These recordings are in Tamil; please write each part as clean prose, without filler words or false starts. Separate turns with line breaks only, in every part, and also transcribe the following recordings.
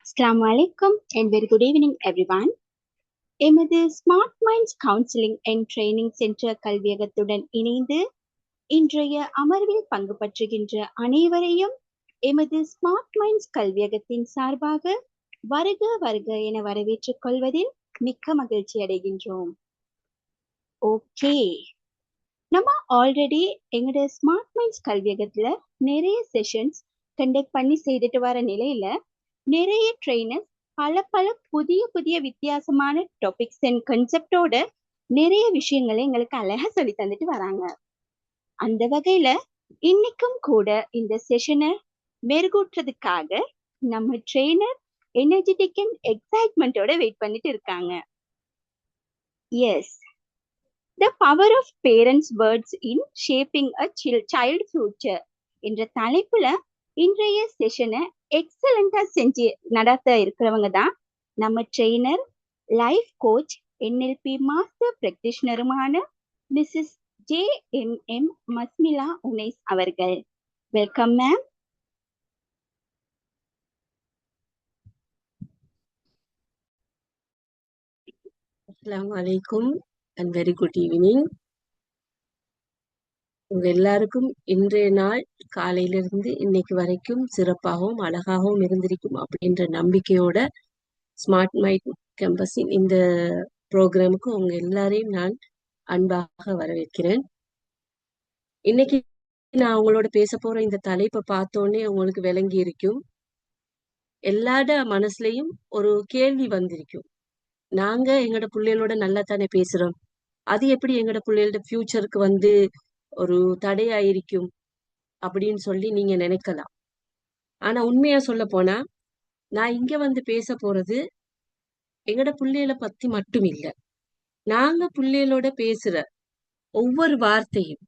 Assalamu alaikum and very good evening everyone. எமது smart minds counselling and training centre கல்வியகத்துடன் இணைந்து இன்றைய அமர்வில் பங்கு பற்றுகின்ற அனைவரையும் எமது ஸ்மார்ட் மைண்ட்ஸ் கல்வியகத்தின் சார்பாக வருக வருக என வரவேற்றுக் கொள்வதில் மிக்க மகிழ்ச்சி அடைகின்றோம். ஓகே, நம்ம ஆல்ரெடி எங்களோட ஸ்மார்ட் மைண்ட்ஸ் கல்வியகத்துல நிறைய செஷன்ஸ் கண்டக்ட் பண்ணி செய்துட்டு வர நிலையில நிறைய ட்ரெயினர்ஸ் பல புதிய வித்தியாசமான டாபிக்ஸ் அண்ட் கன்செப்டோட நிறைய விஷயங்களை எங்களுக்கு அழகா சொல்லி தந்துட்டு வராங்க. அந்த வகையில இன்னைக்கும் கூட இந்த செஷனை மெருகூட்டுறதுக்காக நம்ம ட்ரெயினர் எனர்ஜெட்டிக் அண்ட் எக்ஸைட்மெண்டோட வெயிட் பண்ணிட்டு இருக்காங்க. Yes, the power of parents words in shaping a child future என்ற தலைப்புல இன்றைய செஷனை எக்ஸலண்டா செஞ்சு நடத்த இருக்கிறவங்க தான் நம்ம trainer, life coach, NLP master பிராக்டிஷனருமான மிஸ்ஸஸ் JMM மஸ்மிலா உனைஸ் அவர்கள். Welcome ma'am.
அஸ்ஸலாமு அலைக்கும் அண்ட் வெரி குட் ஈவினிங். உங்க எல்லாருக்கும் இன்றைய நாள் காலையிலிருந்து இன்னைக்கு வரைக்கும் சிறப்பாகவும் அழகாகவும் இருந்திருக்கும் அப்படின்ற நம்பிக்கையோட ஸ்மார்ட் மைண்ட் கேம்பஸின் இந்த ப்ரோக்ராமுக்கு உங்க எல்லாரையும் நான் அன்பாக வரவேற்கிறேன். இன்னைக்கு நான் உங்களோட பேச போற இந்த தலைப்பை பார்த்தோன்னே உங்களுக்கு விளங்கி இருக்கும். எல்லாட மனசுலயும் ஒரு கேள்வி வந்திருக்கும். நாங்க எங்களோட பிள்ளைகளோட நல்லா தானே பேசுறோம், அது எப்படி எங்களோட பிள்ளைகளோட ஃபியூச்சருக்கு ஒரு தடையாயிருக்கும் அப்படின்னு சொல்லி நீங்க நினைக்கலாம். ஆனா உண்மையா சொல்ல போனா நான் இங்க பேச போறது எங்களோட பிள்ளைகளை பத்தி மட்டும் இல்ல. நாங்க பிள்ளைகளோட பேசுற ஒவ்வொரு வார்த்தையும்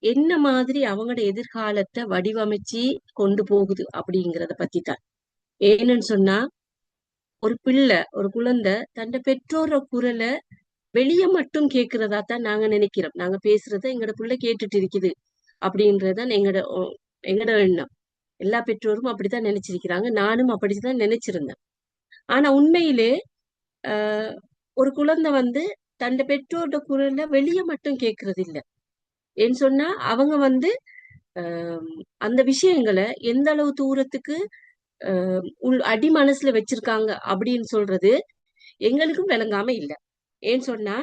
என்ன மாதிரி அவங்களோட எதிர்காலத்தை வடிவமைச்சு கொண்டு போகுது அப்படிங்கிறத பத்தி தான். ஏன்னு சொன்னா ஒரு குழந்தை தன்னை பெற்றோர குரலை வெளியே மட்டும் கேட்கிறதா தான் நாங்க நினைக்கிறோம். நாங்க பேசுறத எங்களோட பிள்ளை கேட்டுட்டு இருக்குது அப்படின்றதான் எங்களோட எண்ணம். எல்லா பெற்றோரும் அப்படித்தான் நினைச்சிருக்கிறாங்க, நானும் அப்படித்தான் நினைச்சிருந்தேன். ஆனா உண்மையிலே ஒரு குழந்தை தன் பெற்றோரோட குரலை வெளியே மட்டும் கேட்கறது இல்ல. ஏன்னு சொன்னா அவங்க அந்த விஷயங்களை எந்த அளவு தூரத்துக்கு அடி மனசுல வச்சிருக்காங்க அப்படின்னு சொல்றது எங்களுக்கும் விளங்காம இல்லை. ஏன்னு சொன்னா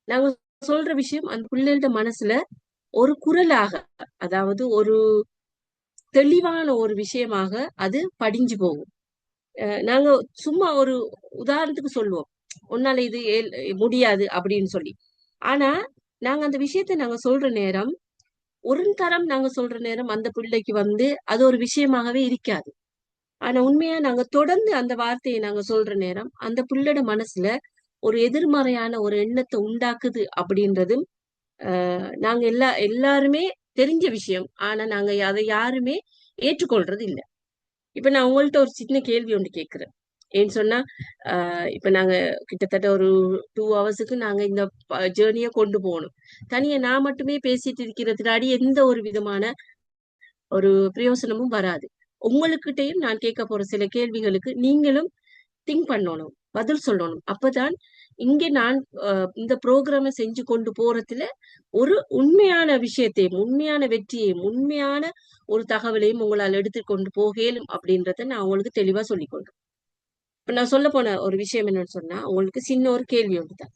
நாங்க சொல்ற விஷயம் அந்த பிள்ளைகளோட மனசுல ஒரு குரலாக, அதாவது ஒரு தெளிவான ஒரு விஷயமாக அது படிஞ்சு போகும். நாங்க சும்மா ஒரு உதாரணத்துக்கு சொல்லுவோம், உன்னால இது முடியாது அப்படின்னு சொல்லி. ஆனா நாங்க அந்த விஷயத்த நாங்க சொல்ற நேரம், ஒரு தரம் நாங்க சொல்ற நேரம் அந்த பிள்ளைக்கு அது ஒரு விஷயமாகவே இருக்காது. ஆனா உண்மையா நாங்க தொடர்ந்து அந்த வார்த்தையை நாங்க சொல்ற நேரம் அந்த பிள்ளையோட மனசுல ஒரு எதிர்மறையான ஒரு எண்ணத்தை உண்டாக்குது அப்படின்றதும் நாங்க எல்லாருமே தெரிஞ்ச விஷயம். ஆனா நாங்க அதை யாருமே ஏற்றுக்கொள்றது இல்லை. இப்ப நான் உங்கள்ட்ட ஒரு சின்ன கேள்வி ஒன்று கேட்கிறேன். ஏன்னு சொன்னா இப்ப நாங்க கிட்டத்தட்ட ஒரு 2 ஹவர்ஸுக்கு நாங்க இந்த ஜேர்னிய கொண்டு போகணும். தனியா நான் மட்டுமே பேசிட்டு இருக்கிறதுனாடி எந்த ஒரு விதமான ஒரு பிரயோசனமும் வராது. உங்களுக்கிட்டையும் நான் கேட்க போற சில கேள்விகளுக்கு நீங்களும் திங்க் பண்ணணும், பதில் சொல்லணும். அப்பதான் இங்கே நான் இந்த ப்ரோக்ராம செஞ்சு கொண்டு போறதுல ஒரு உண்மையான விஷயத்தையும், உண்மையான வெற்றியையும், உண்மையான ஒரு தகவலையும் உங்களால் எடுத்துக்கொண்டு போகலும் அப்படின்றத நான் உங்களுக்கு தெளிவா சொல்லிக்கொள்றேன். இப்ப நான் சொல்ல போன ஒரு விஷயம் என்னன்னு சொன்னா, உங்களுக்கு சின்ன ஒரு கேள்வி ஒன்றுதான்.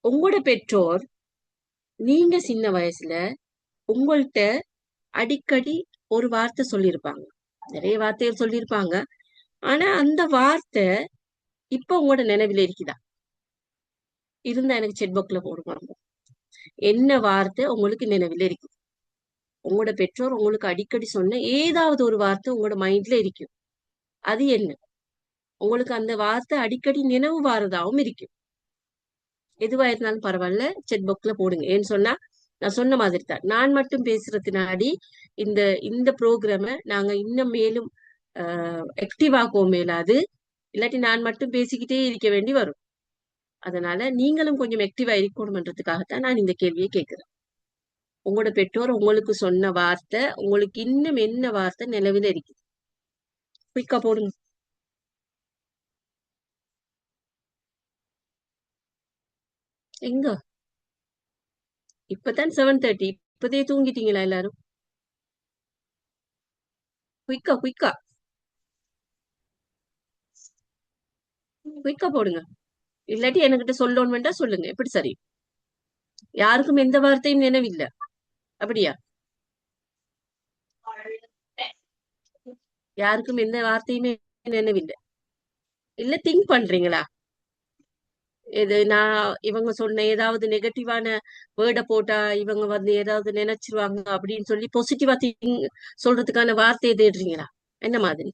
உங்களோட பெற்றோர் நீங்க சின்ன வயசுல உங்கள்கிட்ட அடிக்கடி ஒரு வார்த்தை சொல்லியிருப்பாங்க, நிறைய வார்த்தைகள் சொல்லியிருப்பாங்க. ஆனா அந்த வார்த்தை இப்ப உங்களோட நினைவுல இருக்குதா? இருந்தா எனக்கு செட் பாக்ஸ்ல போடுவாங்க. என்ன வார்த்தை உங்களுக்கு நினைவுல இருக்கு? உங்களோட பெற்றோர் உங்களுக்கு அடிக்கடி சொன்ன ஏதாவது ஒரு வார்த்தை உங்களோட மைண்ட்ல இருக்கும். அது என்ன? உங்களுக்கு அந்த வார்த்தை அடிக்கடி நினைவு வாரதாவும் இருக்கும். எதுவா இருந்தாலும் பரவாயில்ல, செட் பாக்ஸ்ல போடுங்க. ஏன்னு சொன்னா நான் சொன்ன மாதிரி தான், நான் மட்டும் பேசுறதுனாடி இந்த ப்ரோக்ராம நாங்க இன்னும் மேலும் ஆக்டிவாக்குவோம் மேலாது. இல்லாட்டி நான் மட்டும் பேசிக்கிட்டே இருக்க வேண்டி வரும். அதனால நீங்களும் கொஞ்சம் ஆக்டிவா இருக்கணும்ன்றதுக்காகத்தான் நான் இந்த கேள்வியை கேட்கிறேன். உங்களோட பெற்றோர் உங்களுக்கு சொன்ன வார்த்தை உங்களுக்கு இன்னும் என்ன வார்த்தை நிலவில இருக்குது? குயிக்கா போடுங்க. எங்க இப்பதான் 7:30. இப்பதே தூங்கிட்டீங்களா எல்லாரும்? குயிக்கா குயிக்கா குயிக்கா போடுங்க. இல்லாட்டி என்கிட்ட சொல்லணும் வேண்டாம், சொல்லுங்க. எப்படி சரி? யாருக்கும் எந்த வார்த்தையும் நினைவில்லை, அப்படியா? யாருக்கும் எந்த வார்த்தையுமே நினைவில்லை? இல்ல திங்க் பண்றீங்களா? இது நான் இவங்க சொன்ன ஏதாவது நெகட்டிவான வேர்டை போட்டா இவங்க வந்து ஏதாவது நினைச்சிருவாங்க அப்படின்னு சொல்லி பாசிட்டிவா திங்க் சொல்றதுக்கான வார்த்தையை தேடுறீங்களா? என்ன மாதிரி?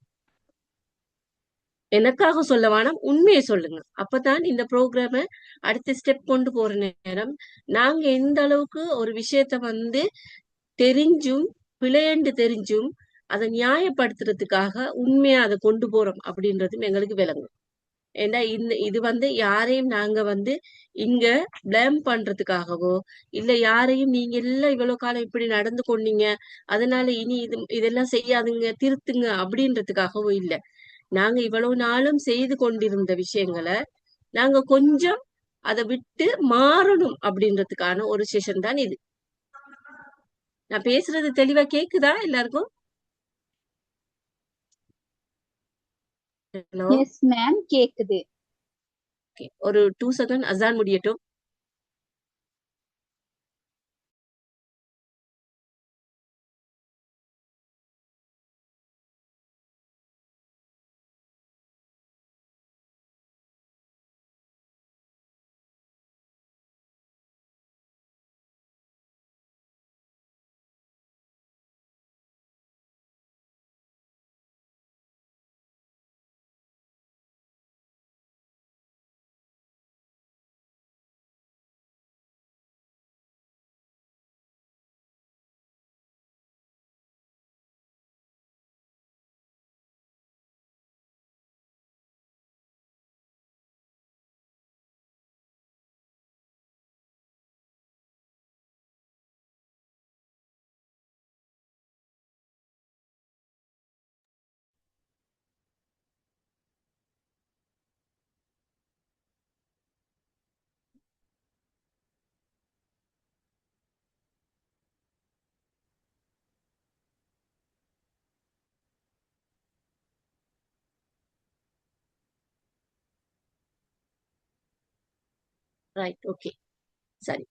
எனக்காக சொல்ல வேணாம், உண்மையை சொல்லுங்க. அப்பதான் இந்த ப்ரோக்ராம அடுத்த ஸ்டெப் கொண்டு போற நேரம் நாங்க எந்த அளவுக்கு ஒரு விஷயத்த வந்து தெரிஞ்சும் பிழையண்டு தெரிஞ்சும் அதை நியாயப்படுத்துறதுக்காக உண்மையா அதை கொண்டு போறோம் அப்படின்றதும் எங்களுக்கு விளங்கும். ஏன்னா இது வந்து யாரையும் நாங்க வந்து இங்க பிளேம் பண்றதுக்காகவோ இல்ல யாரையும் நீங்க எல்லாம் இவ்வளவு காலம் இப்படி நடந்து கொண்டீங்க அதனால இனி இதெல்லாம் செய்யாதுங்க திருத்துங்க அப்படின்றதுக்காகவோ இல்ல. நாங்க இவ்வளவு நாளும் செய்து கொண்டிருந்த விஷயங்களை நாங்க கொஞ்சம் அதை விட்டு மாறணும் அப்படின்றதுக்கான ஒரு செஷன் தான் இது. நான் பேசுறது தெளிவா கேக்குதா எல்லாருக்கும்? ஹலோ.
எஸ் மேம், கேக்குது.
ஒரு 2 செகண்ட் அசான் முடியட்டும். ரைட், ஓகே, சரி.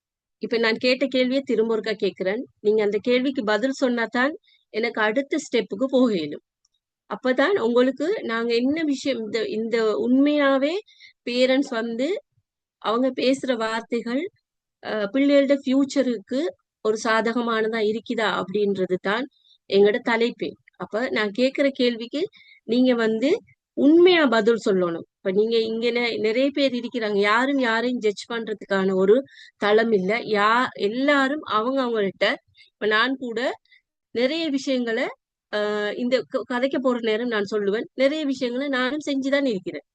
இப்ப நான் கேட்ட கேள்வியை திரும்ப ஒருக்கா கேட்கிறேன். நீங்க அந்த கேள்விக்கு பதில் சொன்னாதான் எனக்கு அடுத்த ஸ்டெப்புக்கு போக இயலும். அப்பதான் உங்களுக்கு நாங்க என்ன விஷயம் இந்த இந்த உண்மையாவே பேரண்ட்ஸ் வந்து அவங்க பேசுற வார்த்தைகள் பிள்ளைகளோட ஃபியூச்சருக்கு ஒரு சாதகமானதா இருக்குதா அப்படின்றது தான் எங்களோட தலைப்பே. அப்ப நான் கேட்கிற கேள்விக்கு நீங்க வந்து உண்மையா பதில் சொல்லணும். இப்ப நீங்க இங்க நிறைய பேர் இருக்கிறாங்க, யாரும் யாரையும் ஜட்ஜ் பண்றதுக்கான ஒரு தளம் இல்ல. எல்லாரும் அவங்க அவங்கள்ட்ட இப்ப நான் கூட நிறைய விஷயங்களை இந்த கதைக்க போற நேரம் நான் சொல்லுவேன், நிறைய விஷயங்களை நானும் செஞ்சுதான் இருக்கிறேன்.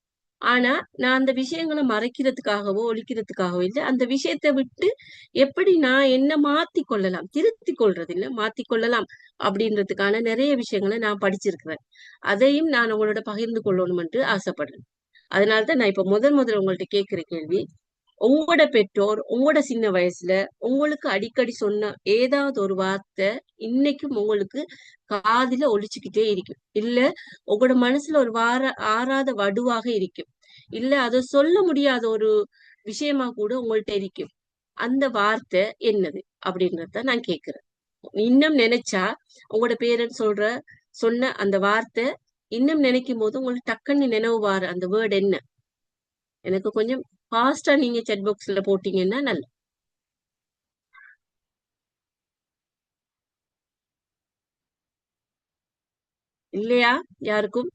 ஆனா நான் அந்த விஷயங்களை மறைக்கிறதுக்காகவோ ஒழிக்கிறதுக்காகவோ இல்லை, அந்த விஷயத்தை விட்டு எப்படி நான் என்ன மாத்தி கொள்ளலாம், திருத்தி கொள்றது இல்ல மாத்தி கொள்ளலாம் அப்படின்றதுக்கான நிறைய விஷயங்களை நான் படிச்சிருக்கிறேன். அதையும் நான் உங்களோட பகிர்ந்து கொள்ளணும்னு ஆசைப்படுறேன். அதனாலதான் நான் இப்ப முதல் உங்கள்ட்ட கேட்கிற கேள்வி, உங்களோட பெற்றோர் உங்களோட சின்ன வயசுல உங்களுக்கு அடிக்கடி சொன்ன ஏதாவது ஒரு வார்த்தை இன்னைக்கும் உங்களுக்கு காதுல ஒலிச்சுக்கிட்டே இருக்கும், இல்ல உங்களோட மனசுல ஒரு ஆறாத வடுவாக இருக்கும், இல்ல அதை சொல்ல முடியாத ஒரு விஷயமா கூட உங்கள்ட்ட இருக்கும். அந்த வார்த்தை என்னது அப்படின்றத நான் கேக்குறேன். இன்னும் நினைச்சா உங்களோட பேரண்ட்ஸ் சொன்ன அந்த வார்த்தை இன்னும் நினைக்கும் போது உங்களுக்கு டக்குன்னு நினைவு வார அந்த வேர்டு என்ன? எனக்கு கொஞ்சம் ஃபாஸ்டா நீங்க செட் பாக்ஸ்ல போட்டீங்கன்னா நல்ல. இல்லையா யாருக்கும்?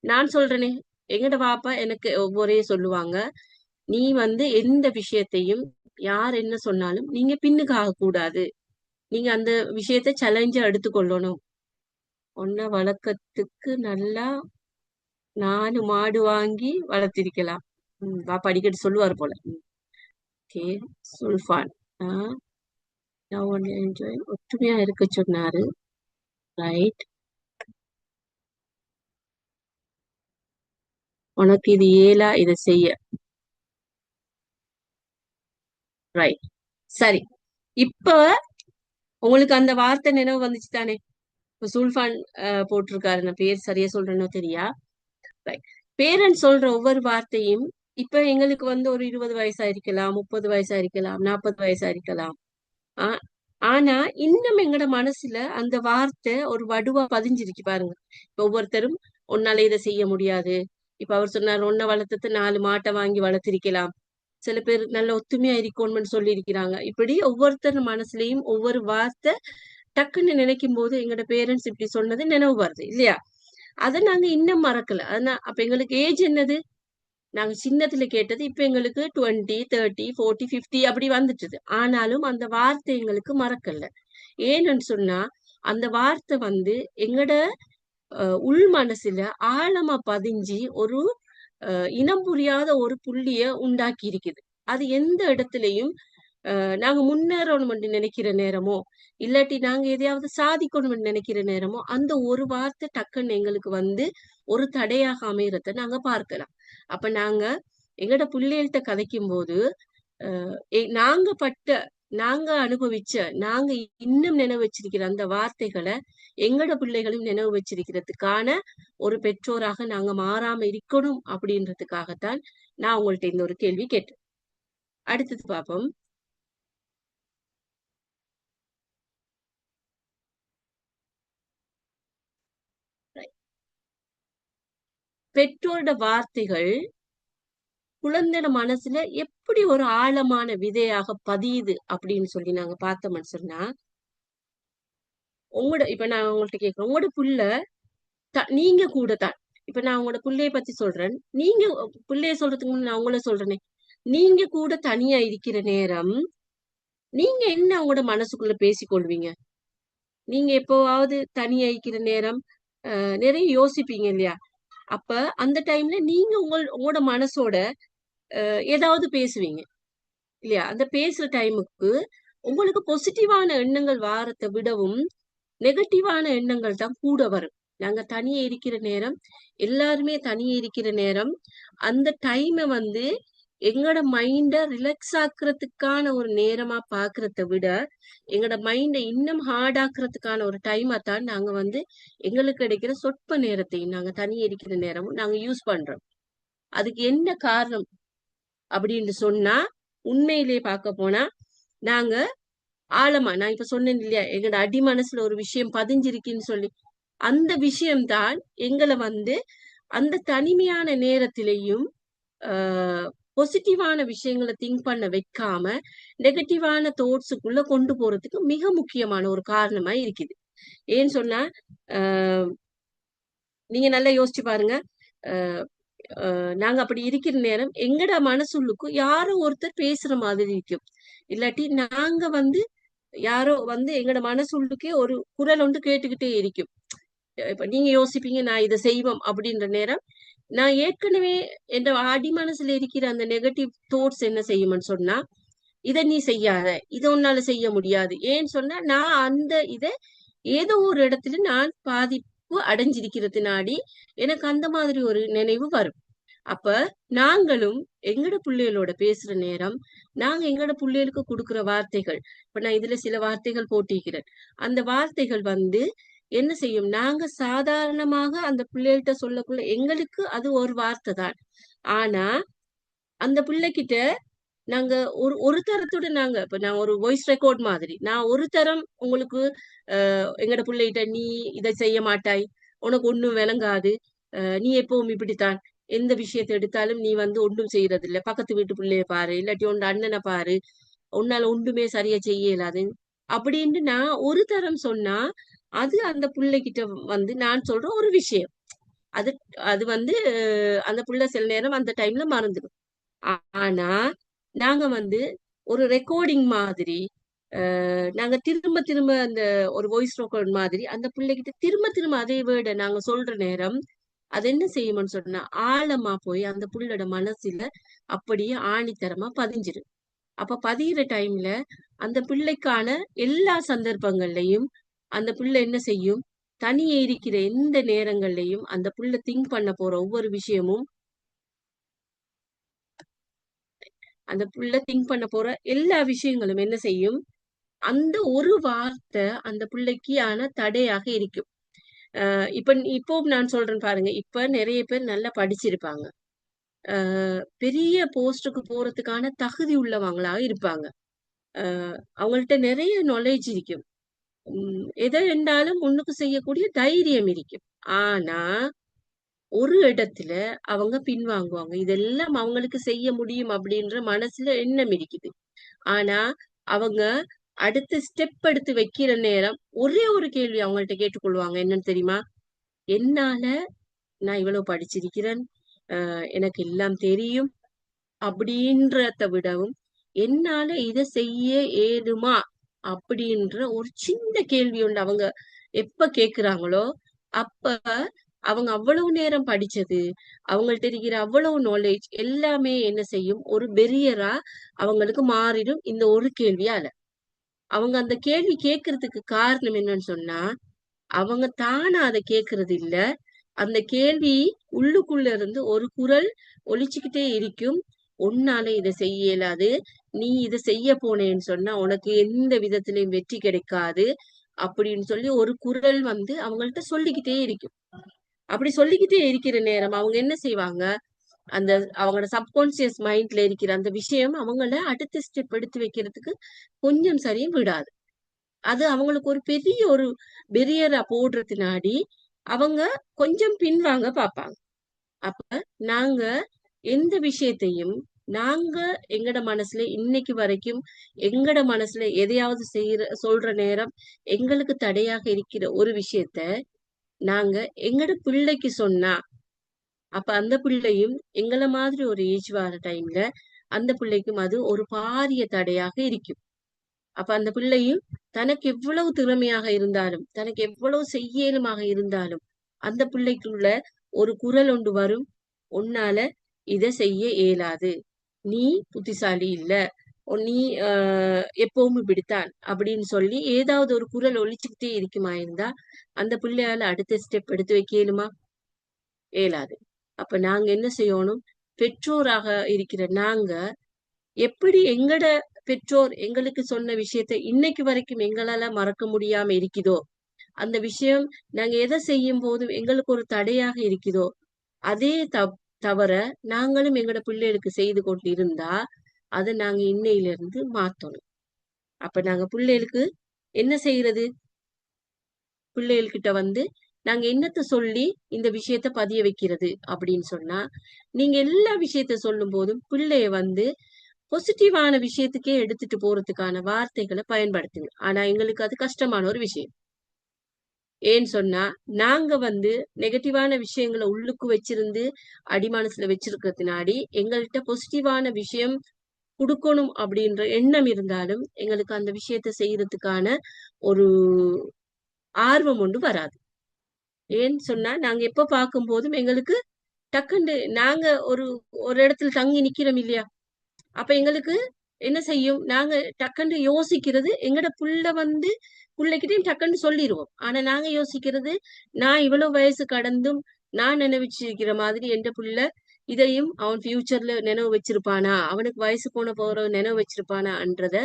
நான் சொல்றேனே, எங்கட பாப்பா எனக்கு ஒவ்வொரே சொல்லுவாங்க, நீ வந்து எந்த விஷயத்தையும் யார் என்ன சொன்னாலும் நீங்க பின்னுக்கு ஆகக்கூடாது, நீங்க அந்த விஷயத்த சேலஞ்சா எடுத்துக்கொள்ளணும். உன்னை வளர்க்கறதுக்கு நல்லா 4 மாடு வாங்கி வளர்த்திருக்கலாம். பாப்பா அடிக்கடி சொல்லுவாரு போல. ஓகே, சுல்ஃபான். நான் ஒன்னு என்ஜாய் ஒற்றுமையா இருக்க சொன்னாரு. ரைட். உனக்கு இது இயலா இதை செய்ய. ரைட். சரி. இப்ப உங்களுக்கு அந்த வார்த்தை நினைவு வந்துச்சு தானே? இப்ப சுல்ஃபான் போட்டிருக்காரு, நான் பேர் சரியா சொல்றேனோ தெரியா. ரைட். பேரண்ட்ஸ் சொல்ற ஒவ்வொரு வார்த்தையும் இப்ப எங்களுக்கு வந்து ஒரு 20 வயசா இருக்கலாம், 30 வயசா இருக்கலாம், 40 வயசா இருக்கலாம். ஆ- ஆனா இன்னும் எங்கட மனசுல அந்த வார்த்தை ஒரு வடுவா பதிஞ்சிருக்கு பாருங்க. இப்ப ஒவ்வொருத்தரும் உன்னால இதை செய்ய முடியாது. இப்ப அவர் சொன்னார், ஒன்ன வளர்த்தது 4 மாட்டை வாங்கி வளர்த்திருக்கலாம். சில பேர் நல்ல ஒத்துமையா இருக்கணும்னு சொல்லி இருக்கிறாங்க. இப்படி ஒவ்வொருத்தர் மனசுலயும் ஒவ்வொரு வார்த்தை டக்குன்னு நினைக்கும் போது எங்கட பேரண்ட்ஸ் இப்படி சொன்னது நினைவு வருது இல்லையா? அதை நாங்க இன்னும் மறக்கல. அப்ப எங்களுக்கு ஏஜ் என்னது? நாங்க சின்னத்துல கேட்டது இப்ப எங்களுக்கு 20, 30, 40, 50 அப்படி வந்துட்டுது. ஆனாலும் அந்த வார்த்தை எங்களுக்கு மறக்கல. ஏன்னு சொன்னா அந்த வார்த்தை வந்து எங்கட உள் மனசுல ஆழமா பதிஞ்சு ஒரு இனம் புரியாத ஒரு புள்ளிய உண்டாக்கி இருக்குது. அது எந்த இடத்துலயும் நாங்க முன்னேறணும் நினைக்கிற நேரமோ, இல்லாட்டி நாங்க எதையாவது சாதிக்கணும்னு நினைக்கிற நேரமோ, அந்த ஒரு வார்த்தை டக்குன்னு எங்களுக்கு வந்து ஒரு தடையாக அமையறத நாங்க பார்க்கலாம். அப்ப நாங்க எங்கட பிள்ளைகள்கிட்ட கதைக்கும் போது நாங்க அனுபவிச்ச, நாங்க இன்னும் நினைவு வச்சிருக்கிற அந்த வார்த்தைகளை எங்கட பிள்ளைகளும் நினைவு வச்சிருக்கிறதுக்கான ஒரு பெற்றோராக நாங்க மாறாம இருக்கணும் அப்படின்றதுக்காகத்தான் நான் உங்கள்ட்ட இந்த ஒரு கேள்வி கேட்டேன். அடுத்தது பாப்போம். பெற்றோரோட வார்த்தைகள் குழந்தையோட மனசுல எப்படி ஒரு ஆழமான விதையாக பதியுது அப்படின்னு சொல்லி நாங்க பார்த்தோம்னு சொன்னா, இப்ப நான் உங்கள்ட்ட கேட்கிறேன், உங்களோட புள்ள நீங்க கூட தான். இப்ப நான் உங்களோட புள்ளைய பத்தி சொல்றேன். நீங்க புள்ளைய சொல்றதுக்கு முன்ன நான் உங்களை சொல்றேனே, நீங்க கூட தனியா இருக்கிற நேரம் நீங்க என்ன உங்களோட மனசுக்குள்ள பேசிக்கொள்வீங்க? நீங்க எப்போவாவது தனியா இருக்கிற நேரம் நிறைய யோசிப்பீங்க இல்லையா? அப்ப அந்த டைம்ல நீங்க உங்களோட மனசோட ஏதாவது பேசுவீங்க இல்லையா? அந்த பேசுற டைமுக்கு உங்களுக்கு பாசிட்டிவான எண்ணங்கள் வாரத்தை விடவும் நெகட்டிவான எண்ணங்கள் தான் கூட வரும். நாங்க தனியே இருக்கிற நேரம், எல்லாருமே தனியே இருக்கிற நேரம், அந்த டைமை வந்து எங்களோட மைண்ட ரிலாக்ஸ் ஆக்குறதுக்கான ஒரு நேரமா பாக்குறத விட எங்களோட மைண்டை இன்னும் ஹார்ட் ஆக்குறதுக்கான ஒரு டைமா தான் நாங்க வந்து எங்களுக்கு கிடைக்கிற சொற்ப நேரத்தையும் நாங்க தனியே இருக்கிற நேரமும் நாங்க யூஸ் பண்றோம். அதுக்கு என்ன காரணம் அப்படின்னு சொன்னா, உண்மையிலேயே பார்க்க போனா நாங்க ஆழமா, நான் இப்ப சொன்னேன் இல்லையா, எங்களோட அடி மனசுல ஒரு விஷயம் பதிஞ்சிருக்குன்னு சொல்லி, அந்த விஷயம்தான் எங்களை வந்து அந்த தனிமையான நேரத்திலையும் பாசிட்டிவான விஷயங்களை திங்க் பண்ண வைக்காம நெகட்டிவான தோட்ஸுக்குள்ள கொண்டு போறதுக்கு மிக முக்கியமான ஒரு காரணமா இருக்குது. ஏன்னு சொன்னா நீங்க நல்லா யோசிச்சு பாருங்க. நாங்க அப்படி இருக்கிற நேரம் எங்கட மனசுள்ளுக்கு யாரோ ஒருத்தர் பேசுற மாதிரி இருக்கும். இல்லாட்டி நாங்க வந்து யாரோ வந்து எங்கட மனசுள்ளுக்கே ஒரு குரல் ஒன்று கேட்டுக்கிட்டே இருக்கும். இப்ப நீங்க யோசிப்பீங்க, நான் இதை செய்வோம் அப்படின்ற நேரம் நான் ஏற்கனவே என் அடி மனசுல இருக்கிற அந்த நெகட்டிவ் தோட்ஸ் என்ன செய்யும்னு சொன்னா, இதை நீ செய்யாத, இதை உன்னால செய்ய முடியாது. ஏன்னு சொன்னா நான் அந்த இதை ஏதோ ஒரு இடத்துல நான் பாதிப்பு அடைஞ்சிருக்கிறதுனாடி எனக்கு அந்த மாதிரி ஒரு நினைவு வரும். அப்ப நாங்களும் எங்கட பிள்ளைகளோட பேசுற நேரம் நாங்க எங்கட பிள்ளைகளுக்கு கொடுக்குற வார்த்தைகள், இப்ப நான் இதுல சில வார்த்தைகள் போட்டிருக்கிறேன். அந்த வார்த்தைகள் வந்து என்ன செய்யும், நாங்க சாதாரணமாக அந்த பிள்ளைகள்கிட்ட சொல்லக்குள்ள எங்களுக்கு அது ஒரு வார்த்தை தான். ஆனா அந்த பிள்ளைகிட்ட நாங்க ஒரு தரத்தோட நாங்க இப்ப நான் ஒரு வாய்ஸ் ரெக்கார்ட் மாதிரி நான் ஒரு தரம் உங்களுக்கு எங்கட பிள்ளைகிட்ட, நீ இதை செய்ய மாட்டாய், உனக்கு ஒண்ணும் விளங்காது, நீ எப்பவும் இப்படித்தான், எந்த விஷயத்தை எடுத்தாலும் நீ வந்து ஒன்றும் செய்யறது இல்ல, பக்கத்து வீட்டு பிள்ளைய பாரு, இல்லாட்டி உன் அண்ணனை பாரு, உன்னால ஒன்றுமே சரியா செய்ய இயலாது அப்படின்னு நான் ஒரு தரம் சொன்னா, அது அந்த பிள்ளைகிட்ட வந்து நான் சொல்ற ஒரு விஷயம், அது அது வந்து அந்த பிள்ளை சில நேரம் அந்த டைம்ல மறந்துடும். ஆனா நாங்க வந்து ஒரு ரெக்கார்டிங் மாதிரி நாங்க திரும்ப திரும்ப அந்த ஒரு வாய்ஸ் ரெக்கார்ட் மாதிரி அந்த பிள்ளைகிட்ட திரும்ப திரும்ப அதே வேர்டை நாங்க சொல்ற நேரம் அது என்ன செய்யும்னு சொன்னா, ஆழமா போய் அந்த புள்ளோட மனசுல அப்படியே ஆணித்தரமா பதிஞ்சிரு. அப்ப பதிகிற டைம்ல அந்த பிள்ளைக்கான எல்லா சந்தர்ப்பங்கள்லயும் அந்த பிள்ளை என்ன செய்யும், தனியே இருக்கிற எந்த நேரங்கள்லயும் அந்த புள்ள திங்க் பண்ண போற ஒவ்வொரு விஷயமும், அந்த புள்ள திங்க் பண்ண போற எல்லா விஷயங்களும் என்ன செய்யும், அந்த ஒரு வார்த்தை அந்த பிள்ளைக்கு ஆன தடையாக இருக்கும். இப்போ நான் சொல்றேன் பாருங்க. இப்ப நிறைய பேர் நல்லா படிச்சிருப்பாங்க. பெரிய போஸ்டுக்கு போறதுக்கான தகுதி உள்ளவங்களா இருப்பாங்க. அவங்கள்ட்ட நிறைய நாலேஜ் இருக்கும். எதை இருந்தாலும் முன்னுக்கு செய்யக்கூடிய தைரியம் இருக்கும். ஆனா ஒரு இடத்துல அவங்க பின்வாங்குவாங்க. இதெல்லாம் அவங்களுக்கு செய்ய முடியும் அப்படின்ற மனசுல எண்ணம் இருக்குது. ஆனா அவங்க அடுத்த ஸ்டெப் எடுத்து வைக்கிற நேரம் ஒரே ஒரு கேள்வி அவங்கள்ட்ட கேட்டுக்கொள்வாங்க. என்னன்னு தெரியுமா? என்னால நான் இவ்வளவு படிச்சிருக்கிறேன், எனக்கு எல்லாம் தெரியும் அப்படின்றத விடவும், என்னால இத செய்ய ஏழுமா அப்படின்ற ஒரு சின்ன கேள்வி ஒண்ணு அவங்க எப்ப கேக்குறாங்களோ, அப்ப அவங்க அவ்வளவு நேரம் படிச்சது, அவங்கள்ட்ட இருக்கிற அவ்வளவு நாலேஜ் எல்லாமே என்ன செய்யும், ஒரு பெரியரா அவங்களுக்கு மாறிடும் இந்த ஒரு கேள்வியால. அவங்க அந்த கேள்வி கேட்கறதுக்கு காரணம் என்னன்னு சொன்னா, அவங்க தானா அதை கேட்கறது இல்ல. அந்த கேள்வி உள்ளுக்குள்ள இருந்து ஒரு குரல் ஒலிச்சுக்கிட்டே இருக்கும். உன்னால இதை செய்ய இயலாது, நீ இதை செய்ய போனேன்னு சொன்னா உனக்கு எந்த விதத்திலையும் வெற்றி கிடைக்காது அப்படின்னு சொல்லி ஒரு குரல் வந்து அவங்கள்ட்ட சொல்லிக்கிட்டே இருக்கும். அப்படி சொல்லிக்கிட்டே இருக்கிற நேரம் அவங்க என்ன செய்வாங்க, அந்த அவங்களோட சப்கான்சியஸ் மைண்ட்ல இருக்கிற அந்த விஷயம் அவங்கள அடுத்த ஸ்டெப் எடுத்து வைக்கிறதுக்கு கொஞ்சம் சரியும் விடாது. அது அவங்களுக்கு ஒரு பெரிய ஒரு பெரியரா போடுறதுனாடி அவங்க கொஞ்சம் பின்வாங்க பார்ப்பாங்க. அப்ப நாங்க எந்த விஷயத்தையும் நாங்க எங்கட மனசுல இன்னைக்கு வரைக்கும் எங்கட மனசுல எதையாவது சொல்ற நேரம் எங்களுக்கு தடையாக இருக்கிற ஒரு விஷயத்த நாங்க எங்கட பிள்ளைக்கு சொன்னா, அப்ப அந்த பிள்ளையும் எங்கள மாதிரி ஒரு ஏஜ் வர டைம்ல அந்த பிள்ளைக்கும் அது ஒரு பாரிய தடையாக இருக்கும். அப்ப அந்த பிள்ளையும் தனக்கு எவ்வளவு திறமையாக இருந்தாலும், தனக்கு எவ்வளவு செய்யலுமாக இருந்தாலும், அந்த பிள்ளைக்குள்ள ஒரு குரல் ஒன்று வரும். உன்னால இத செய்ய இயலாது. நீ புத்திசாலி இல்ல. நீ எப்பவும் இப்படித்தான் அப்படின்னு சொல்லி ஏதாவது ஒரு குரல் ஒலிச்சுக்கிட்டே இருக்குமா இருந்தா, அந்த பிள்ளையால அடுத்த ஸ்டெப் எடுத்து வைக்க இயலுமா? இயலாது. அப்ப நாங்க என்ன செய்யணும்? பெற்றோராக இருக்கிற நாங்க எப்படி எங்கட பெற்றோர் எங்களுக்கு சொன்ன விஷயத்த இன்னைக்கு வரைக்கும் எங்களால மறக்க முடியாம இருக்குதோ, அந்த விஷயம் நாங்க எதை செய்யும் போதும் எங்களுக்கு ஒரு தடையாக இருக்குதோ, அதே தவற நாங்களும் எங்கட பிள்ளைகளுக்கு செய்து கொண்டு இருந்தா, அதை நாங்க இன்னையில இருந்து மாத்தணும். அப்ப நாங்க பிள்ளைகளுக்கு என்ன செய்யறது? பிள்ளைகள்கிட்ட வந்து நாங்க என்னத்த சொல்லி இந்த விஷயத்த பதிய வைக்கிறது அப்படின்னு சொன்னா, நீங்க எல்லா விஷயத்த சொல்லும் போதும் பிள்ளைய வந்து பாசிட்டிவான விஷயத்துக்கே எடுத்துட்டு போறதுக்கான வார்த்தைகளை பயன்படுத்துங்க. ஆனா எங்களுக்கு அது கஷ்டமான ஒரு விஷயம். ஏன்னு சொன்னா, நாங்க வந்து நெகட்டிவான விஷயங்களை உள்ளுக்கு வச்சிருந்து அடிமனசுல வச்சிருக்கிறதுனாடி எங்கள்கிட்ட பாசிட்டிவான விஷயம் குடுக்கணும் அப்படின்ற எண்ணம் இருந்தாலும் எங்களுக்கு அந்த விஷயத்த செய்யறதுக்கான ஒரு ஆர்வம் ஒன்று வராது. ஏன்னு சொன்னா நாங்க எப்ப பார்க்கும் போதும் எங்களுக்கு டக்குண்டு நாங்க ஒரு ஒரு இடத்துல தங்கி நிக்கிறோம் இல்லையா, அப்ப எங்களுக்கு என்ன செய்யும், நாங்க டக்குன்னு யோசிக்கிறது எங்கட புள்ள வந்து புள்ளைகிட்டயும் டக்குன்னு சொல்லிடுவோம். ஆனா நாங்க யோசிக்கிறது, நான் இவ்வளவு வயசு கடந்தும் நான் நினைவுச்சிருக்கிற மாதிரி எந்த புள்ள இதையும் அவன் ஃபியூச்சர்ல நினைவு வச்சிருப்பானா, அவனுக்கு வயசு போற நினைவு வச்சிருப்பானான்றத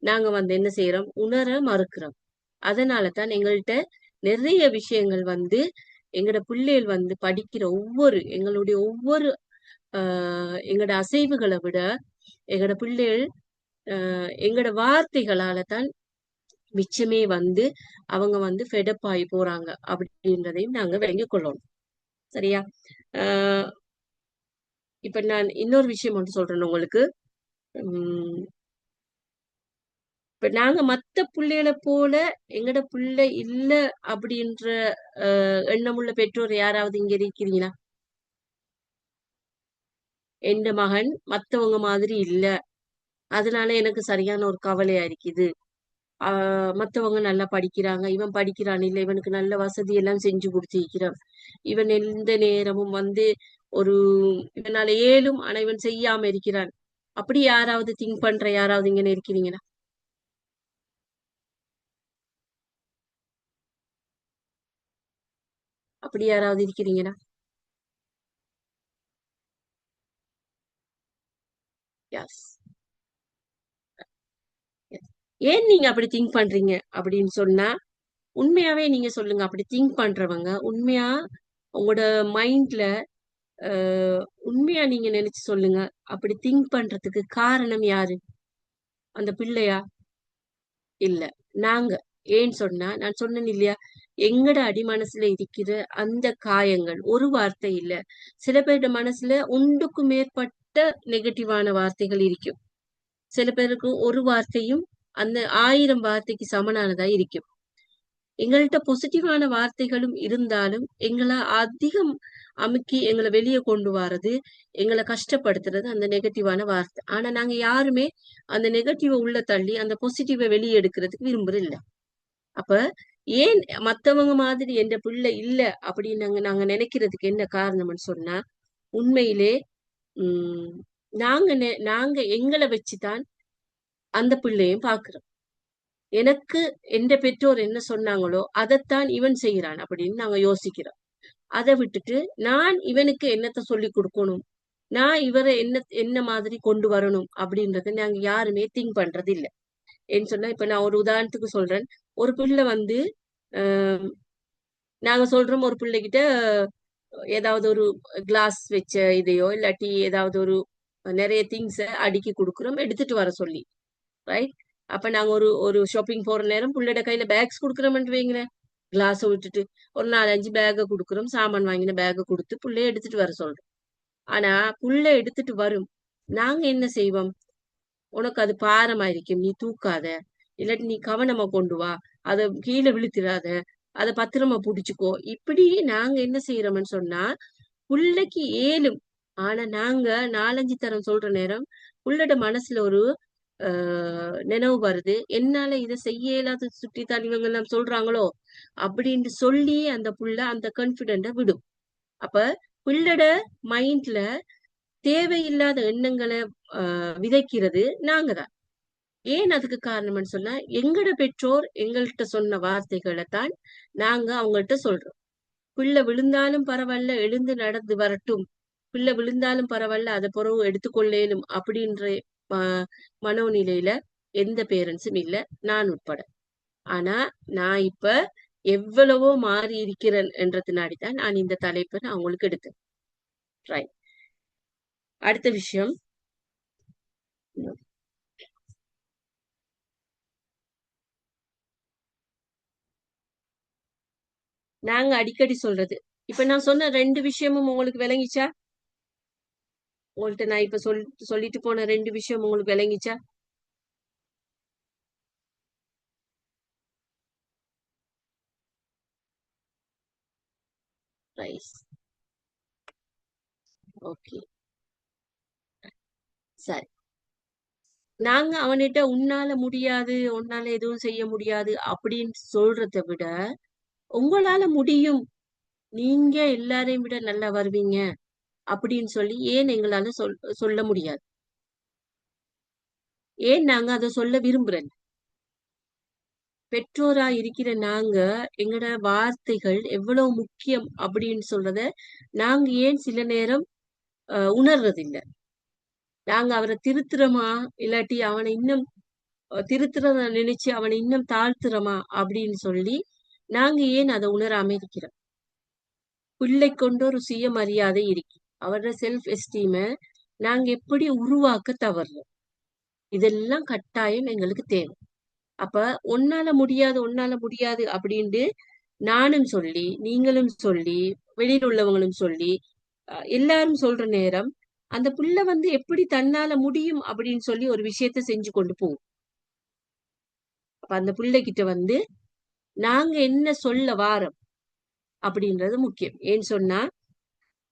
நாங்க வந்து என்ன செய்யறோம், உணர மறுக்கிறோம். அதனாலதான் எங்கள்கிட்ட நிறைய விஷயங்கள் வந்து எங்கட பிள்ளைகள் வந்து படிக்கிற எங்களுடைய ஒவ்வொரு எங்கட அசைவுகளை விட எங்கட பிள்ளைகள் எங்கட வார்த்தைகளால தான் மிச்சமே வந்து அவங்க வந்து ஃபெடப் ஆகி போறாங்க அப்படின்றதையும் நாங்க விளங்கிக் கொள்ளணும். சரியா? ஆஹ் இப்ப நான் இன்னொரு விஷயம் மட்டும் சொல்றேன் உங்களுக்கு. உம் இப்ப நாங்க மத்த பிள்ளைகளை போல எங்கட பிள்ளை இல்ல அப்படின்ற எண்ணமுள்ள பெற்றோர் யாராவது இங்க இருக்கிறீங்களா? எந்த மகன் மத்தவங்க மாதிரி இல்ல, அதனால எனக்கு சரியான ஒரு கவலையா இருக்குது. மத்தவங்க நல்லா படிக்கிறாங்க, இவன் படிக்கிறான் இல்ல, இவனுக்கு நல்ல வசதி எல்லாம் செஞ்சு கொடுத்திருக்கிறான், இவன் எந்த நேரமும் வந்து ஒரு இவனால ஏலும் ஆனா இவன் செய்யாம இருக்கிறான், அப்படி யாராவது திங்க் பண்ற யாராவது இங்க இருக்கிறீங்களா? அப்படி யாராவது இருக்கிறீங்களா? எஸ். ஏன் நீங்க அப்படி திங்க் பண்றீங்க அப்படின்னு சொன்னா, உண்மையாவே நீங்க சொல்லுங்க. அப்படி திங்க் பண்றவங்க உண்மையா உங்களோட மைண்ட்ல உண்மையா நீங்க நினைச்சு சொல்லுங்க. அப்படி திங்க் பண்றதுக்கு காரணம் யாரு? அந்த பிள்ளையா? இல்ல. நாங்க. ஏன்னு சொன்னா, நான் சொன்னேன் இல்லையா? எங்கட அடிமனசுல இருக்கிற அந்த காயங்கள் ஒரு வார்த்தை இல்ல. சில பேருட மனசுல ஒன்றுக்கும் மேற்பட்ட நெகட்டிவான வார்த்தைகள் இருக்கும். சில பேருக்கு ஒரு வார்த்தையும் அந்த 1000 வார்த்தைக்கு சமனானதா இருக்கும். எங்கள்ட்ட பாசிட்டிவான வார்த்தைகளும் இருந்தாலும், எங்கள அதிகம் அமுக்கி எங்கள வெளிய கொண்டு வாரது, எங்கள கஷ்டப்படுத்துறது அந்த நெகட்டிவான வார்த்தை. ஆனா நாங்க யாருமே அந்த நெகட்டிவ உள்ள தள்ளி, அந்த பாசிட்டிவ வெளிய எடுக்கிறதுக்கு விரும்புறதில்ல. அப்ப ஏன் மத்தவங்க மாதிரி என்ற பிள்ளை இல்ல அப்படின்னு நாங்க நாங்க நினைக்கிறதுக்கு என்ன காரணம்னு சொன்னா, உண்மையிலே ம் நாங்க எங்கள வச்சுதான் அந்த பிள்ளையும் பார்க்கிறோம். எனக்கு எந்த பெற்றோர் என்ன சொன்னாங்களோ, அதைத்தான் இவன் செய்யறான் அப்படின்னு நாங்க யோசிக்கிறோம். அதை விட்டுட்டு நான் இவனுக்கு என்னத்த சொல்லி கொடுக்கணும், நான் இவரை என்ன மாதிரி கொண்டு வரணும் அப்படின்றத நாங்க யாருமே திங்க் பண்றது இல்ல. ஏன்னு சொன்னா, இப்ப நான் ஒரு உதாரணத்துக்கு சொல்றேன். ஒரு பிள்ளை வந்து ஆஹ் நாங்க சொல்றோம் ஒரு பிள்ளைகிட்ட ஏதாவது ஒரு கிளாஸ் வச்ச இதையோ இல்லாட்டி ஏதாவது ஒரு நிறைய திங்ஸ அடுக்கி கொடுக்குறோம் எடுத்துட்டு வர சொல்லி, ரைட்? அப்ப நாங்க ஒரு ஒரு ஷாப்பிங் போற நேரம் புள்ளையோட கையில பேக்ஸ் குடுக்குறோம்னு வைங்களேன். கிளாஸ விட்டுட்டு ஒரு 4-5 பேக்க குடுக்குறோம். சாமான் வாங்கின பேக்க குடுத்து புள்ளைய எடுத்துட்டு வர சொல்றோம். ஆனா புள்ள எடுத்துட்டு வரும். நாங்க என்ன செய்வோம்? உனக்கு அது பாரமா இருக்கும். நீ தூக்காத. இல்லாட்டி நீ கவனமா கொண்டு வா. அத கீழ விழுத்திராத. அத பத்திரமா புடிச்சுக்கோ. இப்படி நாங்க என்ன செய்யறோம்னு சொன்னா, புள்ளைக்கு ஏலும். ஆனா நாங்க 4-5 தரம் சொல்ற நேரம் புள்ளோட மனசுல ஒரு நினைவு வருது. என்னால இத செய்ய இயலாத சுட்டித்தான் இவங்க எல்லாம் சொல்றாங்களோ அப்படின்னு சொல்லி அந்த புள்ள அந்த கான்பிடென்ட விடும். அப்ப பிள்ளோட மைண்ட்ல தேவையில்லாத எண்ணங்களை விதைக்கிறது நாங்க தான். ஏன் அதுக்கு காரணம்னு சொன்னா, எங்கட பெற்றோர் எங்கள்கிட்ட சொன்ன வார்த்தைகளை தான் நாங்க அவங்கள்ட்ட சொல்றோம். பிள்ளை விழுந்தாலும் பரவாயில்ல, எழுந்து நடந்து வரட்டும். பிள்ளை விழுந்தாலும் பரவாயில்ல, அதை பிறகு எடுத்துக்கொள்ளேலும் அப்படின்ற மனோநிலையில எந்த பேரண்ட்ஸும் இல்ல, நான் உட்பட. ஆனா நான் இப்ப எவ்வளவோ மாறி இருக்கிறேன் என்றதுனாடிதான் நான் இந்த தலைப்பை நான் அவங்களுக்கு எடுத்தேன். ரைட். அடுத்த விஷயம், நாங்க அடிக்கடி சொல்றது, இப்ப நான் சொன்ன 2 விஷயமும் உங்களுக்கு விளங்கிச்சா? உங்கள்ட்ட நான் இப்ப சொல்லிட்டு போன 2 விஷயம் உங்களுக்கு விளங்கிச்சா? ரைஸ். ஓகே. சரி. நாங்க அவன்கிட்ட உன்னால முடியாது, உன்னால எதுவும் செய்ய முடியாது அப்படின்னு சொல்றதை விட, உங்களால முடியும், நீங்க எல்லாரையும் விட நல்லா வருவீங்க அப்படின்னு சொல்லி ஏன் எங்களால சொல்ல முடியாது? ஏன் நாங்க அதை சொல்ல விரும்புறோம்? பெற்றோரா இருக்கிற நாங்க எங்கட வார்த்தைகள் எவ்வளவு முக்கியம் அப்படின்னு சொல்றத நாங்க ஏன் சில நேரம் உணர்றது இல்ல? நாங்க அவரை திருத்துறோமா இல்லாட்டி அவனை இன்னும் திருத்துறத நினைச்சு அவனை இன்னும் தாழ்த்துறோமா அப்படின்னு சொல்லி நாங்க ஏன் அதை உணராம இருக்கிறோம்? பிள்ளை கொண்டு ஒரு சுயமரியாதை இருக்கு. அவரோட செல்ஃப் எஸ்டீம நாங்க எப்படி உருவாக்க தவறுறோம்? இதெல்லாம் கட்டாயம் எங்களுக்கு தேவை. அப்ப உன்னால முடியாது அப்படின்ட்டு நானும் சொல்லி, நீங்களும் சொல்லி, வெளியில உள்ளவங்களும் சொல்லி, எல்லாரும் சொல்ற நேரம் அந்த புள்ள வந்து எப்படி தன்னால முடியும் அப்படின்னு சொல்லி ஒரு விஷயத்த செஞ்சு கொண்டு போகும். அப்ப அந்த பிள்ளைகிட்ட வந்து நாங்க என்ன சொல்ல வாரோம் அப்படின்றது முக்கியம். ஏன்னு சொன்னா,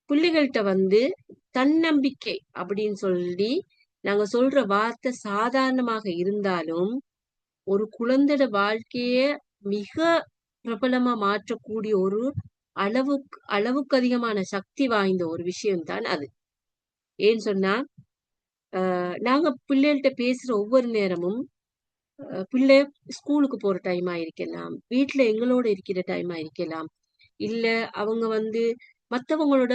பிள்ளைகள்கிட்ட வந்து தன்னம்பிக்கை அப்படின்னு சொல்லி நாங்க சொல்ற வார்த்தை சாதாரணமாக இருந்தாலும், ஒரு குழந்தையோட வாழ்க்கைய மிக பிரபலமா மாற்றக்கூடிய ஒரு அளவுக்கு அதிகமான சக்தி வாய்ந்த ஒரு விஷயம் தான் அது. ஏன்னு சொன்னா, நாங்க பிள்ளைகள்ட்ட பேசுற ஒவ்வொரு நேரமும் பிள்ளை ஸ்கூலுக்கு போற டைமா இருக்கலாம், வீட்டுல எங்களோட இருக்கிற டைமா இருக்கலாம், இல்ல அவங்க மத்தவங்களோட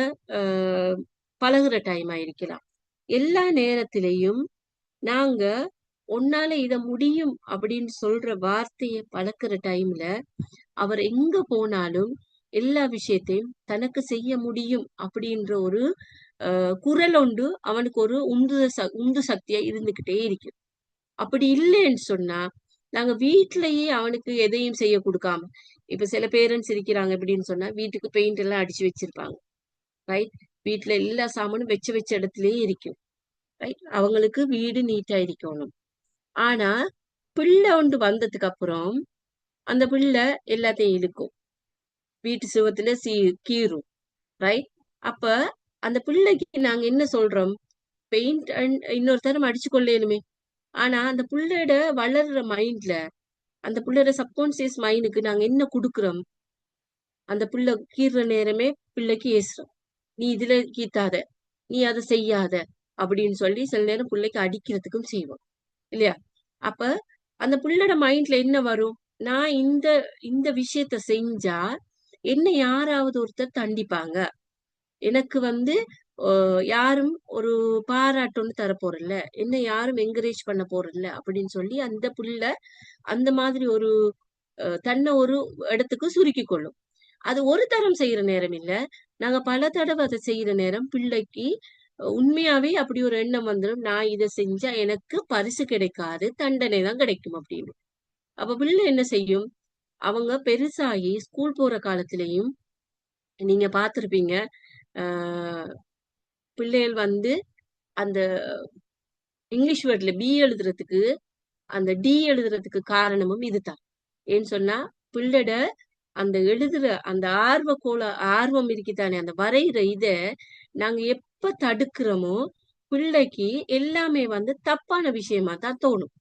பழகுற டைமா இருக்கலாம். எல்லா நேரத்திலையும் நாங்க உன்னால இத முடியும் அப்படின்னு சொல்ற வார்த்தைய பழக்கிற டைம்ல அவர் எங்க போனாலும் எல்லா விஷயத்தையும் தனக்கு செய்ய முடியும் அப்படின்ற ஒரு குரல் உண்டு, அவனுக்கு ஒரு உந்து சக்தியா இருந்துகிட்டே இருக்கு. அப்படி இல்லைன்னு சொன்னா நாங்க வீட்லயே அவனுக்கு எதையும் செய்ய கொடுக்காம, இப்ப சில பேரண்ட்ஸ் இருக்கிறாங்க எப்படின்னு சொன்னா வீட்டுக்கு பெயிண்ட் எல்லாம் அடிச்சு வச்சிருப்பாங்க, ரைட்? வீட்டுல எல்லா சாமானும் வச்ச வச்ச இடத்துலயே இருக்கும், ரைட்? அவங்களுக்கு வீடு நீட்டா இருக்கணும். ஆனா பிள்ளை ஒன்று வந்ததுக்கு அப்புறம் அந்த பிள்ளை எல்லாத்தையும் இழுக்கும், வீட்டு சுவத்துல கீறும், ரைட்? அப்ப அந்த பிள்ளைக்கு நாங்க என்ன சொல்றோம்? பெயிண்ட் இன்னொரு தரம் அடிச்சு கொள்ளேனுமே. ஆனா அந்த பிள்ளையோட வளர்ற மைண்ட்ல, அந்த பிள்ளையோட சப்கான்சியஸ் மைண்டுக்கு நாங்க என்ன கொடுக்குறோம்? அந்த பிள்ளை கீறுற நேரமே பிள்ளைக்கு ஏசுறோம், நீ இதுல கீத்தாத, நீ அதை செய்யாத அப்படின்னு சொல்லி சில நேரம் பிள்ளைக்கு அடிக்கிறதுக்கும் செய்வோம், இல்லையா? அப்ப அந்த பிள்ளையோட மைண்ட்ல என்ன வரும்? நான் இந்த இந்த விஷயத்த செஞ்சா என்ன யாராவது ஒருத்தர் தண்டிப்பாங்க, எனக்கு யாரும் ஒரு பாராட்டு தர போறல, என்ன யாரும் என்கரேஜ் பண்ண போறல அப்படின்னு சொல்லி அந்த புள்ள அந்த மாதிரி ஒரு தன்னை ஒரு இடத்துக்கு சுருக்கி கொள்ளும். அது ஒரு தரம் செய்யற நேரம் இல்ல, நாங்க பல தடவை அதை செய்யற நேரம் பிள்ளைக்கு உண்மையாவே அப்படி ஒரு எண்ணம் வந்துடும், நான் இதை செஞ்சா எனக்கு பரிசு கிடைக்காது, தண்டனை தான் கிடைக்கும் அப்படின்னு. அப்ப பிள்ளை என்ன செய்யும்? அவங்க பெருசாகி ஸ்கூல் போற காலத்திலையும் நீங்க பார்த்திருப்பீங்க, ஆஹ் பிள்ளைகள் அந்த இங்கிலீஷ் வேர்ட்ல பி எழுதுறதுக்கு அந்த டி எழுதுறதுக்கு காரணமும் இதுதான். ஏன்னு சொன்னா பிள்ளைட அந்த எழுதுற அந்த ஆர்வம் இருக்குதானே, அந்த வரைகிற இத நாங்க எப்ப தடுக்கிறோமோ பிள்ளைக்கு எல்லாமே தப்பான விஷயமா தான் தோணும்.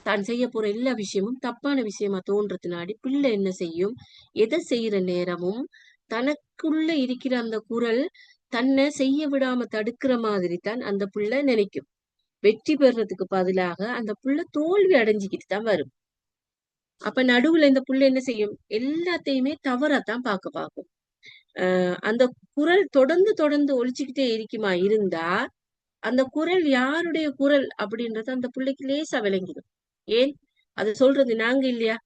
தான் செய்ய போற எல்லா விஷயமும் தப்பான விஷயமா தோன்றதுனாடி பிள்ளை என்ன செய்யும்? எதை செய்யற நேரமும் தனக்குள்ள இருக்கிற அந்த குரல் தன்னை செய்ய விடாம தடுக்கிற மாதிரி தான் அந்த பிள்ளை நினைக்கும். வெற்றி பெறதுக்கு பதிலாக அந்த புள்ள தோல்வி அடைஞ்சுக்கிட்டு தான் வரும். அப்ப நடுவுல இந்த புள்ள என்ன செய்யும்? எல்லாத்தையுமே தவறாத்தான் பார்க்கும். அந்த குரல் தொடர்ந்து தொடர்ந்து ஒழிச்சுக்கிட்டே இருக்குமா இருந்தா அந்த குரல் யாருடைய குரல் அப்படின்றது அந்த பிள்ளைக்கு லேசா விளங்கிடும். ஏன்? அது சொல்றது நாங்க இல்லையா?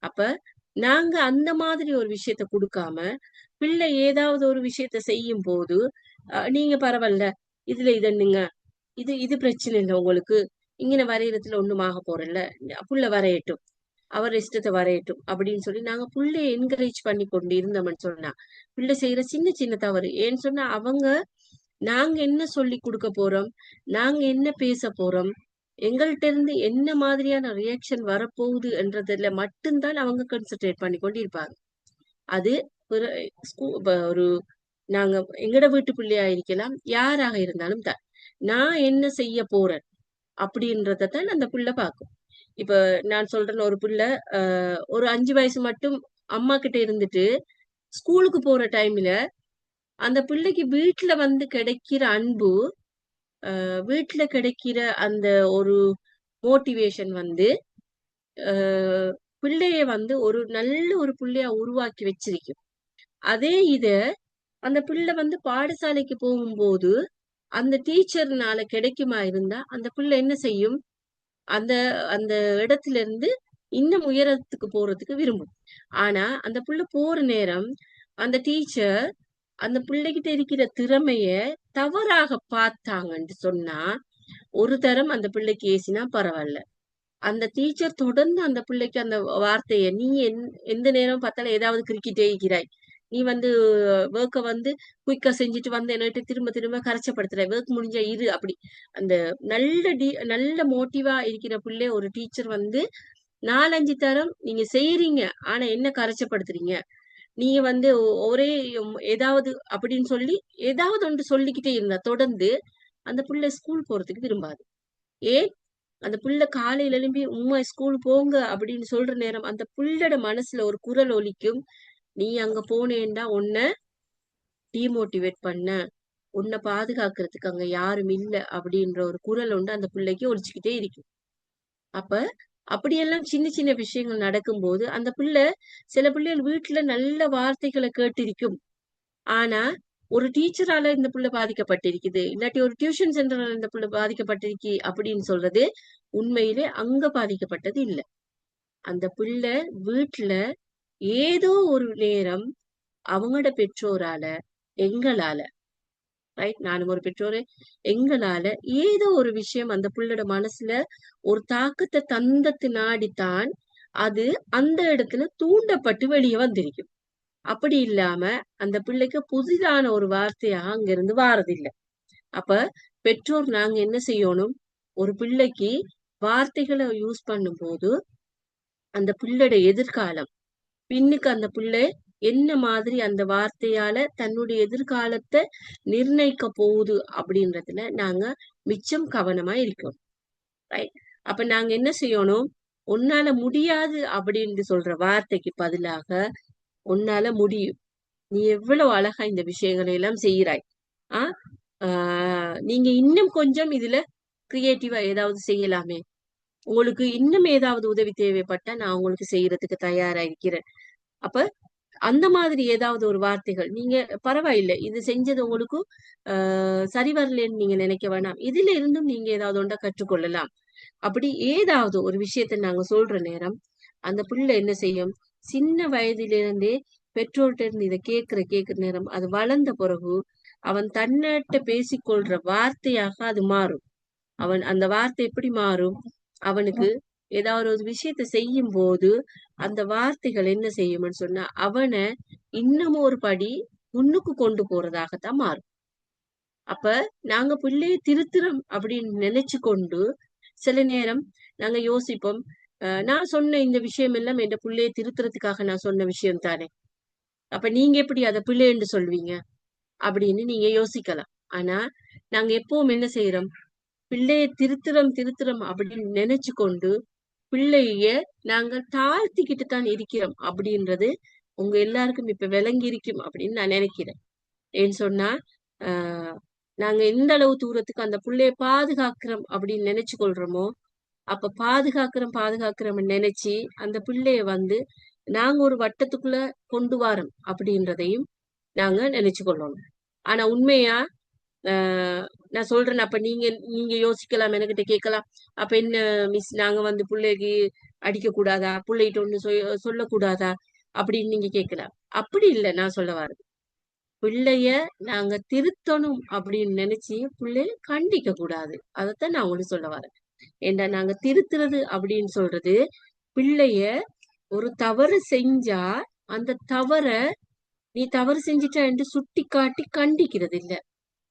அப்ப நாங்க அந்த மாதிரி ஒரு விஷயத்த கொடுக்காம பிள்ளை ஏதாவது ஒரு விஷயத்த செய்யும் போது நீங்க பரவாயில்ல, இதுல இதன்னுங்க, இது இது பிரச்சனை இல்லை உங்களுக்கு, இங்கன வரையறதுல ஒண்ணும் ஆக போறல, புள்ள வரையட்டும், அவர் இஷ்டத்தை வரையட்டும் அப்படின்னு சொல்லி நாங்க புள்ளைய என்கரேஜ் பண்ணி கொண்டு இருந்தோம்னு சொன்னா பிள்ளை செய்யற சின்ன சின்ன தவறு ஏன்னு சொன்னா நாங்க என்ன சொல்லி கொடுக்க போறோம், நாங்க என்ன பேச போறோம், எங்கள்கிட்ட இருந்து என்ன மாதிரியான ரியாக்ஷன் வரப்போகுது என்றதுல மட்டும்தான் அவங்க கான்சென்ட்ரேட் பண்ணி கொண்டு இருப்பாங்க. அது ஒரு நாங்க எங்கட வீட்டு பிள்ளையா இருக்கலாம், யாராக இருந்தாலும் தான் நான் என்ன செய்ய போறேன் அப்படின்றதான் அந்த புள்ள பார்க்கும். இப்ப நான் சொல்றேன், ஒரு புள்ள ஒரு 5 வயசு மட்டும் அம்மா கிட்ட இருந்துட்டு ஸ்கூலுக்கு போற டைம்ல அந்த பிள்ளைக்கு வீட்டுல கிடைக்கிற அன்பு, வீட்டுல கிடைக்கிற அந்த ஒரு மோட்டிவேஷன் பிள்ளைய ஒரு நல்ல ஒரு பிள்ளையா உருவாக்கி வச்சிருக்கும். அதே இத அந்த பிள்ளை பாடசாலைக்கு போகும்போது அந்த டீச்சர்னால கிடைக்குமா இருந்தா அந்த பிள்ளை என்ன செய்யும்? அந்த அந்த இடத்துல இருந்து இன்னும் உயரத்துக்கு போறதுக்கு விரும்பும். ஆனா அந்த புள்ள போற நேரம் அந்த டீச்சர் அந்த பிள்ளைகிட்ட இருக்கிற திறமைய தவறாக பார்த்தாங்கன்னு சொன்னா ஒரு தரம் அந்த பிள்ளைக்கு ஏசினா பரவாயில்ல, அந்த டீச்சர் தொடர்ந்து அந்த பிள்ளைக்கு அந்த வார்த்தைய, நீ எந்த நேரம் பார்த்தாலும் ஏதாவது கிரிக்கிட்டே இருக்கிறாய், நீ ஒர்க்க குயிக்கா செஞ்சுட்டு என்கிட்ட திரும்ப திரும்ப கரைச்சப்படுத்துற, ஒர்க் முடிஞ்சா இரு அப்படி அந்த நல்ல மோட்டிவா இருக்கிற பிள்ளை ஒரு டீச்சர் 4-5 தரம் நீங்க செய்யறீங்க, ஆனா என்ன கரைச்சப்படுத்துறீங்க, நீங்க ஒரே ஏதாவது அப்படின்னு சொல்லி ஏதாவது ஒன்று சொல்லிக்கிட்டே இருந்தா தொடர்ந்து அந்த புள்ள ஸ்கூல் போறதுக்கு விரும்பாது. ஏன்? அந்த புள்ள காலையில எழும்பி உம்மா ஸ்கூல் போங்க அப்படின்னு சொல்ற நேரம் அந்த புள்ளோட மனசுல ஒரு குரல் ஒலிக்கும், நீ அங்க போனேன்டா உன்னை டிமோட்டிவேட் பண்ண, உன்னை பாதுகாக்கிறதுக்கு அங்க யாரும் இல்ல அப்படின்ற ஒரு குரல் அந்த பிள்ளைக்கு ஒலிச்சுக்கிட்டே இருக்கும். அப்ப அப்படியெல்லாம் சின்ன சின்ன விஷயங்கள் நடக்கும்போது அந்த பிள்ளை சில பிள்ளைகள் வீட்டுல நல்ல வார்த்தைகளை கேட்டிருக்கும். ஆனா ஒரு டீச்சரால இந்த பிள்ளை பாதிக்கப்பட்டிருக்குது, இல்லாட்டி ஒரு டியூஷன் சென்டரால இந்த பிள்ளை பாதிக்கப்பட்டிருக்கு அப்படின்னு சொல்றது உண்மையிலே அங்க பாதிக்கப்பட்டது இல்ல. அந்த பிள்ளை வீட்டுல ஏதோ ஒரு நேரம் அவங்களோட பெற்றோரால, எங்களால, ரைட், நானும் ஒரு பெற்றோரு, எங்களால ஏதோ ஒரு விஷயம் அந்த பிள்ளையோட மனசுல ஒரு தாக்கத்தை தந்தத்தினாடித்தான் அது அந்த இடத்துல தூண்டப்பட்டு வெளியே வந்திருக்கும். அப்படி இல்லாம அந்த பிள்ளைக்கு புதிதான ஒரு வார்த்தையாக அங்கிருந்து வாரதில்லை. அப்ப பெற்றோர் நாங்க என்ன செய்யணும், ஒரு பிள்ளைக்கு வார்த்தைகளை யூஸ் பண்ணும் போது அந்த பிள்ளையோட எதிர்காலம், பின்னுக்கு அந்த பிள்ளை என்ன மாதிரி அந்த வார்த்தையால தன்னுடைய எதிர்காலத்தை நிர்ணயிக்க போகுது அப்படின்றதுல நாங்க மிச்சம் கவனமா இருக்கோம். ரைட். அப்ப நாங்க என்ன செய்யணும், உன்னால முடியாது அப்படின்னு சொல்ற வார்த்தைக்கு பதிலாக உன்னால முடியும், நீ எவ்வளவு அழகா இந்த விஷயங்களை எல்லாம் செய்யறாய், ஆஹ் நீங்க இன்னும் கொஞ்சம் இதுல கிரியேட்டிவா ஏதாவது செய்யலாமே, உங்களுக்கு இன்னும் ஏதாவது உதவி தேவைப்பட்டா நான் உங்களுக்கு செய்யறதுக்கு தயாரா இருக்கிறேன். அப்ப அந்த மாதிரி ஏதாவது ஒரு வார்த்தைகள், நீங்க பரவாயில்லை இது செஞ்சது உங்களுக்கு சரி வரலன்னு நீங்க நினைக்க வேணாம், இதுல இருந்தும் நீங்க ஏதாவது ஒன்றை கற்றுக்கொள்ளலாம். அப்படி ஏதாவது ஒரு விஷயத்த நாங்க சொல்ற நேரம் அந்த பிள்ளை என்ன செய்யும், சின்ன வயதிலிருந்தே பெற்றோர்கிட்ட இருந்து இதை கேட்கிற நேரம் அது வளர்ந்த பிறகு அவன் தன்னிட்ட பேசிக்கொள்ற வார்த்தையாக அது மாறும். அவன் அந்த வார்த்தை எப்படி மாறும், அவனுக்கு ஏதாவது ஒரு விஷயத்த செய்யும் போது அந்த வார்த்தைகள் என்ன செய்யும்னு சொன்னா அவனை இன்னமும் ஒரு படி முன்னுக்கு கொண்டு போறதாகத்தான் மாறும். அப்ப நாங்க பிள்ளையை திருத்துறோம் அப்படின்னு நினைச்சு கொண்டு சில நேரம் நாங்க யோசிப்போம், நான் சொன்ன இந்த விஷயம் எல்லாம் என் பிள்ளையை திருத்துறதுக்காக நான் சொன்ன விஷயம் தானே, அப்ப நீங்க எப்படி அதை பிள்ளைன்னு சொல்வீங்க அப்படின்னு நீங்க யோசிக்கலாம். ஆனா நாங்க எப்பவும் என்ன செய்யறோம், பிள்ளைய திருத்துறோம் அப்படின்னு நினைச்சு கொண்டு பிள்ளைய நாங்க தாழ்த்திக்கிட்டு தான் இருக்கிறோம் அப்படின்றது உங்க எல்லாருக்கும் இப்ப விளங்கி இருக்கும் அப்படின்னு நான் நினைக்கிறேன். ஏன்னு சொன்னா ஆஹ் நாங்க எந்த அளவு தூரத்துக்கு அந்த பிள்ளைய பாதுகாக்கிறோம் அப்படின்னு நினைச்சு கொள்றோமோ, அப்ப பாதுகாக்கிறோம் நினைச்சு அந்த பிள்ளைய நாங்க ஒரு வட்டத்துக்குள்ள கொண்டு வரோம் அப்படின்றதையும் நாங்க நினைச்சு கொள்ளணும். ஆனா உண்மையா நான் சொல்றேன், அப்ப நீங்க நீங்க யோசிக்கலாம், என்கிட்ட கேட்கலாம், அப்ப என்ன மிஸ் நாங்க பிள்ளைக்கு அடிக்க கூடாதா, பிள்ளைகிட்ட ஒண்ணு சொல்லக்கூடாதா அப்படின்னு நீங்க கேட்கலாம். அப்படி இல்லை நான் சொல்ல வர்றது, பிள்ளைய நாங்க திருத்தணும் அப்படின்னு நினைச்சு பிள்ளைய கண்டிக்க கூடாது, அதைத்தான் நான் உங்களுக்கு சொல்ல வரேன். ஏண்டா நாங்க திருத்துறது அப்படின்னு சொல்றது பிள்ளைய ஒரு தவறு செஞ்சா அந்த தவற நீ தவறு செஞ்சிட்ட என்று சுட்டி காட்டி கண்டிக்கிறது இல்ல,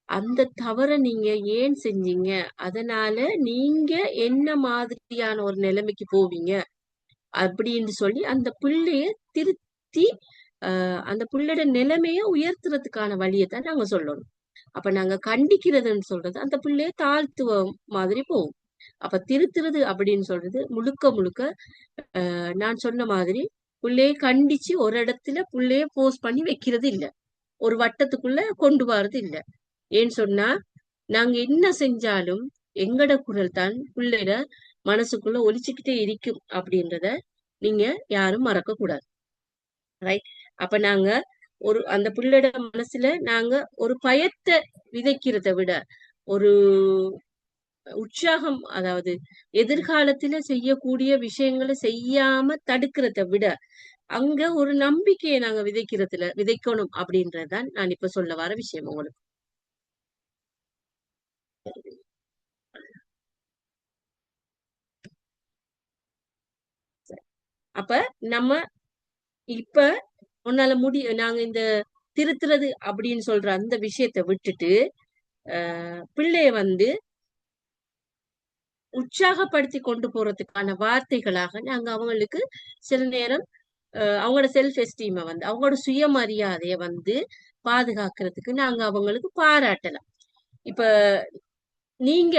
அந்த தவற நீங்க ஏன் செஞ்சீங்க, அதனால நீங்க என்ன மாதிரியான ஒரு நிலைமைக்கு போவீங்க அப்படின்னு சொல்லி அந்த பிள்ளைய திருத்தி அந்த பிள்ளையோட நிலைமைய உயர்த்துறதுக்கான வழியத்தான் நாங்க சொல்லணும். அப்ப நாங்க கண்டிக்கிறதுன்னு சொல்றது அந்த பிள்ளைய தாழ்த்துவ மாதிரி போகும். அப்ப திருத்துறது அப்படின்னு சொல்றது முழுக்க முழுக்க நான் சொன்ன மாதிரி பிள்ளைய கண்டிச்சு ஒரு இடத்துல பிள்ளைய போஸ்ட் பண்ணி வைக்கிறது இல்ல, ஒரு வட்டத்துக்குள்ள கொண்டு வர்றது இல்ல. ஏன்னு சொன்னா நாங்க என்ன செஞ்சாலும் எங்கட குரல் தான் பிள்ளைட மனசுக்குள்ள ஒலிச்சுக்கிட்டே இருக்கும் அப்படின்றத நீங்க யாரும் மறக்க கூடாது. ரைட். அப்ப நாங்க அந்த பிள்ளைட மனசுல நாங்க ஒரு பயத்தை விதைக்கிறத விட ஒரு உற்சாகம், அதாவது எதிர்காலத்துல செய்யக்கூடிய விஷயங்களை செய்யாம தடுக்கிறத விட அங்க ஒரு நம்பிக்கையை நாங்க விதைக்கணும் அப்படின்றதுதான் நான் இப்ப சொல்ல வர விஷயம் உங்களுக்கு. அப்ப நம்ம இப்ப உன்னால நாங்க இந்த திருத்துறது அப்படின்னு சொல்ற அந்த விஷயத்த விட்டுட்டு பிள்ளைய உற்சாகப்படுத்தி கொண்டு போறதுக்கான வார்த்தைகளாக நாங்க அவங்களுக்கு சில நேரம் அவங்களோட செல்ஃப் எஸ்டீமை அவங்களோட சுயமரியாதைய பாதுகாக்கிறதுக்கு நாங்க அவங்களுக்கு பாராட்டலாம். இப்ப நீங்க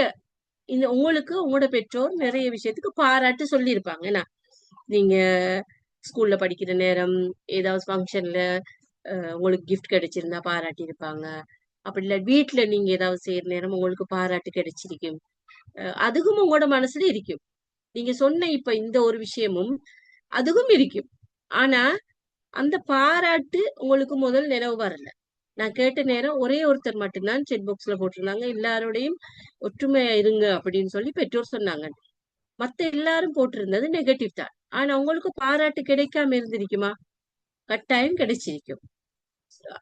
உங்களுக்கு உங்களோட பெற்றோர் நிறைய விஷயத்துக்கு பாராட்டு சொல்லியிருப்பாங்க. ஏன்னா நீங்க ஸ்கூல்ல படிக்கிற நேரம் ஏதாவது ஃபங்க்ஷன்ல உங்களுக்கு கிஃப்ட் கிடைச்சிருந்தா பாராட்டி இருப்பாங்க. அப்படி இல்ல வீட்டுல நீங்க ஏதாவது செய்யற நேரம் உங்களுக்கு பாராட்டு கிடைச்சிருக்கும், அதுக்கும் உங்களோட மனசுல இருக்கும். நீங்க சொன்ன இப்ப இந்த ஒரு விஷயமும் அதுவும் இருக்கும். ஆனா அந்த பாராட்டு உங்களுக்கு முதல் நினைவு வரல. நான் கேட்ட நேரம் ஒரே ஒருத்தர் மட்டும்தான் செட் பாக்ஸ்ல போட்டிருந்தாங்க, எல்லாரோடையும் ஒற்றுமையா இருங்க அப்படின்னு சொல்லி பெற்றோர் சொன்னாங்க. மத்த எல்லாரும் போட்டிருந்தது நெகட்டிவ் தான். ஆனா உங்களுக்கு பாராட்டு கிடைக்காம இருந்திருக்குமா? கட்டாயம் கிடைச்சிருக்கும்.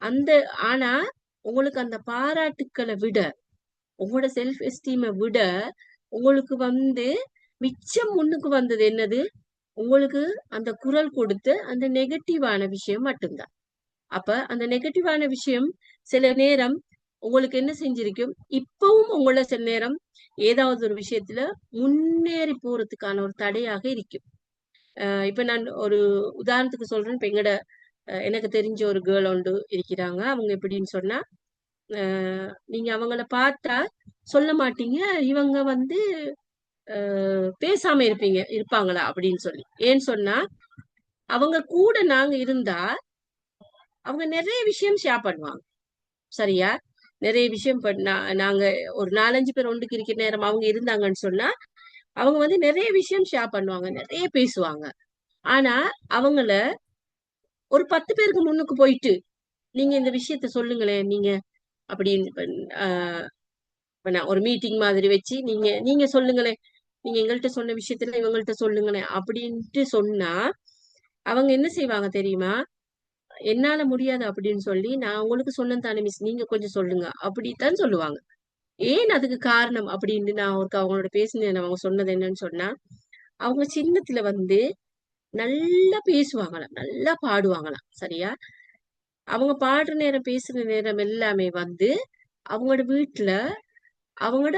அந்த ஆனா உங்களுக்கு அந்த பாராட்டுக்களை விட, உங்களோட செல்ஃப் எஸ்டீமை விட, உங்களுக்கு மிச்சம் முன்னுக்கு வந்தது என்னது? உங்களுக்கு அந்த குரல் கொடுத்த அந்த நெகட்டிவான விஷயம் மட்டும்தான். அப்ப அந்த நெகட்டிவான விஷயம் சில நேரம் உங்களுக்கு என்ன செஞ்சிருக்கும்? இப்பவும் உங்களை சில நேரம் ஏதாவது ஒரு விஷயத்துல முன்னேறி போறதுக்கான ஒரு தடையாக இருக்கும். இப்ப நான் ஒரு உதாரணத்துக்கு சொல்றேன். இப்ப எனக்கு தெரிஞ்ச ஒரு கேர்ள் ஒன்று இருக்கிறாங்க. அவங்க எப்படின்னு சொன்னா, நீங்க அவங்கள பார்த்தா சொல்ல மாட்டீங்க, இவங்க பேசாம இருப்பாங்களா அப்படின்னு சொல்லி. ஏன்னு சொன்னா, அவங்க கூட நாங்க இருந்தா அவங்க நிறைய விஷயம் ஷேர் பண்ணுவாங்க. சரியா? நிறைய விஷயம் நாங்க ஒரு 4-5 பேர் ஒன்றுக்கு இருக்கிற நேரம் அவங்க இருந்தாங்கன்னு சொன்னா, அவங்க நிறைய விஷயம் ஷேர் பண்ணுவாங்க, நிறைய பேசுவாங்க. ஆனா அவங்கள ஒரு 10 பேருக்கு முன்னுக்கு போயிட்டு, நீங்க இந்த விஷயத்த சொல்லுங்களேன், நீங்க அப்படின்னு நான் ஒரு மீட்டிங் மாதிரி வச்சு, நீங்க நீங்க சொல்லுங்களேன், நீங்க எங்கள்கிட்ட சொன்ன விஷயத்துல இவங்கள்ட்ட சொல்லுங்களேன் அப்படின்ட்டு சொன்னா, அவங்க என்ன செய்வாங்க தெரியுமா? என்னால முடியாது அப்படின்னு சொல்லி, நான் உங்களுக்கு சொன்னேன் தானே மிஸ், நீங்க கொஞ்சம் சொல்லுங்க அப்படித்தான் சொல்லுவாங்க. ஏன் அதுக்கு காரணம் அப்படின்னு நான் அவங்களோட பேசினேன். அவங்க சொன்னது என்னன்னு சொன்னா, அவங்க சின்னத்துல நல்லா பேசுவாங்களாம், நல்லா பாடுவாங்களாம். சரியா? அவங்க பாடுற நேரம், பேசுற நேரம் எல்லாமே அவங்களோட வீட்டுல அவங்களோட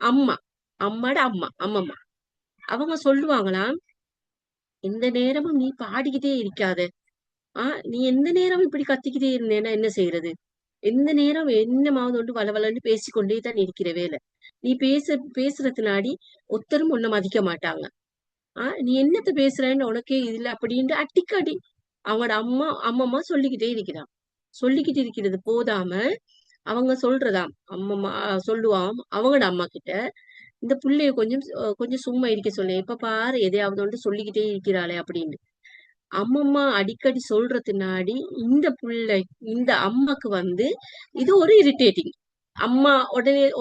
அம்மா, அம்மம்மா அவங்க சொல்லுவாங்களாம், இந்த நேரமும் நீ பாடிக்கிட்டே இருக்காத. நீ எந்த நேரம் இப்படி கத்திக்கிட்டே இருந்தேன்னா என்ன செய்யறது? எந்த நேரம் என்னமாவது ஒன்று வளவலன்னு பேசிக்கொண்டே தான் இருக்கிற வேலை. நீ பேசுறதுனாடி ஒருத்தரும் உன்னை மதிக்க மாட்டாங்க. நீ என்னத்த பேசுறன்னு உனக்கே இல்ல அப்படின்ட்டு அடிக்கடி அவங்களோட அம்மம்மா சொல்லிக்கிட்டே இருக்கிறான். சொல்லிக்கிட்டு இருக்கிறது போதாம அவங்க சொல்றதாம், அம்மம்மா சொல்லுவாம் அவங்களோட அம்மா கிட்ட, இந்த புள்ளைய கொஞ்சம் சும்மா இருக்க சொல்லு, எப்ப பாரு எதையாவது ஒன்று சொல்லிக்கிட்டே இருக்கிறாளே அப்படின்னு. அம்மம்மா அடிக்கடி சொல்றதுனாடி இந்த அம்மாக்கு இது ஒரு இரிட்டேட்டிங். அம்மா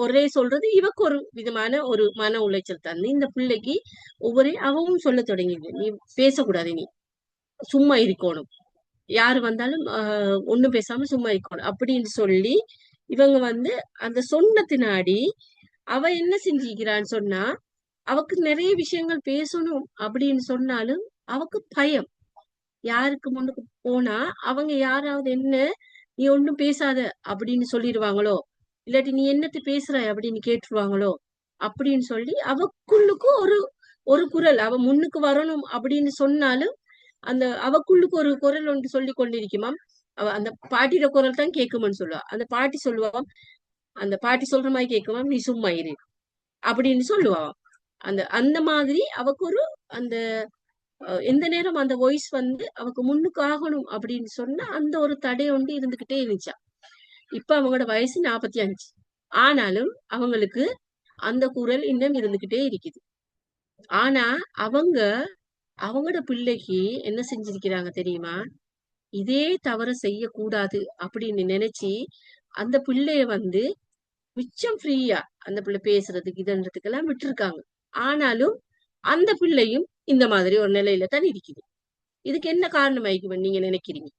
ஒரே சொல்றது இவக்கு ஒரு விதமான ஒரு மன உளைச்சல் தந்து இந்த பிள்ளைக்கு அவவும் சொல்ல தொடங்கிது, நீ பேசக்கூடாது, நீ சும்மா இருக்கணும், யாரு வந்தாலும் ஒண்ணும் பேசாம சும்மா இருக்கணும் அப்படின்னு சொல்லி இவங்க அந்த சொன்னத்தினாடி அவ என்ன செஞ்சிக்கிறான்னு சொன்னா, அவக்கு நிறைய விஷயங்கள் பேசணும் அப்படின்னு சொன்னாலும் அவக்கு பயம். யாருக்கு முன்னுக்கு போனா அவங்க யாராவது என்ன, நீ ஒண்ணும் பேசாத அப்படின்னு சொல்லிடுவாங்களோ, இல்லாட்டி நீ என்னத்து பேசுற அப்படின்னு கேட்டுருவாங்களோ அப்படின்னு சொல்லி அவக்குள்ளுக்கு ஒரு ஒரு குரல், அவ முன்னுக்கு வரணும் அப்படின்னு சொன்னாலும் அந்த அவக்குள்ளுக்கு ஒரு குரல் ஒன்று சொல்லி கொண்டிருக்குமாம். அந்த பாட்டியோட குரல் தான் கேட்குமான்னு சொல்லுவா. அந்த பாட்டி சொல்லுவாம், அந்த பாட்டி சொல்ற மாதிரி கேட்குமாம், நீ சும்மா இரு அப்படின்னு சொல்லுவாம். அந்த அந்த மாதிரி அவக்கு ஒரு அந்த எந்த நேரம் அந்த வாய்ஸ் அவக்கு முன்னுக்கு ஆகணும் அப்படின்னு சொன்னா அந்த ஒரு தடை ஒன்று இருந்துகிட்டே இருந்துச்சா. இப்ப அவங்களோட வயசு 45. ஆனாலும் அவங்களுக்கு அந்த குரல் இன்னும் இருந்துகிட்டே இருக்குது. ஆனா அவங்க அவங்களோட பிள்ளைக்கு என்ன செஞ்சிருக்கிறாங்க தெரியுமா? இதே தவற செய்யக்கூடாது அப்படின்னு நினைச்சு அந்த பிள்ளைய மிச்சம் ஃப்ரீயா அந்த பிள்ளை பேசுறதுக்கு இதன்றதுக்கெல்லாம் விட்டுருக்காங்க. ஆனாலும் அந்த பிள்ளையும் இந்த மாதிரி ஒரு நிலையில தான் இருக்குது. இதுக்கு என்ன காரணம் ஆயிக்குவன் நீங்க நினைக்கிறீங்க?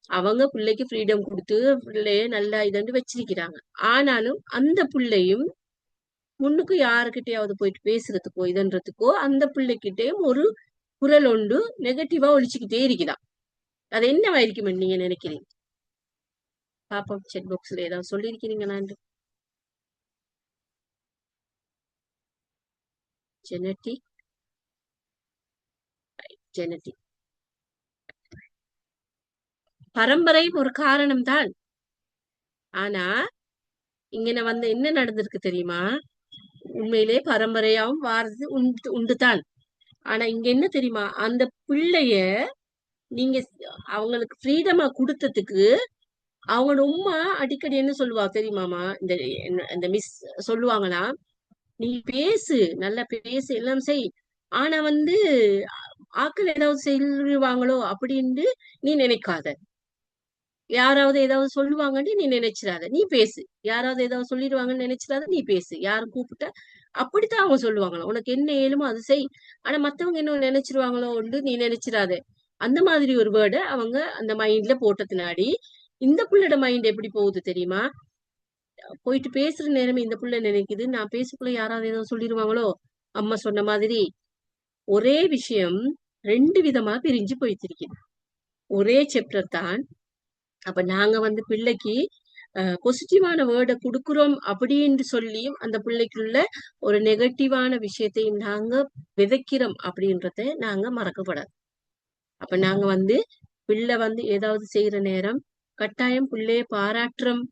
அவங்க பிள்ளைக்கு ஃப்ரீடம் கொடுத்து பிள்ளைய நல்லா இதண்டு வச்சிருக்கிறாங்க. ஆனாலும் அந்த பிள்ளையும் முன்னுக்கு யாருக்கிட்டையாவது போயிட்டு பேசுறதுக்கோ இதன்றதுக்கோ அந்த பிள்ளைகிட்டயும் ஒரு குரல் ஒன்று நெகட்டிவா ஒழிச்சுக்கிட்டே இருக்குதான். அது என்னவாயிருக்குமே நீங்க நினைக்கிறீங்க? பாப்போம், செட் பாக்ஸ்ல ஏதாவது சொல்லியிருக்கிறீங்க? நான் ஜெனட்டிக் ஜெனட்டிக் பரம்பரை ஒரு காரணம் தான். ஆனா இங்க என்ன நடந்திருக்கு தெரியுமா? உண்மையிலே பரம்பரையாவும் வாரது உண்டுதான். ஆனா இங்க என்ன தெரியுமா, அந்த பிள்ளைய நீங்க அவங்களுக்கு ஃப்ரீடமா கொடுத்ததுக்கு அவங்களோட உம்மா அடிக்கடி என்ன சொல்லுவா தெரியுமாமா? இந்த மிஸ் சொல்லுவாங்கன்னா, நீ பேசு, நல்லா பேசு, எல்லாம் செய். ஆனா வந்து ஆட்கள் ஏதாவது சொல்லுவாங்களோ அப்படின்னு நீ நினைக்காத. யாராவது ஏதாவது சொல்லுவாங்கன்னு நீ நினைச்சிடாத, நீ பேசு. யாராவது ஏதாவது சொல்லிடுவாங்கன்னு நினைச்சிடாத, நீ பேசு. யாரும் கூப்பிட்டா அப்படித்தான் அவங்க சொல்லுவாங்களோ, உனக்கு என்ன ஏழுமோ அது செய். ஆனா மத்தவங்க என்ன நினைச்சிருவாங்களோ நீ நினைச்சிடாத. அந்த மாதிரி ஒரு வேர்டை அவங்க அந்த மைண்ட்ல போட்டதுனாடி இந்த புள்ளோட மைண்ட் எப்படி போகுது தெரியுமா? போயிட்டு பேசுற நேரமே இந்த புள்ள நினைக்குது, நான் பேசக்குள்ள யாராவது ஏதோ சொல்லிடுவாங்களோ. அம்மா சொன்ன மாதிரி ஒரே விஷயம் 2 விதமா பிரிஞ்சு போயிட்டிருக்குது. ஒரே சாப்டர் தான். அப்ப நாங்க வந்து பிள்ளைக்கு பாசிட்டிவான வேர்டை கொடுக்குறோம் அப்படின்னு சொல்லியும் அந்த பிள்ளைக்குள்ள ஒரு நெகட்டிவான விஷயத்தையும் நாங்க விதைக்கிறோம் அப்படின்றத நாங்க மறக்கப்படாது. அப்ப நாங்க வந்து பிள்ளை வந்து ஏதாவது செய்யற நேரம் கட்டாயம் பிள்ளைய பாராட்டுறோம்,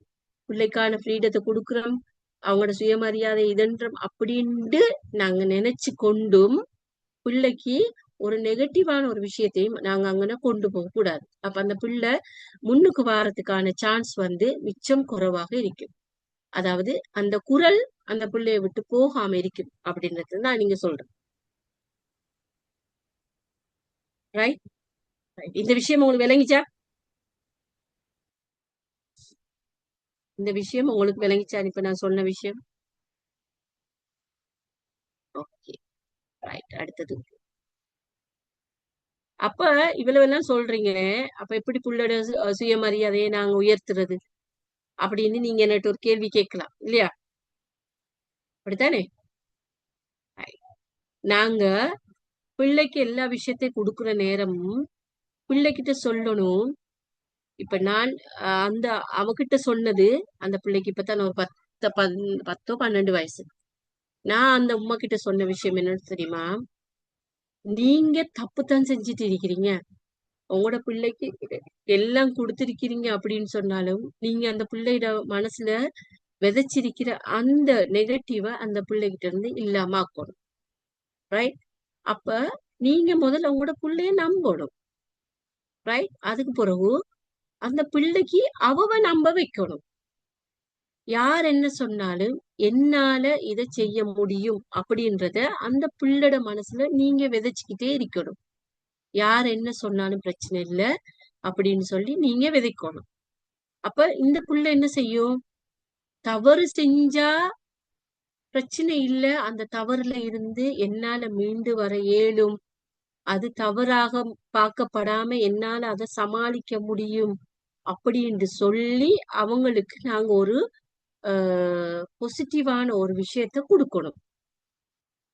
பிள்ளைக்கான ஃப்ரீடத்தை கொடுக்குறோம், அவங்களோட சுயமரியாதை இதன்றோம் அப்படின்ட்டு நாங்க நினைச்சு கொண்டும் பிள்ளைக்கு ஒரு நெகட்டிவான ஒரு விஷயத்தையும் நாங்க அங்கன கொண்டு போக கூடாது. அப்ப அந்த பிள்ளை முன்னுக்கு வாரத்துக்கான சான்ஸ் வந்து மிச்சம் குறைவாக இருக்கும். அதாவது அந்த குரல் அந்த பிள்ளைய விட்டு போகாம இருக்கும் அப்படின்றது தான் நீங்க சொல்றேன். ரைட்? இந்த விஷயம் உங்களுக்கு விளங்கிச்சா? இந்த விஷயம் உங்களுக்கு விளங்கிச்சா இப்ப நான் சொன்ன விஷயம்? Okay, right. அடுத்தது, அப்ப இவ்வளவு எல்லாம் சொல்றீங்க, அப்ப எப்படி புள்ளோட சுயமரியாதையை நாங்க உயர்த்துறது அப்படின்னு நீங்க என்கிட்ட ஒரு கேள்வி கேட்கலாம் இல்லையா? அப்படித்தானே? Right. நாங்க பிள்ளைக்கு எல்லா விஷயத்தையும் கொடுக்குற நேரமும் பிள்ளைகிட்ட சொல்லணும். இப்ப நான் அந்த அவகிட்ட சொன்னது, அந்த பிள்ளைக்கு இப்பதான் ஒரு 10 12 வயசு. நான் அந்த உமா கிட்ட சொன்ன விஷயம் என்னன்னு தெரியுமா? நீங்க தப்பு தான் செஞ்சுட்டு இருக்கிறீங்க. உங்களோட பிள்ளைக்கு எல்லாம் கொடுத்திருக்கிறீங்க அப்படின்னு சொன்னாலும் நீங்க அந்த பிள்ளையோட மனசுல விதைச்சிருக்கிற அந்த நெகட்டிவ அந்த பிள்ளைகிட்ட இருந்து இல்லாம ஆக்கணும். ரைட்? அப்ப நீங்க முதல்ல உங்களோட பிள்ளைய நம்பணும். ரைட்? அதுக்கு பிறகு அந்த பிள்ளைக்கு அவ நம்ப வைக்கணும். யார் என்ன சொன்னாலும் என்னால இதை செய்ய முடியும் அப்படின்றத அந்த பிள்ளைட மனசுல நீங்க விதைச்சுக்கிட்டே இருக்கணும். யார் என்ன சொன்னாலும் பிரச்சனை இல்ல அப்படின்னு சொல்லி நீங்க விதைக்கணும். அப்ப இந்த பிள்ளை என்ன செய்யும்? தவறு செஞ்சா பிரச்சனை இல்ல, அந்த தவறுல இருந்து என்னால மீண்டு வர இயலும், அது தவறாக பார்க்கப்படாம என்னால அதை சமாளிக்க முடியும் அப்படின்னு சொல்லி அவங்களுக்கு நாங்க ஒரு பாசிட்டிவான ஒரு விஷயத்த கொடுக்கணும்.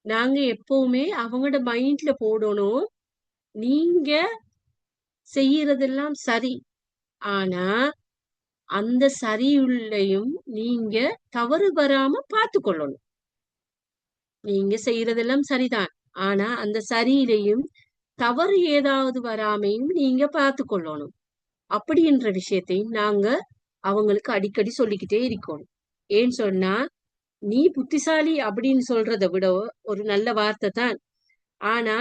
நாங்க எப்பவுமே அவங்களோட மைண்ட்ல போடணும், நீங்க செய்யறதெல்லாம் சரி, ஆனா அந்த சரியுள்ளையும் நீங்க தவறு வராம பார்த்து கொள்ளணும். நீங்க செய்யறதெல்லாம் சரிதான், ஆனா அந்த சரியிலையும் தவறு ஏதாவது வராமையும் நீங்க பார்த்து கொள்ளணும் அப்படின்ற விஷயத்தையும் நாங்க அவங்களுக்கு அடிக்கடி சொல்லிக்கிட்டே இருக்கணும். ஏன்னு சொன்னா, நீ புத்திசாலி அப்படின்னு சொல்றதை விட ஒரு நல்ல வார்த்தை தான். ஆனா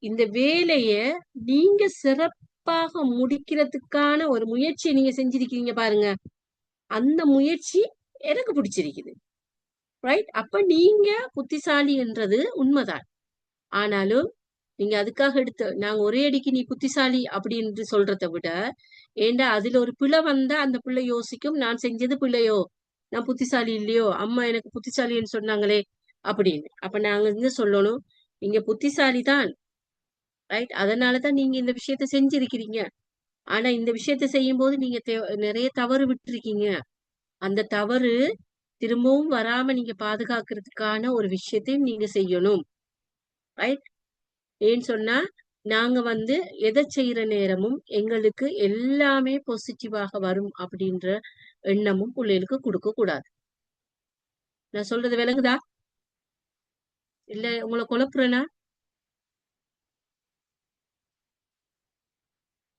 இந்த வேலைய நீங்க சிறப்பாக முடிக்கிறதுக்கான ஒரு முயற்சியை நீங்க செஞ்சிருக்கீங்க பாருங்க, அந்த முயற்சி எனக்கு பிடிச்சிருக்குது. ரைட்? அப்ப நீங்க புத்திசாலி என்றது உண்மைதான். ஆனாலும் நீங்க அதுக்காக நாங்க ஒரே அடிக்கு நீ புத்திசாலி அப்படின்னு சொல்றதை விட, ஏண்டா அதுல ஒரு பிழை வந்தா அந்த பிள்ளை யோசிக்கும், நான் செஞ்சது பிள்ளையோ, நான் புத்திசாலி இல்லையோ, அம்மா எனக்கு புத்திசாலின்னு சொன்னாங்களே அப்படின்னு. அப்ப நாங்க இங்க சொல்லணும், நீங்க புத்திசாலி தான். ரைட்? அதனாலதான் நீங்க இந்த விஷயத்த செஞ்சிருக்கிறீங்க. ஆனா இந்த விஷயத்த செய்யும் போது நீங்க நிறைய தவறு விட்டுருக்கீங்க. அந்த தவறு திரும்பவும் வராம நீங்க பாதுகாக்கிறதுக்கான ஒரு விஷயத்தையும் நீங்க செய்யணும். ரைட்? ஏன்னு சொன்னா, நாங்க வந்து எதை செய்யற நேரமும் எங்களுக்கு எல்லாமே பாசிட்டிவாக வரும் அப்படின்ற எண்ணமும் பிள்ளைகளுக்கு கொடுக்க கூடாது. நான் சொல்றது விளங்குதா? இல்ல உங்களை குழப்புறேனா?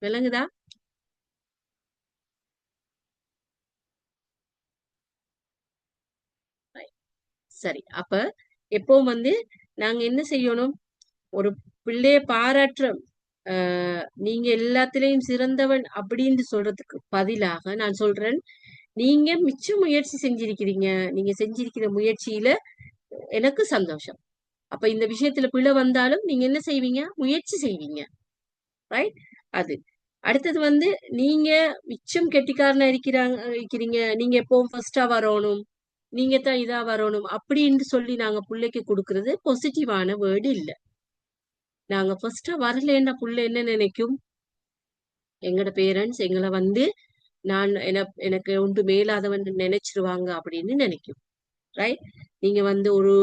விளங்குதா? சரி. அப்ப எப்பவும் வந்து நாங்க என்ன செய்யணும்? ஒரு பிள்ளைய பாராட்டுறோம், நீங்க எல்லாத்திலையும் சிறந்தவன் அப்படின்னு சொல்றதுக்கு பதிலாக நான் சொல்றேன், நீங்க மிச்ச முயற்சி செஞ்சிருக்கிறீங்க. நீங்க செஞ்சிருக்கிற முயற்சியில எனக்கு சந்தோஷம். அப்ப இந்த விஷயத்துல பிழை வந்தாலும் நீங்க என்ன செய்வீங்க? முயற்சி செய்வீங்க. ரைட்? அது. அடுத்தது வந்து நீங்க மிச்சம் கெட்டிக்காரனா இருக்கிறீங்க. நீங்க எப்பவும் ஃபர்ஸ்ட்டா வரணும். நீங்க தான் இதா வரணும். அப்படின்னு சொல்லி நாங்க புள்ளைக்கு குடுக்குறது பாசிட்டிவான வேர்டு இல்ல. நாங்க ஃபர்ஸ்ட்டா வரலேன்னா புள்ள என்ன நினைக்கும்? எங்கட பேரண்ட்ஸ் எங்கள வந்து எனக்கு ஒன்று மேலாதவன் நினைச்சிருவாங்க அப்படின்னு நினைக்கும். ரைட்? நீங்க வந்து ஒரு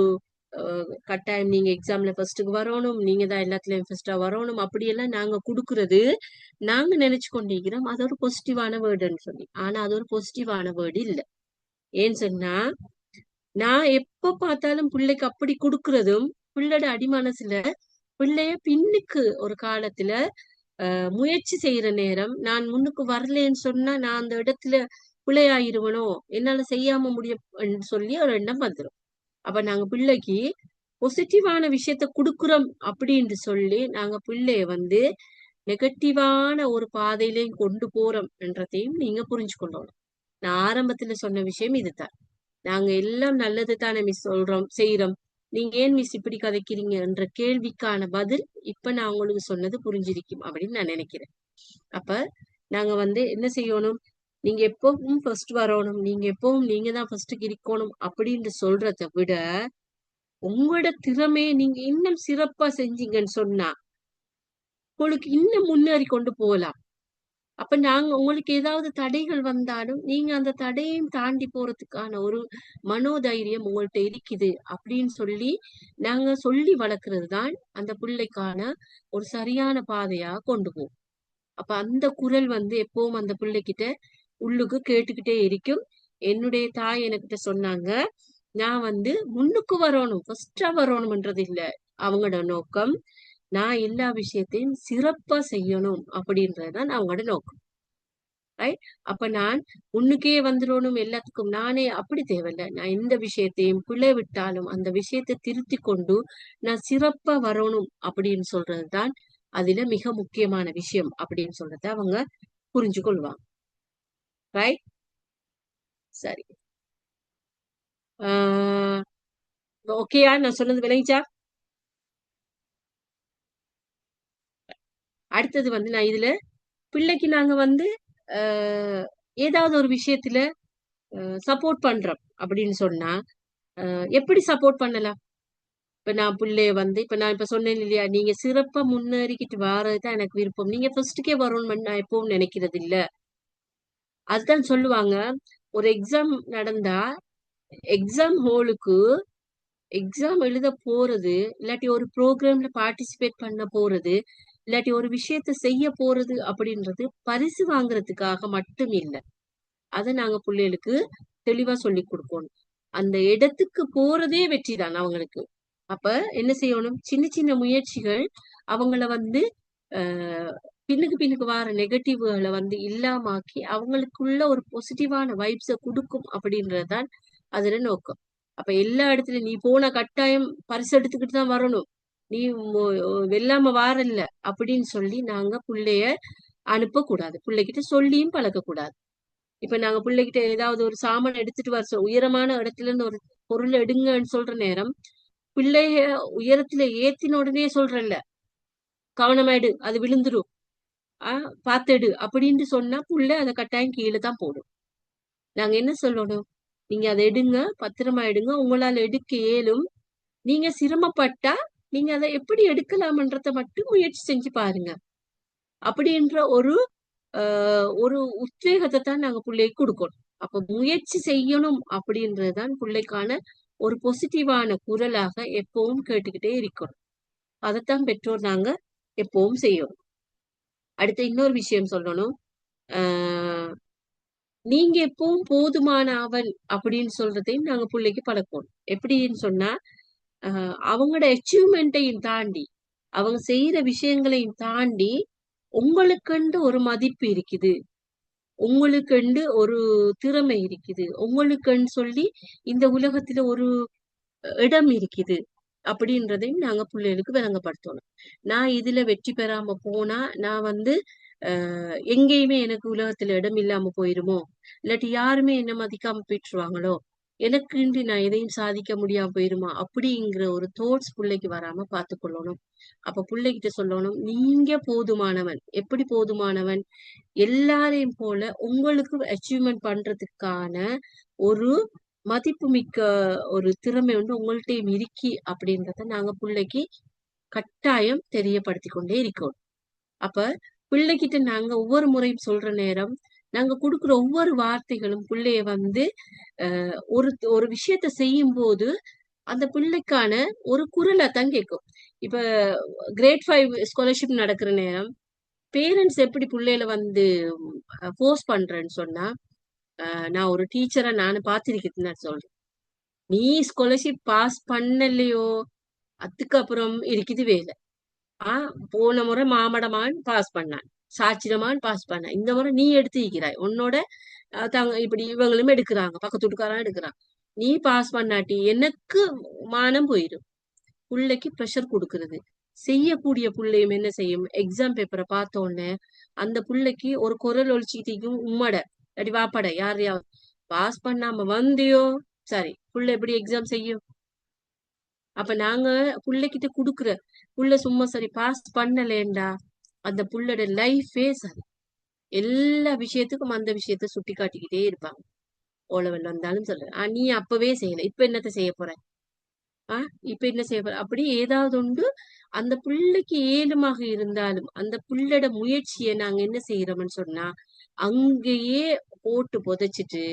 கட்டாயம் நீங்க எக்ஸாம்ல ஃபர்ஸ்ட்டுக்கு வரணும், நீங்க தான் எல்லாத்துலயும் ஃபர்ஸ்டா வரணும், அப்படியெல்லாம் நாங்க குடுக்குறது நாங்க நினைச்சு கொண்டிருக்கிறோம் அது ஒரு பாசிட்டிவான வேர்டுன்னு சொல்லி. ஆனா அது ஒரு பாசிட்டிவான வேர்டு இல்ல. ஏன்னு சொன்னா நான் எப்ப பார்த்தாலும் பிள்ளைக்கு அப்படி குடுக்குறதும் பிள்ளையோட அடிமனசுல பிள்ளைய பின்னுக்கு ஒரு காலத்துல முயற்சி செய்யற நேரம் நான் முன்னுக்கு வரலேன்னு சொன்னா நான் அந்த இடத்துல பிள்ளையாயிருவனோ, என்னால செய்யாம முடியும் சொல்லி ஒரு எண்ணம் வந்துடும். அப்ப நாங்க பிள்ளைக்கு பாசிட்டிவான விஷயத்த குடுக்குறோம் அப்படின்னு சொல்லி நாங்க பிள்ளைய வந்து நெகட்டிவான ஒரு பாதையிலையும் கொண்டு போறோம் என்றதையும் நீங்க புரிஞ்சு கொள்ளணும். நான் ஆரம்பத்துல சொன்ன விஷயம் இதுதான். நாங்க எல்லாம் நல்லது தானே மிஸ் சொல்றோம் செய்யறோம், நீங்க ஏன் மிஸ் இப்படி கதைக்கிறீங்க என்ற கேள்விக்கான பதில் இப்ப நான் உங்களுக்கு சொன்னது புரிஞ்சிருக்கும் அப்படின்னு நான் நினைக்கிறேன். அப்ப நாங்க வந்து என்ன செய்யணும்? நீங்க எப்பவும் ஃபர்ஸ்ட் வரணும், நீங்க எப்பவும் நீங்க தான் ஃபர்ஸ்ட்டுக்கு இருக்கணும் அப்படின்னு சொல்றதை விட உங்களோட திறமையை நீங்க இன்னும் சிறப்பா செஞ்சீங்கன்னு சொன்னா உங்களுக்கு இன்னும் முன்னேறி கொண்டு போகலாம். அப்ப நாங்க உங்களுக்கு ஏதாவது தடைகள் வந்தாலும் நீங்க அந்த தடையையும் தாண்டி போறதுக்கான ஒரு மனோதைரியம் உங்கள்ட்ட இருக்குது அப்படின்னு சொல்லி நாங்க சொல்லி வளர்க்கறது தான் அந்த பிள்ளைக்கான ஒரு சரியான பாதையா கொண்டு போகும். அப்ப அந்த குரல் வந்து எப்பவும் அந்த பிள்ளைகிட்ட உள்ளுக்கு கேட்டுக்கிட்டே இருக்கும். என்னுடைய தாய் என்கிட்ட சொன்னாங்க, நான் வந்து முன்னுக்கு வரணும், ஃபர்ஸ்டா வரணும்ன்றது இல்ல அவங்களோட நோக்கம். நான் எல்லா விஷயத்தையும் சிறப்பா செய்யணும் அப்படின்றதுதான் அவங்களோட நோக்கம். ரைட்? அப்ப நான் முன்னுக்கே வந்துடணும் எல்லாத்துக்கும் நானே அப்படி தேவையில்ல. நான் எந்த விஷயத்தையும் பிழை விட்டாலும் அந்த விஷயத்தை திருத்தி கொண்டு நான் சிறப்பா வரணும் அப்படின்னு சொல்றதுதான் அதுல மிக முக்கியமான விஷயம் அப்படின்னு சொல்றத அவங்க புரிஞ்சு கொள்வாங்க. ரைட்? சரி. ஓகேயா? நான் சொன்னது விளங்கிச்சா? அடுத்தது வந்து நான் இதுல பிள்ளைக்கு நாங்க வந்து ஆஹ் ஏதாவது ஒரு விஷயத்துல சப்போர்ட் பண்றோம் அப்படின்னு சொன்னா எப்படி சப்போர்ட் பண்ணலாம்? இப்ப நான் பிள்ளைய வந்து இப்ப நான் இப்ப சொன்னேன் இல்லையா, நீங்க சிறப்பா முன்னேறிக்கிட்டு வாரதுதான் எனக்கு விருப்பம், நீங்க ஃபர்ஸ்டுக்கே வரணும்னு நான் எப்பவும் நினைக்கிறது இல்ல. அதுதான் சொல்லுவாங்க, ஒரு எக்ஸாம் நடந்தா எக்ஸாம் ஹோலுக்கு எக்ஸாம் எழுத போறது, இல்லாட்டி ஒரு ப்ரோக்ராம்ல பார்ட்டிசிபேட் பண்ண போறது, இல்லாட்டி ஒரு விஷயத்த செய்ய போறது அப்படின்றது பரிசு வாங்குறதுக்காக மட்டும் இல்ல. அத நாங்க பிள்ளைகளுக்கு தெளிவா சொல்லி கொடுக்கணும். அந்த இடத்துக்கு போறதே வெற்றிதான் அவங்களுக்கு. அப்ப என்ன செய்யணும்? சின்ன சின்ன முயற்சிகள் அவங்கள வந்து ஆஹ் பின்னுக்கு வார நெகட்டிவ்களை வந்து இல்லாமாக்கி அவங்களுக்குள்ள ஒரு பாசிட்டிவான வைப்ஸ கொடுக்கும் அப்படின்றதுதான் அதுல நோக்கம். அப்ப எல்லா இடத்துலயும் நீ போன கட்டாயம் பரிசு எடுத்துக்கிட்டு தான் வரணும், நீ வெல்லாம வாரல்ல அப்படின்னு சொல்லி நாங்க பிள்ளைய அனுப்பக்கூடாது. பிள்ளைகிட்ட சொல்லியும் பழக்கக்கூடாது. இப்ப நாங்க பிள்ளைகிட்ட ஏதாவது ஒரு சாமான் எடுத்துட்டு வர உயரமான இடத்துல இருந்து ஒரு பொருள் எடுங்கன்னு சொல்ற நேரம் பிள்ளைய உயரத்துல ஏத்தின உடனே சொல்றல்ல, கவனமாயிடு அது விழுந்துரும், பாத்தெடு அப்படின்னு சொன்னா புள்ள அதை கட்டாயம் கீழே தான் போடும். நாங்க என்ன சொல்லணும்? நீங்க அதை எடுங்க, பத்திரமா எடுங்க, உங்களால எடுக்க இயலும். நீங்க சிரமப்பட்டா நீங்க அதை எப்படி எடுக்கலாம்ன்றத மட்டும் முயற்சி செஞ்சு பாருங்க அப்படின்ற ஒரு ஒரு உத்வேகத்தை தான் நாங்க பிள்ளைக்கு கொடுக்கணும். அப்ப முயற்சி செய்யணும் அப்படின்றதுதான் பிள்ளைக்கான ஒரு பாசிட்டிவான குரலாக எப்பவும் கேட்டுக்கிட்டே இருக்கணும். அதைத்தான் பெற்றோர் நாங்க எப்பவும் செய்யணும். அடுத்த இன்னொரு விஷயம் சொல்லணும். ஆஹ் நீங்க எப்பவும் போதுமான அவன் அப்படின்னு சொல்றதையும் நாங்க பிள்ளைக்கு பழக்கணும். எப்படின்னு சொன்னா அவங்களோட அச்சீவ்மெண்ட்டையும் தாண்டி அவங்க செய்யற விஷயங்களையும் தாண்டி உங்களுக்குண்டு ஒரு மதிப்பு இருக்குது, உங்களுக்குண்டு ஒரு திறமை இருக்குது, உங்களுக்குன்னு சொல்லி இந்த உலகத்துல ஒரு இடம் இருக்குது அப்படின்றதையும் நாங்க பிள்ளைகளுக்கு விளங்கப்படுத்தணும். நான் இதுல வெற்றி பெறாம போனா நான் வந்து எங்கேயுமே எனக்கு உலகத்துல இடம் இல்லாம போயிருமோ, இல்லாட்டி யாருமே என்ன மதிக்காம போயிட்டுருவாங்களோ எனக்குன்ட்டு நான் எதையும் சாதிக்க முடியாம போயிருமா அப்படிங்கிற ஒரு தோட்ஸ் பிள்ளைக்கு வராம பார்த்துக்கொள்ளணும். அப்ப பிள்ளைகிட்ட சொல்லணும், நீங்க போதுமானவன். எப்படி போதுமானவன்? எல்லாரையும் போல உங்களுக்கு அச்சீவ்மெண்ட் பண்றதுக்கான ஒரு மதிப்புமிக்க ஒரு திறமை வந்து உங்கள்ட்டயும் இருக்கி அப்படின்றத நாங்க பிள்ளைக்கு கட்டாயம் தெரியப்படுத்திக் கொண்டே இருக்கோம். அப்ப பிள்ளைகிட்ட நாங்க ஒவ்வொரு முறையும் சொல்ற நேரம், நாங்க குடுக்குற ஒவ்வொரு வார்த்தைகளும் பிள்ளைய வந்து ஒரு ஒரு விஷயத்த செய்யும்போது அந்த பிள்ளைக்கான ஒரு குரலத்தான் கேட்கும். இப்ப கிரேட் 5 ஸ்காலர்ஷிப் நடக்கிற நேரம் பேரண்ட்ஸ் எப்படி பிள்ளைகள வந்து ஃபோர்ஸ் பண்றேன்னு சொன்னா, நான் ஒரு டீச்சரா நானு பார்த்திருக்கேன் நான் சொல்றேன். நீ ஸ்காலர்ஷிப் பாஸ் பண்ணலையோ, அதுக்கப்புறம் இருக்குது வேலை. ஆ போன முறை மாமடமான் பாஸ் பண்ணான். சாச்சிரமான் பாஸ் பண்ணான். இந்த முறை நீ எடுத்திருக்கிறாய். உன்னோட இப்படி இவங்களும் எடுக்கிறாங்க. பக்கத்து வீட்டுக்காரன் எடுக்கிறான். நீ பாஸ் பண்ணாட்டி எனக்கு மானம் போயிடும். புள்ளைக்கு ப்ரெஷர் குடுக்குறது. செய்யக்கூடிய புள்ளையும் என்ன செய்யும்? எக்ஸாம் பேப்பர பார்த்த உடனே அந்த புள்ளைக்கு ஒரு குரல் ஒலிச்சுக்கிட்டிக்கும் உம்மட, இல்லாட்டி வாப்பட யாரையாவது பாஸ் பண்ணாம வந்தியோ, சரி புள்ள எப்படி எக்ஸாம் செய்யும்? அப்ப நாங்க புள்ளைகிட்ட குடுக்குற புள்ள சும்மா சரி பாஸ் பண்ணலேண்டா அந்த புள்ளோட லைஃபே சரி எல்லா விஷயத்துக்கும் அந்த விஷயத்த சுட்டி காட்டிக்கிட்டே இருப்பாங்க. ஓ லெவல் வந்தாலும் சொல்றேன் நீ அப்பவே செய்யல இப்ப என்னத்த செய்ய போற? இப்ப என்ன செய்ய போற? அப்படி ஏதாவது உண்டு அந்த புள்ளைக்கு ஏலுமாக இருந்தாலும் அந்த புள்ளோட முயற்சியை நாங்க என்ன செய்யறோம்னு சொன்னா அங்கேயே போட்டு புதைச்சிட்டு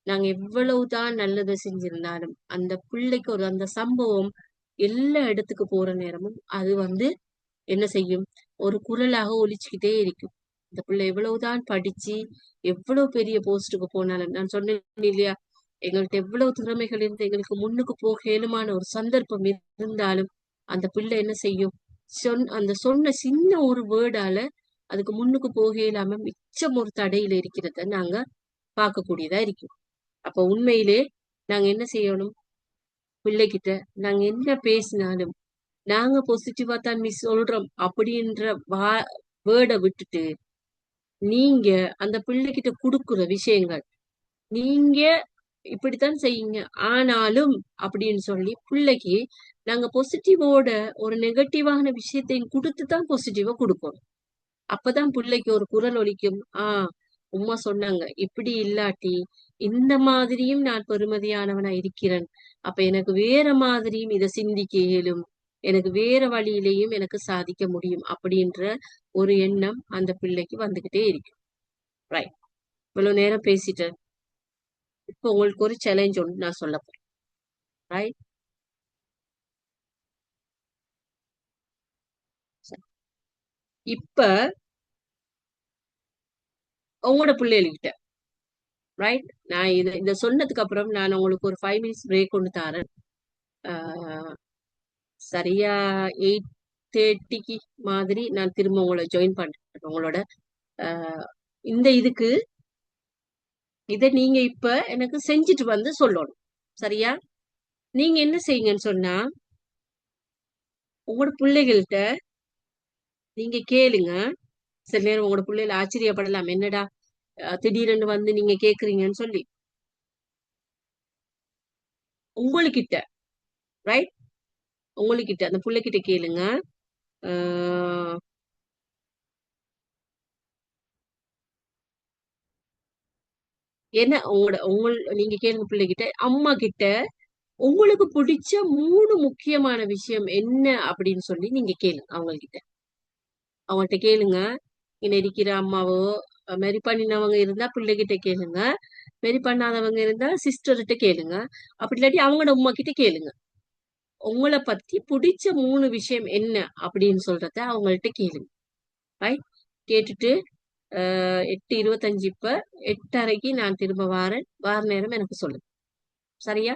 நாங்க எவ்வளவுதான் நல்லதை செஞ்சிருந்தாலும் அந்த பிள்ளைக்கு ஒரு அந்த சம்பவம் எல்லா இடத்துக்கு போற நேரமும் அது வந்து என்ன செய்யும்? ஒரு குரலாக ஒலிச்சுக்கிட்டே இருக்கும். இந்த பிள்ளை எவ்வளவுதான் படிச்சு எவ்வளவு பெரிய போஸ்டுக்கு போனாலும் நான் சொன்னேன் இல்லையா, எங்கள்ட்ட எவ்வளவு திறமைகள் இருந்து எங்களுக்கு முன்னுக்கு போக இயலுமான ஒரு சந்தர்ப்பம் இருந்தாலும் அந்த பிள்ளை என்ன செய்யும்? அந்த சொன்ன சின்ன ஒரு வேர்டால அதுக்கு முன்னுக்கு போக இயலாம மிச்சம் ஒரு தடையில இருக்கிறத நாங்க பார்க்கக்கூடியதா இருக்கும். அப்ப உண்மையிலே நாங்க என்ன செய்யணும்? பிள்ளைகிட்ட நாங்க என்ன பேசினாலும் நாங்க பாசிட்டிவா தான் மிஸ் சொல்றோம் அப்படின்ற வேர்டை விட்டுட்டு நீங்க அந்த பிள்ளைகிட்ட குடுக்குற விஷயங்கள் நீங்க இப்படித்தான் செய்யுங்க ஆனாலும் அப்படின்னு சொல்லி பிள்ளைக்கு நாங்க பாசிட்டிவோட ஒரு நெகட்டிவான விஷயத்தையும் கொடுத்துதான் பாசிட்டிவா கொடுக்கணும். அப்பதான் பிள்ளைக்கு ஒரு குரல் ஒலிக்கும். உம்மா சொன்னாங்க இப்படி இல்லாட்டி இந்த மாதிரியும் நான் பெருமதியானவனா இருக்கிறேன். அப்ப எனக்கு வேற மாதிரியும் இதை சிந்திக்க இயலும். எனக்கு வேற வழியிலையும் எனக்கு சாதிக்க முடியும் அப்படின்ற ஒரு எண்ணம் அந்த பிள்ளைக்கு வந்துகிட்டே இருக்கு. ரைட். இவ்வளவு நேரம் பேசிட்டேன். இப்ப உங்களுக்கு ஒரு சேலஞ்ச் ஒன்று நான் சொல்ல போறேன். ரைட். இப்ப உங்களோட பிள்ளைகள்கிட்ட ரைட் நான் இத சொன்னதுக்கு அப்புறம் நான் உங்களுக்கு ஒரு 5 மினிட்ஸ் பிரேக் ஒன்று தரேன். சரியா 8:30 மாதிரி நான் திரும்ப உங்களை ஜாயின் பண்றேன் உங்களோட இந்த இதுக்கு இதை நீங்க இப்ப எனக்கு செஞ்சுட்டு வந்து சொல்லணும். சரியா? நீங்க என்ன செய்யுங்கன்னு சொன்னா உங்களோட பிள்ளைகள்கிட்ட நீங்க கேளுங்க. சில நேரம் உங்களோட பிள்ளைகள் ஆச்சரியப்படலாம், என்னடா திடீரென்று வந்து நீங்க கேக்குறீங்கன்னு சொல்லி. உங்களுக்கிட்ட ரைட், உங்களுக்கிட்ட அந்த பிள்ளைகிட்ட கேளுங்க. என்ன நீங்க கேளுங்க பிள்ளைகிட்ட, அம்மா கிட்ட உங்களுக்கு பிடிச்ச 3 முக்கியமான விஷயம் என்ன அப்படின்னு சொல்லி நீங்க கேளுங்க அவங்ககிட்ட. அவங்கள்ட்ட கேளுங்க. இங்க இருக்கிற அம்மாவோ மாரி பண்ணினவங்க இருந்தா பிள்ளைகிட்ட கேளுங்க. மாரி பண்ணாதவங்க இருந்தா சிஸ்டர்கிட்ட கேளுங்க. அப்படி இல்லாட்டி அவங்களோட உமா கிட்ட கேளுங்க. உங்களை பத்தி பிடிச்ச 3 விஷயம் என்ன அப்படின்னு சொல்றத அவங்கள்ட்ட கேளுங்க. ரைட். கேட்டுட்டு 8:25 இப்ப 8:30க்கு நான் திரும்ப வாரேன். வார நேரம் எனக்கு சொல்லுங்க. சரியா?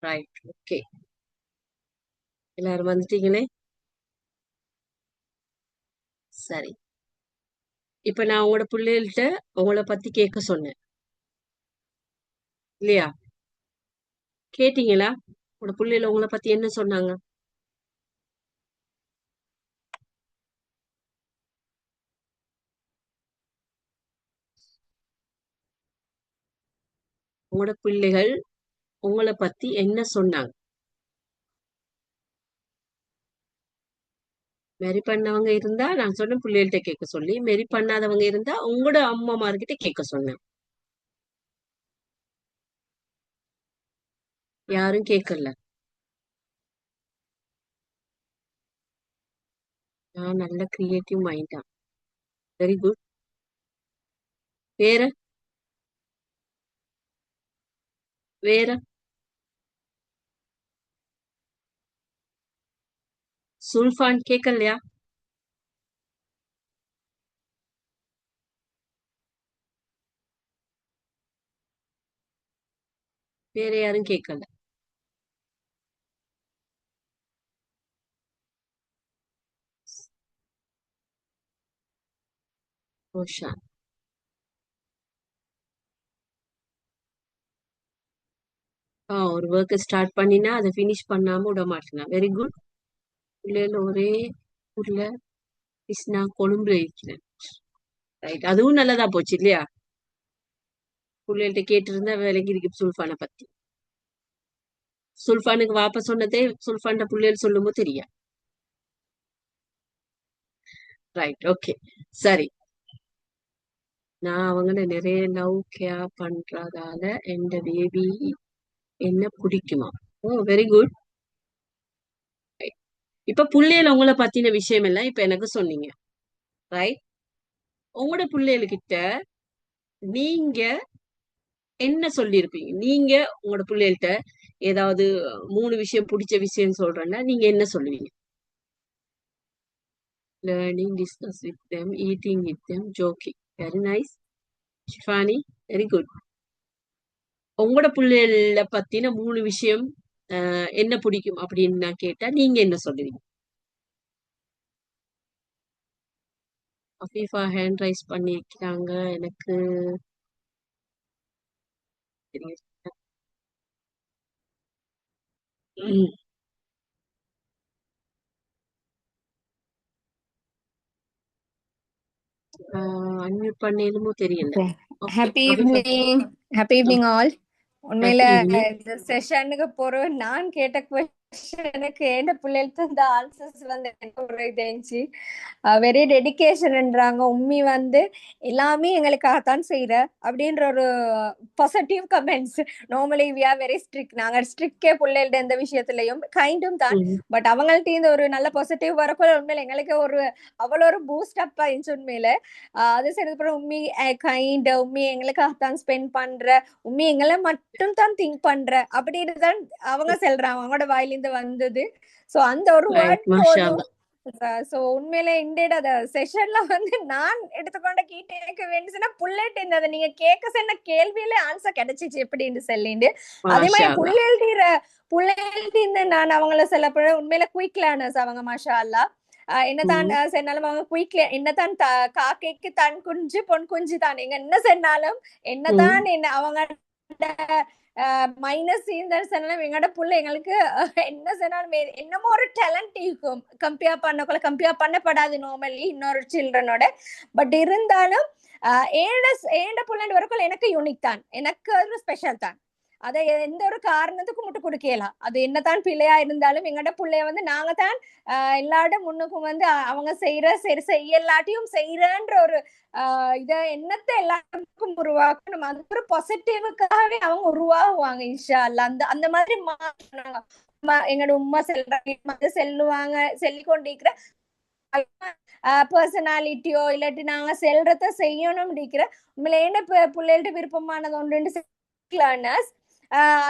ரைட். ஓகே, எல்லாரும் வந்துட்டீங்களே. சரி, இப்ப நான் உங்களோட பிள்ளைகள்கிட்ட உங்களை பத்தி கேட்க சொன்னேன் இல்லையா? கேட்டீங்களா? உங்களோட பிள்ளைகள் உங்களை பத்தி என்ன சொன்னாங்க? உங்களோட பிள்ளைகள் உங்களை பத்தி என்ன சொன்னாங்க? மேரி பண்ணவங்க இருந்தா நான் சொன்ன பிள்ளைகள்கிட்ட கேட்க சொல்லி, மேரி பண்ணாதவங்க இருந்தா உங்களோட அம்மாமார்கிட்ட கேட்க சொன்னேன். யாரும் கேட்கல. நான் நல்ல கிரியேட்டிவ் மைண்டா. Very good. வேற வேற சுல்ஃபான் கேட்கலையா? வேற யாரும் கேட்கல. ரோஷா. ஒரு ஒர்க் ஸ்டார்ட் பண்ணினா அதை ஃபினிஷ் பண்ணாம விட மாட்டேனா. Very good. பிள்ளைகள் ஒரே ஊர்ல நான் கொழும்புல இருக்கிறேன். ரைட், அதுவும் நல்லதா போச்சு இல்லையா? பிள்ளைகள்ட்ட கேட்டிருந்தா விலகி இருக்கு சுல்ஃபானை பத்தி. சுல்ஃபானுக்கு வாப்ப சொன்னதே சுல்ஃபான் பிள்ளைகள் சொல்லுமோ தெரியா. Right, okay. சரி, நான் அவங்கள நிறைய லவ் கேர் பண்றதால எந்த பேபி என்ன பிடிக்குமா? ஓ, வெரி குட். இப்ப பிள்ளைகள் உங்களை பத்தின விஷயம் எல்லாம் இப்ப எனக்கு சொன்னீங்க. ரைட், உங்களோட பிள்ளைகள்கிட்ட நீங்க என்ன சொல்லியிருப்பீங்க? நீங்க உங்களோட பிள்ளைகள்கிட்ட ஏதாவது 3 விஷயம் பிடிச்ச விஷயம் சொல்றேன்னா நீங்க என்ன சொல்லுவீங்க? Learning, discuss with them, eating with them, joking. Very nice Shifani, very good. உங்களோட பிள்ளைகள பத்தின 3 விஷயம் என்ன பிடிக்கும் அப்படின்னு நான் கேட்டா நீங்க என்ன சொல்லுவீங்க? அஃபீஃபா ஹேண்ட் ரைஸ் பண்ணிருக்காங்க. எனக்கு தெரியும். அன்மியூட் பண்ணேனுமோ தெரியல.
Okay.
Okay,
Happy
Afeefa.
evening. Happy evening all. உண்மையில
ஹாப்பி ஈவினிங்.
இந்த செஷனுக்கு போற நான் கேட்ட கொஸ்டினுக்கு என்ன பிள்ளைகளுக்கு இந்த ஆன்சர்ஸ் வந்து எனக்கு ஒரு தெரிஞ்சு வெரி டெடிகேஷன்ன்றாங்க. உண்மை வந்து எல்லாமே எங்களுக்காகத்தான் செய்யற அப்படின்ற ஒரு positive comments. Normally we are very strict. நாங்க ஸ்ட்ரிக்டே பிள்ளைகள்ட்ட எந்த விஷயத்திலையும் கைண்டும் தான். பட் அவங்கள்ட்ட இந்த ஒரு நல்ல பாசிட்டிவ் வரக்குள்ள உண்மையில எங்களுக்கு ஒரு அவ்வளோ ஒரு பூஸ்ட் அப் ஆயிடுச்சு உண்மையில. அது சரி, அப்புறம் உண்மை கைண்ட் உண்மை எங்களுக்காகத்தான் ஸ்பெண்ட் பண்ற, உண்மை எங்களை மட்டும் தான் திங்க் பண்ற அப்படின்னு தான் அவங்க சொல்றாங்க. அவங்களோட வாயிலிருந்து வந்தது. சோ அந்த ஒரு வேர்ட் போதும். சோ உண்மையில இண்டேட் அத செஷன்ல வந்து நான் எடுத்துக்கொண்ட கீ டேக் வேண்டிச்சுன்னா புல்லட் இந்த நீங்க கேட்க சொன்ன கேள்வியில ஆன்சர் கிடைச்சிச்சு எப்படின்னு சொல்லிட்டு. அதே மாதிரி புள்ளேல்டி நான் அவங்கள சொல்லப்பட உண்மையில குயிக் லேர்னர்ஸ் அவங்க. மாஷா அல்லா. என்னதான் சொன்னாலும் அவங்க குயிக்ல என்னதான் காக்கைக்கு தன் குஞ்சு பொன் குஞ்சு தான். எங்க என்ன சொன்னாலும் என்னதான் என்ன அவங்க மைனஸ் சொன்னாலும் எங்களோட புள்ள எங்களுக்கு என்ன சொன்னாலும் என்னமோ ஒரு டேலண்ட் இருக்கும். கம்பேர் பண்ணப்படாது நார்மலி இன்னொரு சில்ட்ரனோட. பட் இருந்தாலும் ஏண்ட புள்ளன்னு வரக்குள்ள எனக்கு யூனிக் தான், எனக்கு ஒரு ஸ்பெஷல் தான். அதை எந்த ஒரு காரணத்துக்கும் முட்டு கொடுக்கலாம். அது என்னதான் பிள்ளையா இருந்தாலும் எங்கட பிள்ளைய வந்து நாங்க தான் எல்லாரும் முன்னுக்கும் வந்து அவங்க சரி எல்லாத்தையும் செய்யறன்ற ஒரு இத எண்ணத்தை எல்லாருக்கும் உருவாக்கணும். அது ஒரு பாசிட்டிவுக்காகவே அவங்க உருவாகுவாங்க இன்ஷா அல்லாஹ். அந்த மாதிரி எங்களோட உம்மா செல்லுவாங்க சொல்லி கொண்டிருக்கிற பர்சனாலிட்டியோ இல்லாட்டி நாங்க செல்றத செய்யணும் இருக்கிற உண்மையில என்ன பிள்ளைகள்ட்ட விருப்பமானது ஒன்று லேர்னர்ஸ்.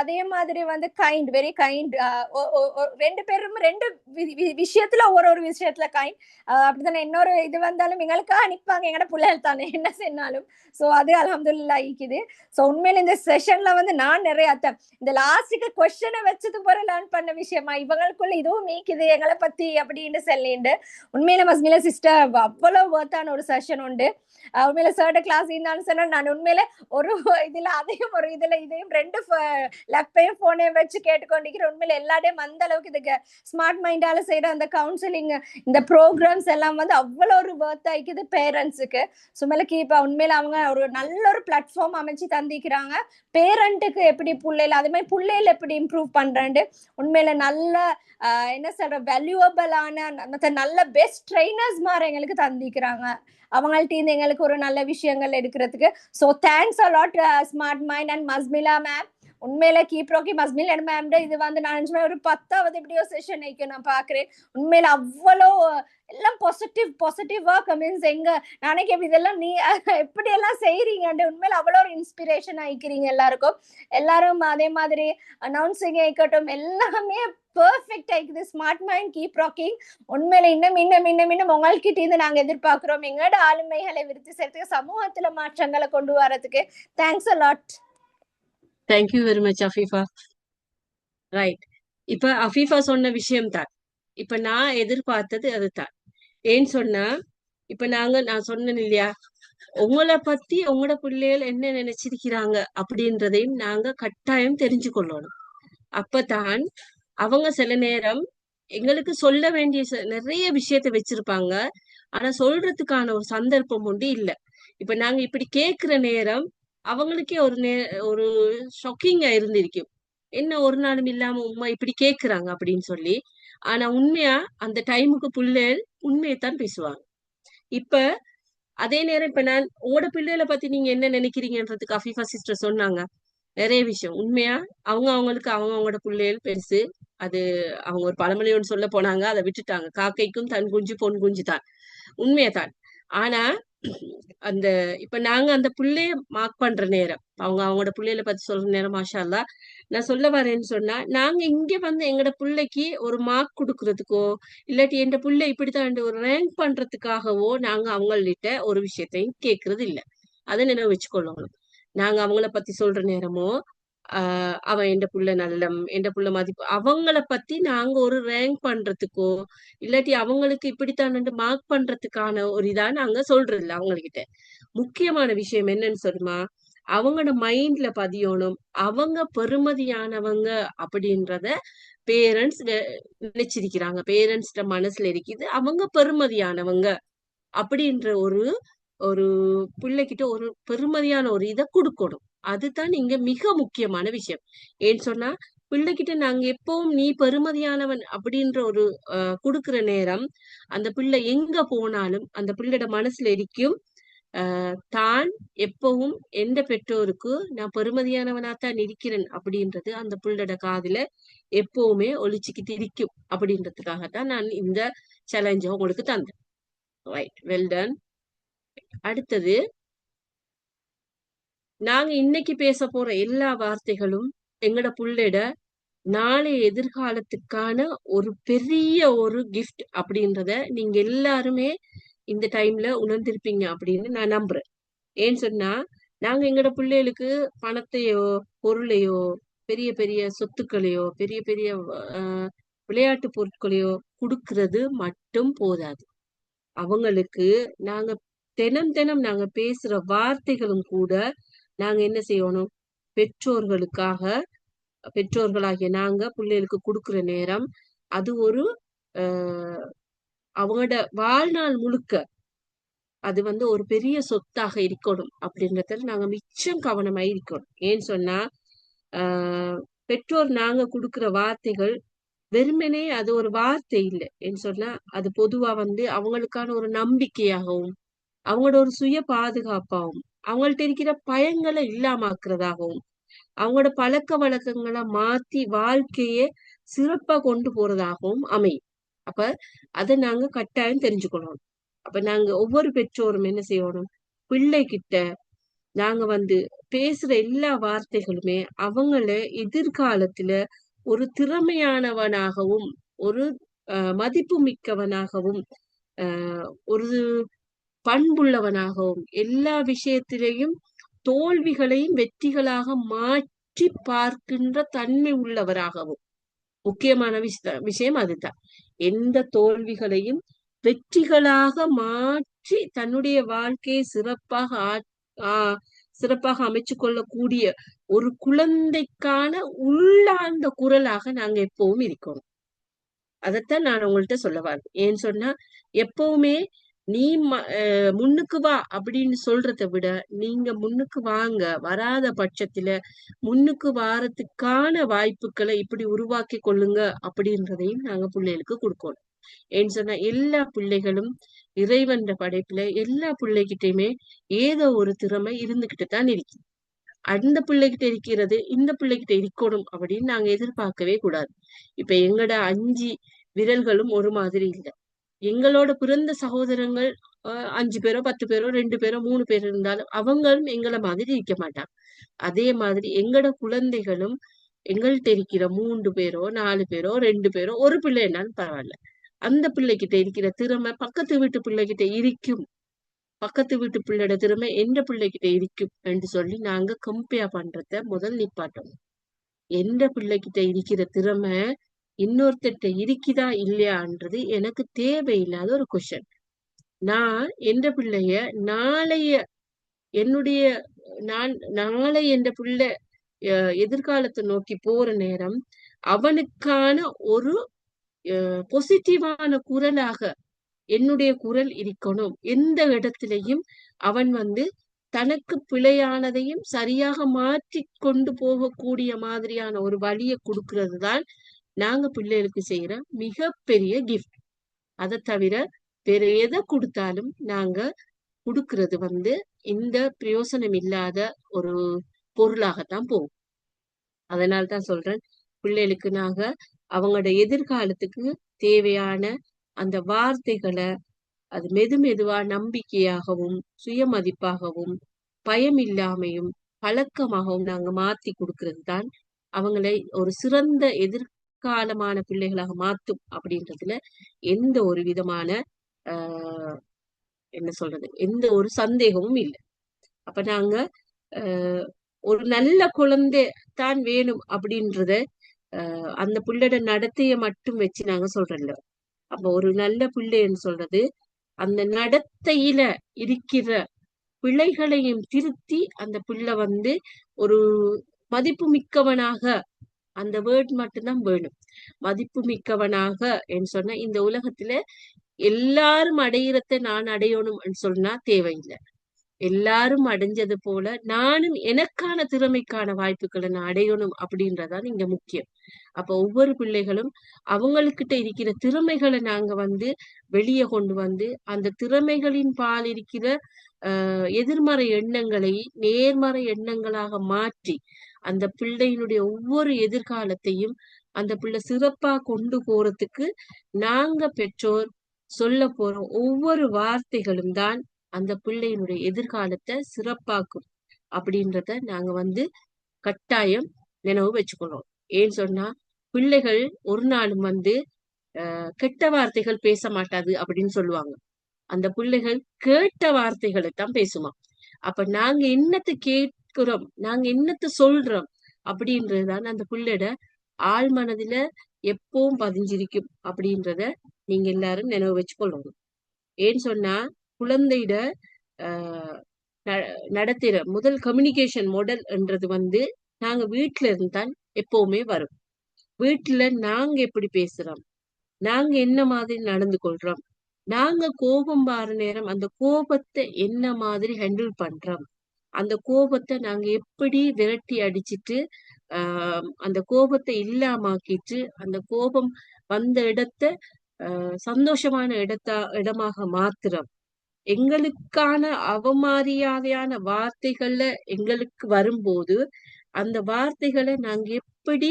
அதே மாதிரி வந்து கைண்ட், வெரி கைண்ட். ரெண்டு பேரும் ரெண்டு விஷயத்துல ஒரு விஷயத்துல கைண்ட். அப்படித்தானே இன்னொரு இது வந்தாலும் எங்களுக்காக நிற்பாங்க எங்கட பிள்ளைகள் தானே என்ன செய்யனாலும். ஸோ அது அல்ஹம்துலில்லாஹ் இருக்குது. ஸோ உண்மையில இந்த செஷன்ல வந்து நான் நிறைய இந்த லாஸ்ட்டுக்கு கொஸ்டினை வச்சது போற லேர்ன் பண்ண விஷயமா இவங்களுக்குள்ள இதுவும் நீக்குது எங்களை பத்தி அப்படின்னு சொல்லிண்டு உண்மையில மஸ்மிலா சிஸ்டர் அவ்வளவு ஒர்த்தான ஒரு செஷன் உண்டு. உண்மையில சர்ட கிளாஸ் இருந்தாலும் சொன்னா நான் உண்மையில ஒரு இதுல அதையும் ஒரு இதுல இதையும் ரெண்டு லெப்பையும் போனையும் வச்சு கேட்டுக்கொண்டிருக்கிறேன். உண்மையில எல்லாத்தையும் அந்த அளவுக்கு இதுக்கு ஸ்மார்ட் மைண்டால செய்யற அந்த கவுன்சிலிங் இந்த ப்ரோக்ராம்ஸ் எல்லாம் வந்து அவ்வளவு ஒரு ஒர்த் ஆயிக்குது பேரண்ட்ஸுக்கு. சுமலுக்கு இப்ப உண்மையில அவங்க ஒரு நல்ல ஒரு பிளாட்ஃபார்ம் அமைச்சு தந்திக்கிறாங்க. பேரண்ட்டுக்கு எப்படி பிள்ளைல அதே மாதிரி பிள்ளைல எப்படி இம்ப்ரூவ் பண்றாண்டு உண்மையில நல்ல என்ன சொல்ற வேல்யூபிளான நல்ல பெஸ்ட் ட்ரைனர்ஸ் மாதிரி எங்களுக்கு தந்திக்கிறாங்க. அவங்கள்ட்ட இருந்து எங்களுக்கு ஒரு நல்ல விஷயங்கள் எடுக்கிறதுக்கு. So thanks a lot smart mind and Masmila ma'am. உண்மையில கீப்ரோக்கி மஸ்மிலா மேம் இது வந்து நான் ஒரு 10வது எப்படியோ செஷன் நான் பாக்குறேன். உண்மையில அவ்வளோ எல்லாம் பாசிட்டிவா கமெண்ட்ஸ் எங்க நாளைக்கு எப்படி இதெல்லாம் நீ எப்படி எல்லாம் செய்யறீங்க உண்மையில அவ்வளோ ஒரு இன்ஸ்பிரேஷன் ஆயிக்கிறீங்க எல்லாருக்கும். எல்லாரும் அதே மாதிரி அனௌன்சிங் ஆயிக்கட்டும் எல்லாமே பெர்ஃபெக்ட் ஆயிக்குது. Smart mind keep rocking. உண்மையில இன்னும் உங்கள்கிட்ட இருந்து நாங்க எதிர்பார்க்கிறோம் எங்களோட ஆளுமைகளை விருத்தி செய்யறதுக்கு சமூகத்துல மாற்றங்களை கொண்டு வரதுக்கு. Thanks a lot.
Thank you very much Afeefa. Right, இப்ப அஃபீஃபா சொன்ன விஷயம் தான் இப்ப நான் எதிர்பார்த்தது அதுதான். ஏன்னு சொன்னா இப்ப நான் சொன்னேன் இல்லையா, உங்களை பத்தி உங்களோட பிள்ளைகள் என்ன நினைச்சிருக்கிறாங்க அப்படின்றதையும் நாங்க கட்டாயம் தெரிஞ்சு கொள்ளணும். அப்பதான் அவங்க சில நேரம் எங்களுக்கு சொல்ல வேண்டிய நிறைய விஷயத்த வச்சிருப்பாங்க. ஆனா சொல்றதுக்கான ஒரு சந்தர்ப்பம் உண்டு இல்ல. இப்ப நாங்க இப்படி கேக்குற நேரம் அவங்களுக்கே ஒரு ஷாக்கிங்கா இருந்திருக்கும். என்ன ஒரு நாளும் இல்லாம உமா இப்படி கேக்குறாங்க அப்படின்னு சொல்லி. ஆனா உண்மையா அந்த டைமுக்கு பிள்ளைகள் உண்மையைத்தான் பேசுவாங்க. இப்ப அதே நேரம் இப்ப நான் உங்களோட பிள்ளைகளை பத்தி நீங்க என்ன நினைக்கிறீங்கன்றதுக்கு அஃபீஃபா சிஸ்டர் சொன்னாங்க நிறைய விஷயம். உண்மையா அவங்களுக்கு அவங்களோட பிள்ளைகள் பெருசு. அது அவங்க ஒரு பழமொழியோடு சொல்ல போனாங்க, அதை விட்டுட்டாங்க. காக்கைக்கும் தன் குஞ்சு பொன் குஞ்சு தான், உண்மையதான். ஆனா அந்த இப்ப நாங்க அந்த பிள்ளைய மார்க் பண்ற நேரம் அவங்களோட பிள்ளைகளை பத்தி சொல்ற நேரம் மாஷா அல்லாஹ் நான் சொல்ல வரேன்னு சொன்னா, நாங்க இங்க வந்து எங்கட பிள்ளைக்கு ஒரு மார்க் கொடுக்கறதுக்கோ இல்லாட்டி என் பிள்ளை இப்படித்தான் ஒரு ரேங்க் பண்றதுக்காகவோ நாங்க அவங்கள்ட்ட ஒரு விஷயத்தையும் கேட்கறது இல்ல. அதை நினைவு வச்சுக்கொள்ளணும். நாங்க அவங்கள பத்தி சொல்ற நேரமோ அவன் எந்த புள்ள நல்லம் எந்த புள்ள மதிப்பு அவங்கள பத்தி நாங்க ஒரு ரேங்க் பண்றதுக்கோ இல்லாட்டி அவங்களுக்கு இப்படித்தான் மார்க் பண்றதுக்கான ஒரு இதா நாங்க சொல்றது இல்லை. அவங்ககிட்ட முக்கியமான விஷயம் என்னன்னு சொல்லுமா, அவங்களோட மைண்ட்ல பதியணும் அவங்க பெருமதியானவங்க அப்படின்றத பேரண்ட்ஸ் நினைச்சிருக்கிறாங்க. பேரண்ட்ஸ்ட மனசுல இருக்குது அவங்க பெருமதியானவங்க அப்படின்ற ஒரு பிள்ளைகிட்ட ஒரு பெருமதியான ஒரு இதை கொடுக்கணும். அதுதான் இங்க மிக முக்கியமான விஷயம். ஏன்னு சொன்னா பிள்ளைகிட்ட நாங்க எப்பவும் நீ பெருமதியானவன் அப்படின்ற ஒரு கொடுக்குற நேரம் அந்த பிள்ளை எங்க போனாலும் அந்த பிள்ளையோட மனசுல இருக்கும் தான் எப்பவும் எந்த பெற்றோருக்கு நான் பெருமதியானவனாத்தான் இருக்கிறேன் அப்படின்றது அந்த பிள்ளையோட காதுல எப்பவுமே ஒழிச்சுக்கிட்டு இருக்கும். அப்படின்றதுக்காகத்தான் நான் இந்த சேலஞ்ச உங்களுக்கு தந்தேன். Right, well done. அடுத்தது நாங்க இன்னைக்கு பேச போற எல்லா வார்த்தைகளும் எங்கட புள்ளைட நாளைய எதிர்காலத்துக்கான ஒரு பெரிய ஒரு கிஃப்ட் அப்படின்றத நீங்க எல்லாருமே இந்த டைம்ல உணர்ந்திருப்பீங்க அப்படின்னு நான் நம்புறேன். ஏன்னு சொன்னா நாங்க எங்கட பிள்ளைகளுக்கு பணத்தையோ பொருளையோ பெரிய பெரிய சொத்துக்களையோ பெரிய பெரிய விளையாட்டு பொருட்களையோ கொடுக்கறது மட்டும் போதாது. அவங்களுக்கு நாங்க தினம் நாங்க பேசுற வார்த்தைகளும் கூட நாங்க என்ன செய்யணும், பெற்றோர்களாகிய நாங்க பிள்ளைகளுக்கு கொடுக்குற நேரம் அது ஒரு அவங்களோட வாழ்நாள் முழுக்க அது வந்து ஒரு பெரிய சொத்தாக இருக்கணும் அப்படின்றதுல நாங்க மிச்சம் கவனமா இருக்கணும். ஏன்னு சொன்னா பெற்றோர் நாங்க கொடுக்குற வார்த்தைகள் வெறுமனே அது ஒரு வார்த்தை இல்லை. ஏன்னு சொன்னா அது பொதுவா வந்து அவங்களுக்கான ஒரு நம்பிக்கையாகவும் அவங்களோட ஒரு சுய பாதுகாப்பாகவும் அவங்கள்ட்ட இருக்கிற பயங்களை இல்லாமக்கிறதாகவும் அவங்களோட பழக்க வழக்கங்களை மாத்தி வாழ்க்கையே சிறப்பா கொண்டு போறதாகவும் அமையும். அப்ப அதை நாங்க கட்டாயம் தெரிஞ்சுக்கணும். அப்ப நாங்க ஒவ்வொரு பெற்றோரும் என்ன செய்யணும், பிள்ளை கிட்ட நாங்க வந்து பேசுற எல்லா வார்த்தைகளுமே அவங்கள எதிர்காலத்துல ஒரு திறமையானவனாகவும் ஒரு மதிப்பு மிக்கவனாகவும் ஒரு பண்புள்ளவனாகவும் எல்லா விஷயத்திலையும் தோல்விகளையும் வெற்றிகளாக மாற்றி பார்க்கின்ற தன்மை உள்ளவராகவும் முக்கியமான விஷயம் அதுதான். எந்த தோல்விகளையும் வெற்றிகளாக மாற்றி தன்னுடைய வாழ்க்கையை சிறப்பாக அமைச்சு கொள்ளக்கூடிய ஒரு குழந்தைக்கான உள்ளார்ந்த குரலாக நாங்க எப்பவும் இருக்கணும். அதைத்தான் நான் உங்கள்கிட்ட சொல்ல வரேன். ஏன்னு சொன்னா எப்பவுமே நீ முன்னுக்கு வா அப்படின்னு சொல்றதை விட நீங்க முன்னுக்கு வாங்க, வராத பட்சத்துல முன்னுக்கு வாரத்துக்கான வாய்ப்புகளை இப்படி உருவாக்கி கொள்ளுங்க அப்படின்றதையும் நாங்க பிள்ளைகளுக்கு கொடுக்கணும். ஏன்னு சொன்னா எல்லா பிள்ளைகளும் இறைவன்ற படைப்புல எல்லா பிள்ளைகிட்டயுமே ஏதோ ஒரு திறமை இருந்துகிட்டு தான் இருக்கு. அந்த பிள்ளைகிட்ட இருக்கிறது இந்த பிள்ளைகிட்ட இருக்கணும் அப்படின்னு நாங்க எதிர்பார்க்கவே கூடாது. இப்ப எங்கட 5 விரல்களும் ஒரு மாதிரி இல்லை. எங்களோட பிறந்த சகோதரங்கள் 5 பேரோ 10 பேரோ 2 பேரோ 3 பேர் இருந்தாலும் அவங்களும் எங்களை மாதிரி இருக்க மாட்டாங்க. அதே மாதிரி எங்கட குழந்தைகளும் எங்கள்கிட்ட இருக்கிற 3 பேரோ 4 பேரோ 2 பேரோ ஒரு பிள்ளை என்னாலும் பரவாயில்ல, அந்த பிள்ளைகிட்ட இருக்கிற திறமை பக்கத்து வீட்டு பிள்ளைகிட்ட இருக்கும், பக்கத்து வீட்டு பிள்ளையோட திறமை எந்த பிள்ளைகிட்ட இருக்கும் என்று சொல்லி நாங்க கம்பேர் பண்றத முதல் நிப்பாட்டணும். எந்த பிள்ளைகிட்ட இருக்கிற திறமை இன்னொருத்தட்ட இருக்குதா இல்லையான்றது எனக்கு தேவையில்லாத ஒரு கொஸ்டின். நான் எந்த பிள்ளைய என்னுடைய நாளை என்ற பிள்ளை எதிர்காலத்தை நோக்கி போற நேரம் அவனுக்கான ஒரு பாசிட்டிவான குரலாக என்னுடைய குரல் இருக்கணும். எந்த இடத்திலையும் அவன் தனக்கு பிழையானதையும் சரியாக மாற்றி கொண்டு போகக்கூடிய மாதிரியான ஒரு வழியை கொடுக்கிறது தான் நாங்க பிள்ளைகளுக்கு செய்யற மிகப்பெரிய கிஃப்ட். அதை தவிர வேற எதை கொடுத்தாலும் நாங்க கொடுக்கறது இந்த பிரயோசனம் இல்லாத ஒரு பொருளாகத்தான் போகும். அதனால்தான் சொல்றேன், பிள்ளைகளுக்கு நாங்க அவங்களோட எதிர்காலத்துக்கு தேவையான அந்த வார்த்தைகளை அது மெதுவா நம்பிக்கையாகவும் சுயமதிப்பாகவும் பயம் இல்லாமையும் பழக்கமாகவும் நாங்க மாத்தி கொடுக்கறது தான் அவங்களை ஒரு சிறந்த எதிர்காலமான பிள்ளைகளாக மாத்தும் அப்படின்றதுல எந்த ஒரு விதமான என்ன சொல்றது எந்த ஒரு சந்தேகமும் இல்லை. அப்ப நாங்க ஒரு நல்ல குழந்தை தான் வேணும் அப்படின்றத அந்த பிள்ளையோட நடத்தைய மட்டும் வச்சு நாங்க சொல்றோம்ல. அப்ப ஒரு நல்ல பிள்ளைன்னு சொல்றது அந்த நடத்தையில இருக்கிற பிள்ளைகளையும் திருத்தி அந்த பிள்ளை ஒரு மதிப்பு மிக்கவனாக, அந்த வேர்ட் மட்டும்தான் வேணும், மதிப்பு மிக்கவனாக என்று சொன்ன இந்த உலகத்துல எல்லாரும் அடையிறத நான் அடையணும் சொன்னா தேவையில்லை. எல்லாரும் அடைஞ்சது போல நானும் எனக்கான திறமைக்கான வாய்ப்புகளை நான் அடையணும் அப்படின்றதான் இங்க முக்கியம். அப்ப ஒவ்வொரு பிள்ளைகளும் அவங்களுக்கிட்ட இருக்கிற திறமைகளை நாங்க வெளியே கொண்டு அந்த திறமைகளின் பால் இருக்கிற எதிர்மறை எண்ணங்களை நேர்மறை எண்ணங்களாக மாற்றி அந்த பிள்ளையினுடைய ஒவ்வொரு எதிர்காலத்தையும் அந்த பிள்ளை சிறப்பா கொண்டு போறதுக்கு நாங்க பெற்றோர் சொல்ல போற ஒவ்வொரு வார்த்தைகளும் தான் அந்த பிள்ளையினுடைய எதிர்காலத்தை சிறப்பாக்கும் அப்படின்றத நாங்க கட்டாயம் நினைவு வச்சுக்கணும். ஏன்னு சொன்னா பிள்ளைகள் ஒரு நாளும் கெட்ட வார்த்தைகள் பேச மாட்டாது அப்படின்னு சொல்லுவாங்க. அந்த பிள்ளைகள் கேட்ட வார்த்தைகளை தான் பேசுமா. அப்ப நாங்க என்னத்தை கேட்கிறோம், நாங்க என்னத்தை சொல்றோம் அப்படின்றதுதான் அந்த பிள்ளையோட ஆழ் மனதுல எப்பவும் பதிஞ்சிருக்கும் அப்படின்றத நீங்க எல்லாரும் நினைவு வச்சு கொள்ளணும். ஏன்னு சொன்னா குழந்தையிட நடத்துற முதல் கம்யூனிகேஷன் மாடல் என்றது நாங்க வீட்டுல இருந்தால் எப்பவுமே வரும். வீட்டுல நாங்க எப்படி பேசுறோம், நாங்க என்ன மாதிரி நடந்து கொள்றோம், நாங்க கோபம் பார நேரம் அந்த கோபத்தை என்ன மாதிரி ஹேண்டில் பண்றோம், அந்த கோபத்தை நாங்க எப்படி விரட்டி அடிச்சிட்டு அந்த கோபத்தை இல்லாமாக்கிட்டு அந்த கோபம் வந்த இடத்த சந்தோஷமான இடமாக மாத்துறோம். எங்களுக்கான அவமரியாதையான வார்த்தைகள்ல எங்களுக்கு வரும்போது அந்த வார்த்தைகளை நாங்க எப்படி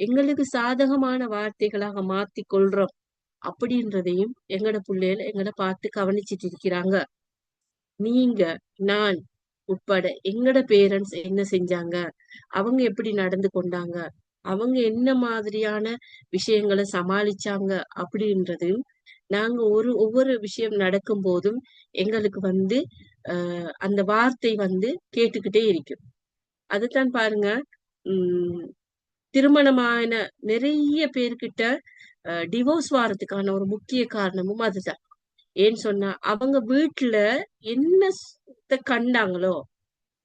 எங்களுக்கு சாதகமான வார்த்தைகளாக மாத்தி கொள்றோம் அப்படின்றதையும் எங்கட பிள்ளைகள் எங்கட பார்த்து கவனிச்சிட்டு இருக்கிறாங்க. நீங்க நான் உட்பட எங்கட பேரண்ட்ஸ் என்ன செஞ்சாங்க, அவங்க எப்படி நடந்து கொண்டாங்க, அவங்க என்ன மாதிரியான விஷயங்களை சமாளிச்சாங்க அப்படின்றதையும் நாங்க ஒவ்வொரு விஷயம் நடக்கும் போதும் எங்களுக்கு வந்து அந்த வார்த்தை வந்து கேட்டுக்கிட்டே இருக்கும். அதுதான் பாருங்க, உம் திருமணமான நிறைய பேர்கிட்ட டிவோர்ஸ் வாரத்துக்கான ஒரு முக்கிய காரணமும் அதுதான். ஏன்னு சொன்னா அவங்க வீட்டுல என்ன கண்டாங்களோ,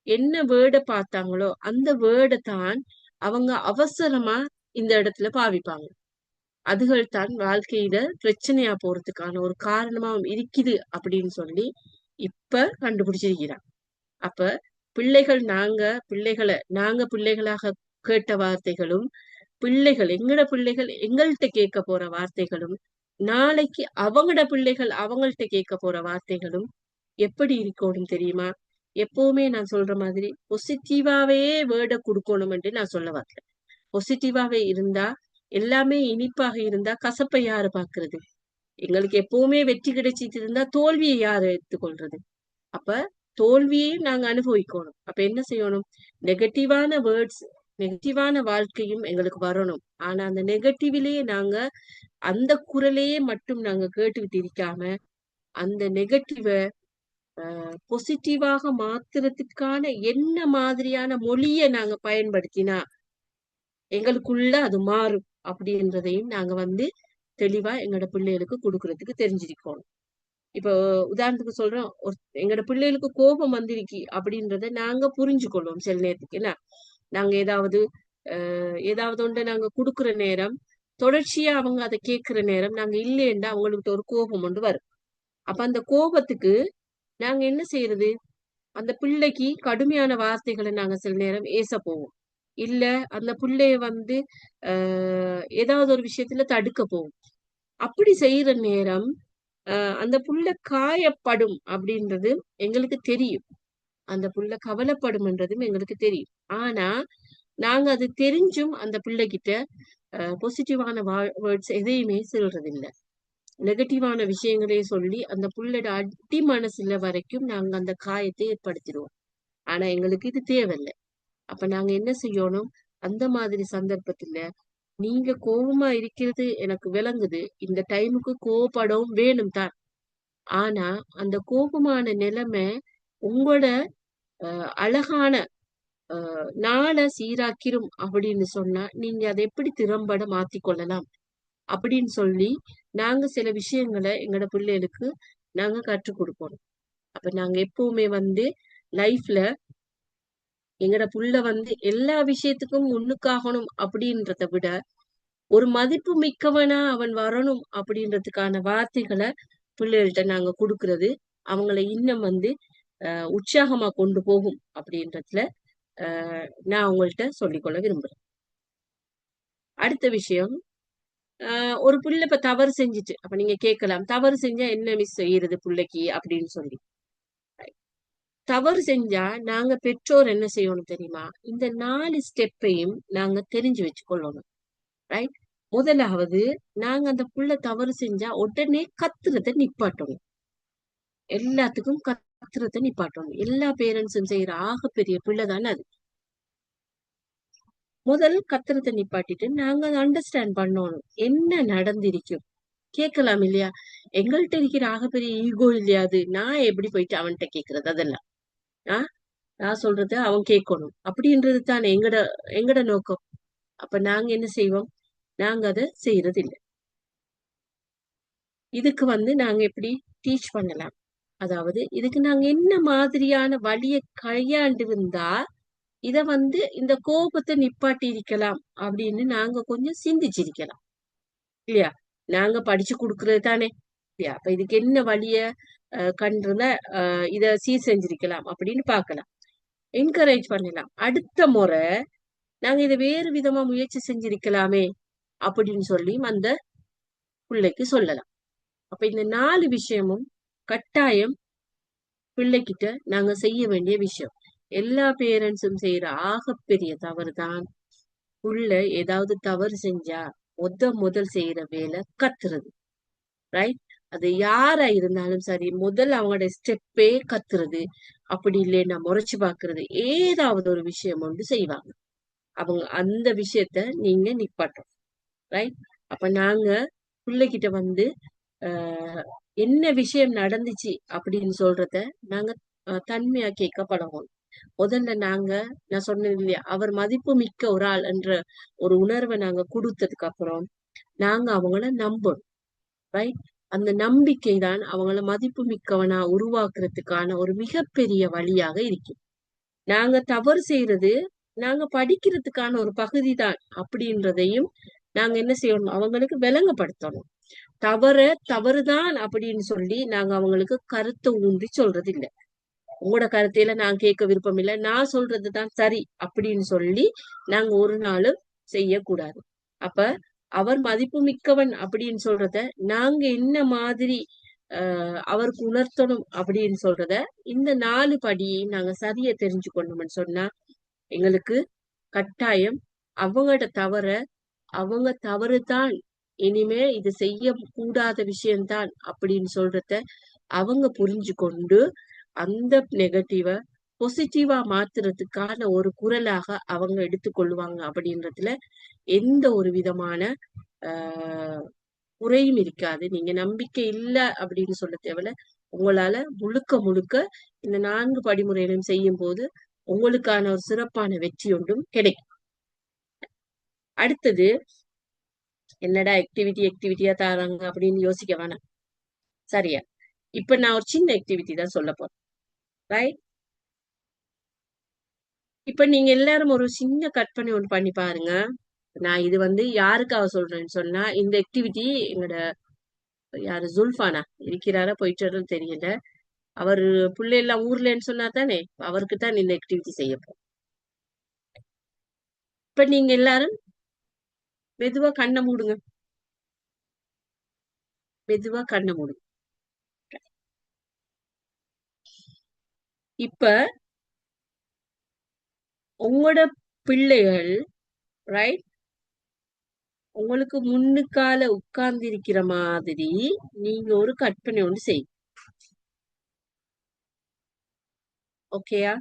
என்ன வேர்டை பார்த்தாங்களோ அந்த வேர்டை தான் அவங்க அவசரமா இந்த இடத்துல பாவிப்பாங்க. அதுகள் தான் வாழ்க்கையில பிரச்சனையா போறதுக்கான ஒரு காரணமா இருக்குது அப்படின்னு சொல்லி இப்ப கண்டுபிடிச்சிருக்கிறான். அப்ப நாங்க பிள்ளைகளாக கேட்ட வார்த்தைகளும், எங்கட பிள்ளைகள் எங்கள்கிட்ட கேட்க போற வார்த்தைகளும், நாளைக்கு அவங்களோட பிள்ளைகள் அவங்கள்ட்ட கேட்க போற வார்த்தைகளும் எப்படி இருக்கணும் தெரியுமா? எப்பவுமே நான் சொல்ற மாதிரி பொசிட்டிவாவே வேர்டை கொடுக்கணும்னு நான் சொல்ல வரல. பொசிட்டிவாவே இருந்தா, எல்லாமே இனிப்பாக இருந்தா கசப்பை யாரு பாக்குறது? எங்களுக்கு எப்பவுமே வெற்றி கிடைச்சிட்டு இருந்தா தோல்வியை யாரு எடுத்துக்கொள்றது? அப்ப தோல்வியையும் நாங்க அனுபவிக்கணும். அப்ப என்ன செய்யணும்? நெகட்டிவான வேர்ட்ஸ், நெகட்டிவான வாழ்க்கையும் எங்களுக்கு வரணும். ஆனா அந்த நெகட்டிவ்லயே நாங்க அந்த குரலையே மட்டும் நாங்க கேட்டுக்கிட்டு இருக்காம, அந்த நெகட்டிவ பொசிட்டிவாக மாத்துறதுக்கான என்ன மாதிரியான மொழியை நாங்க பயன்படுத்தினா எங்களுக்குள்ள அது மாறும் அப்படின்றதையும் நாங்க வந்து தெளிவா எங்களோட பிள்ளைகளுக்கு கொடுக்கறதுக்கு தெரிஞ்சிருக்கணும். இப்போ உதாரணத்துக்கு சொல்றோம், எங்களோட பிள்ளைகளுக்கு கோபம் வந்திருக்கு அப்படின்றத நாங்க புரிஞ்சுக்கொள்வோம். சில நேரத்துக்கு என்ன, நாங்க ஏதாவது ஒன்றை நாங்க கொடுக்குற நேரம், தொடர்ச்சியா அவங்க அதை கேட்கிற நேரம் நாங்க இல்லைன்னா அவங்களுக்கு ஒரு கோபம் ஒன்று வரும். அப்ப அந்த கோபத்துக்கு நாங்க என்ன செய்யறது? அந்த பிள்ளைக்கு கடுமையான வார்த்தைகளை நாங்க சில நேரம் ஏச போவோம். இல்ல அந்த பிள்ளைய வந்து ஏதாவது ஒரு விஷயத்துல தடுக்க போவோம். அப்படி செய்யற நேரம் அந்த புள்ள காயப்படும் அப்படின்றது எங்களுக்கு தெரியும். அந்த புள்ள கவலைப்படும்ன்றதும் எங்களுக்கு தெரியும். ஆனா நாங்க அது தெரிஞ்சும் அந்த பிள்ளைகிட்ட பாசிட்டிவான வேர்ட்ஸ் எதையுமே சொல்றது இல்லை. நெகட்டிவான விஷயங்களே சொல்லி அந்த புள்ளோட அடி மனசுல வரைக்கும் நாங்க அந்த காயத்தை ஏற்படுத்திடுவோம். ஆனா எங்களுக்கு இது தேவையில்லை. அப்ப நாங்க என்ன செய்யணும்? அந்த மாதிரி சந்தர்ப்பத்துல நீங்க கோபமா இருக்கிறது எனக்கு விளங்குது, இந்த டைமுக்கு கோபப்படவும் வேணும் தான். ஆனா அந்த கோபமான நிலைமை உங்களோட அழகான நாளை சீராக்கிரும் அப்படின்னு சொன்னா நீங்க அதை எப்படி திறம்பட மாத்திக்கொள்ளலாம் அப்படின்னு சொல்லி நாங்க சில விஷயங்களை எங்களோட பிள்ளைகளுக்கு நாங்க கற்றுக் கொடுக்கணும். அப்ப நாங்க எப்பவுமே வந்து லைஃப்ல எங்கட புள்ள வந்து எல்லா விஷயத்துக்கும் முன்னுக்காகணும் அப்படின்றத விட ஒரு மதிப்பு மிக்கவனா அவன் வரணும் அப்படின்றதுக்கான வார்த்தைகளை பிள்ளைகள்கிட்ட நாங்க கொடுக்கறது அவங்களை இன்னும் வந்து உற்சாகமா கொண்டு போகும் அப்படின்றதுல நான் உங்கள்கிட்ட சொல்லிக்கொள்ள விரும்புறேன். அடுத்த விஷயம், ஒரு புள்ள இப்ப தவறு செஞ்சுட்டு, அப்ப நீங்க கேட்கலாம், தவறு செஞ்சா என்ன மிஸ் செய்யறது பிள்ளைக்கு அப்படின்னு சொல்லி. தவறு செஞ்சா நாங்க பெற்றோர் என்ன செய்யணும் தெரியுமா? இந்த 4 ஸ்டெப்பையும் நாங்க தெரிஞ்சு வச்சுக்கொள்ளணும். ரைட்? முதலாவது, நாங்க அந்த புள்ள தவறு செஞ்சா உடனே கத்துறத நிப்பாட்டணும். எல்லாத்துக்கும் கத்துறத நிப்பாட்டணும். எல்லா பேரண்ட்ஸும் செய்யற ஆகப்பெரிய பிள்ளை தானே அது. முதல் கத்துறத நிப்பாட்டிட்டு நாங்க அண்டர்ஸ்டாண்ட் பண்ணணும் என்ன நடந்திருக்கும். கேட்கலாம் இல்லையா? எங்கள்கிட்ட இருக்கிற ஆகப்பெரிய ஈகோ இல்லையா அது? நான் எப்படி போயிட்டு அவன்கிட்ட கேட்கறது? அதெல்லாம் நான் சொல்றது அவன் கேட்கணும் அப்படின்றது தானே எங்கட நோக்கம். அப்ப நாங்க என்ன செய்வோம்? நாங்க அதை செய்யறது இல்லை. இதுக்கு வந்து நாங்க எப்படி டீச் பண்ணலாம்? அதாவது இதுக்கு நாங்க என்ன மாதிரியான வழியை கையாண்டு இருந்தா இத வந்து இந்த கோபத்தை நிப்பாட்டி இருக்கலாம் அப்படின்னு நாங்க கொஞ்சம் சிந்திச்சிருக்கலாம் இல்லையா? நாங்க படிச்சு கொடுக்கறது தானே இல்லையா? அப்ப இதுக்கு என்ன வழிய கண்டிருந்தா இத சீர் செஞ்சிருக்கலாம் அப்படின்னு பாக்கலாம், என்கரேஜ் பண்ணலாம். அடுத்த முறை நாங்க இதை வேறு விதமா முயற்சி செஞ்சிருக்கலாமே அப்படின்னு சொல்லி அந்த பிள்ளைக்கு சொல்லலாம். அப்ப இந்த 4 விஷயமும் கட்டாயம் பிள்ளைகிட்ட நாங்க செய்ய வேண்டிய விஷயம். எல்லா பேரண்ட்ஸும் செய்யற ஆகப்பெரிய தவறு தான் புள்ள ஏதாவது தவறு செஞ்சா முதல் செய்யற வேலை கத்துறது. ரைட்? அது யாரா இருந்தாலும் சரி, முதல் அவங்களோட ஸ்டெப்பே கத்துறது. அப்படி இல்லைன்னா முறைச்சு பாக்குறது, ஏதாவது ஒரு விஷயம் ஒன்று செய்வாங்க. அவங்க அந்த விஷயத்த நீங்க நிப்பாட்டும். ரைட்? அப்ப நாங்க பிள்ளைகிட்ட வந்து என்ன விஷயம் நடந்துச்சு அப்படின்னு சொல்றத நாங்க தன்மையா கேட்க பழகும். முதல்ல நான் சொன்னது இல்லையா, அவர் மதிப்பு மிக்க ஒரு ஆள் என்ற ஒரு உணர்வை நாங்க கொடுத்ததுக்கு அப்புறம் நாங்க அவங்கள நம்பணும். ரைட்? அந்த நம்பிக்கை தான் அவங்கள மதிப்பு மிக்கவனா உருவாக்குறதுக்கான ஒரு மிகப்பெரிய வழியாக இருக்கு. நாங்க தவறு செய்யறது நாங்க படிக்கிறதுக்கான ஒரு பகுதி தான் அப்படின்றதையும் நாங்க என்ன செய்யணும், அவங்களுக்கு விளங்கப்படுத்தணும். தவறுதான் அப்படின்னு சொல்லி நாங்க அவங்களுக்கு கருத்தை ஊன்றி சொல்றது இல்ல. உங்களோட கருத்தையில நான் கேட்க விருப்பம் இல்லை, நான் சொல்றதுதான் சரி அப்படின்னு சொல்லி நாங்க ஒரு நாளும் செய்யக்கூடாது. அப்ப அவர் மதிப்பு மிக்கவன் அப்படின்னு சொல்றத நாங்க என்ன மாதிரி அவருக்கு உணர்த்தணும் அப்படின்னு சொல்றத இந்த 4 படியையும் நாங்க சரியா தெரிஞ்சுக்கணும்னு சொன்னா எங்களுக்கு கட்டாயம் அவங்களோட அவங்க தவறுதான், இனிமே இது செய்ய கூடாத விஷயம்தான் அப்படின்னு சொல்றத அவங்க புரிஞ்சு கொண்டு அந்த நெகட்டிவ பாசிட்டிவா மாத்துறதுக்கான ஒரு குரலாக அவங்க எடுத்துக்கொள்வாங்க அப்படின்றதுல எந்த ஒரு விதமான குறையும் இருக்காது. நீங்க நம்பிக்கை இல்ல அப்படின்னு சொல்ல தேவையில்ல. உங்களால முழுக்க முழுக்க இந்த 4 படிமுறைகளையும் செய்யும் போது உங்களுக்கான ஒரு சிறப்பான வெற்றி ஒன்றும் கிடைக்கும். அடுத்தது என்னடா ஆக்டிவிட்டியா தாராங்க அப்படின்னு யோசிக்க வேணாம். சரியா? இப்ப நான் ஒரு சின்ன ஆக்டிவிட்டி தான் சொல்ல போறேன். ரைட்? இப்ப நீங்க எல்லாரும் ஒரு சின்ன கற்பனை ஒன்று பண்ணி பாருங்க. நான் இது வந்து யாருக்காக சொல்றேன்னு சொன்னா, இந்த ஆக்டிவிட்டி எங்களோட யாரு ஜுல்ஃபானா இருக்கிறாரா போயிட்டு தெரியல. அவரு புள்ளை எல்லாம் ஊர்லன்னு சொன்னா தானே, அவருக்கு தான் இந்த ஆக்டிவிட்டி செய்ய போறோம். இப்ப நீங்க எல்லாரும் மெதுவா கண்ணை மூடுங்க. மெதுவா கண்ணை மூடுங்க. இப்ப உங்களோட பிள்ளைகள் ரைட் உங்களுக்கு முன்னுக்கால உட்கார்ந்து இருக்கிற மாதிரி நீங்க ஒரு கற்பனை ஒன்று செய்யுங்க. ஓகேயா?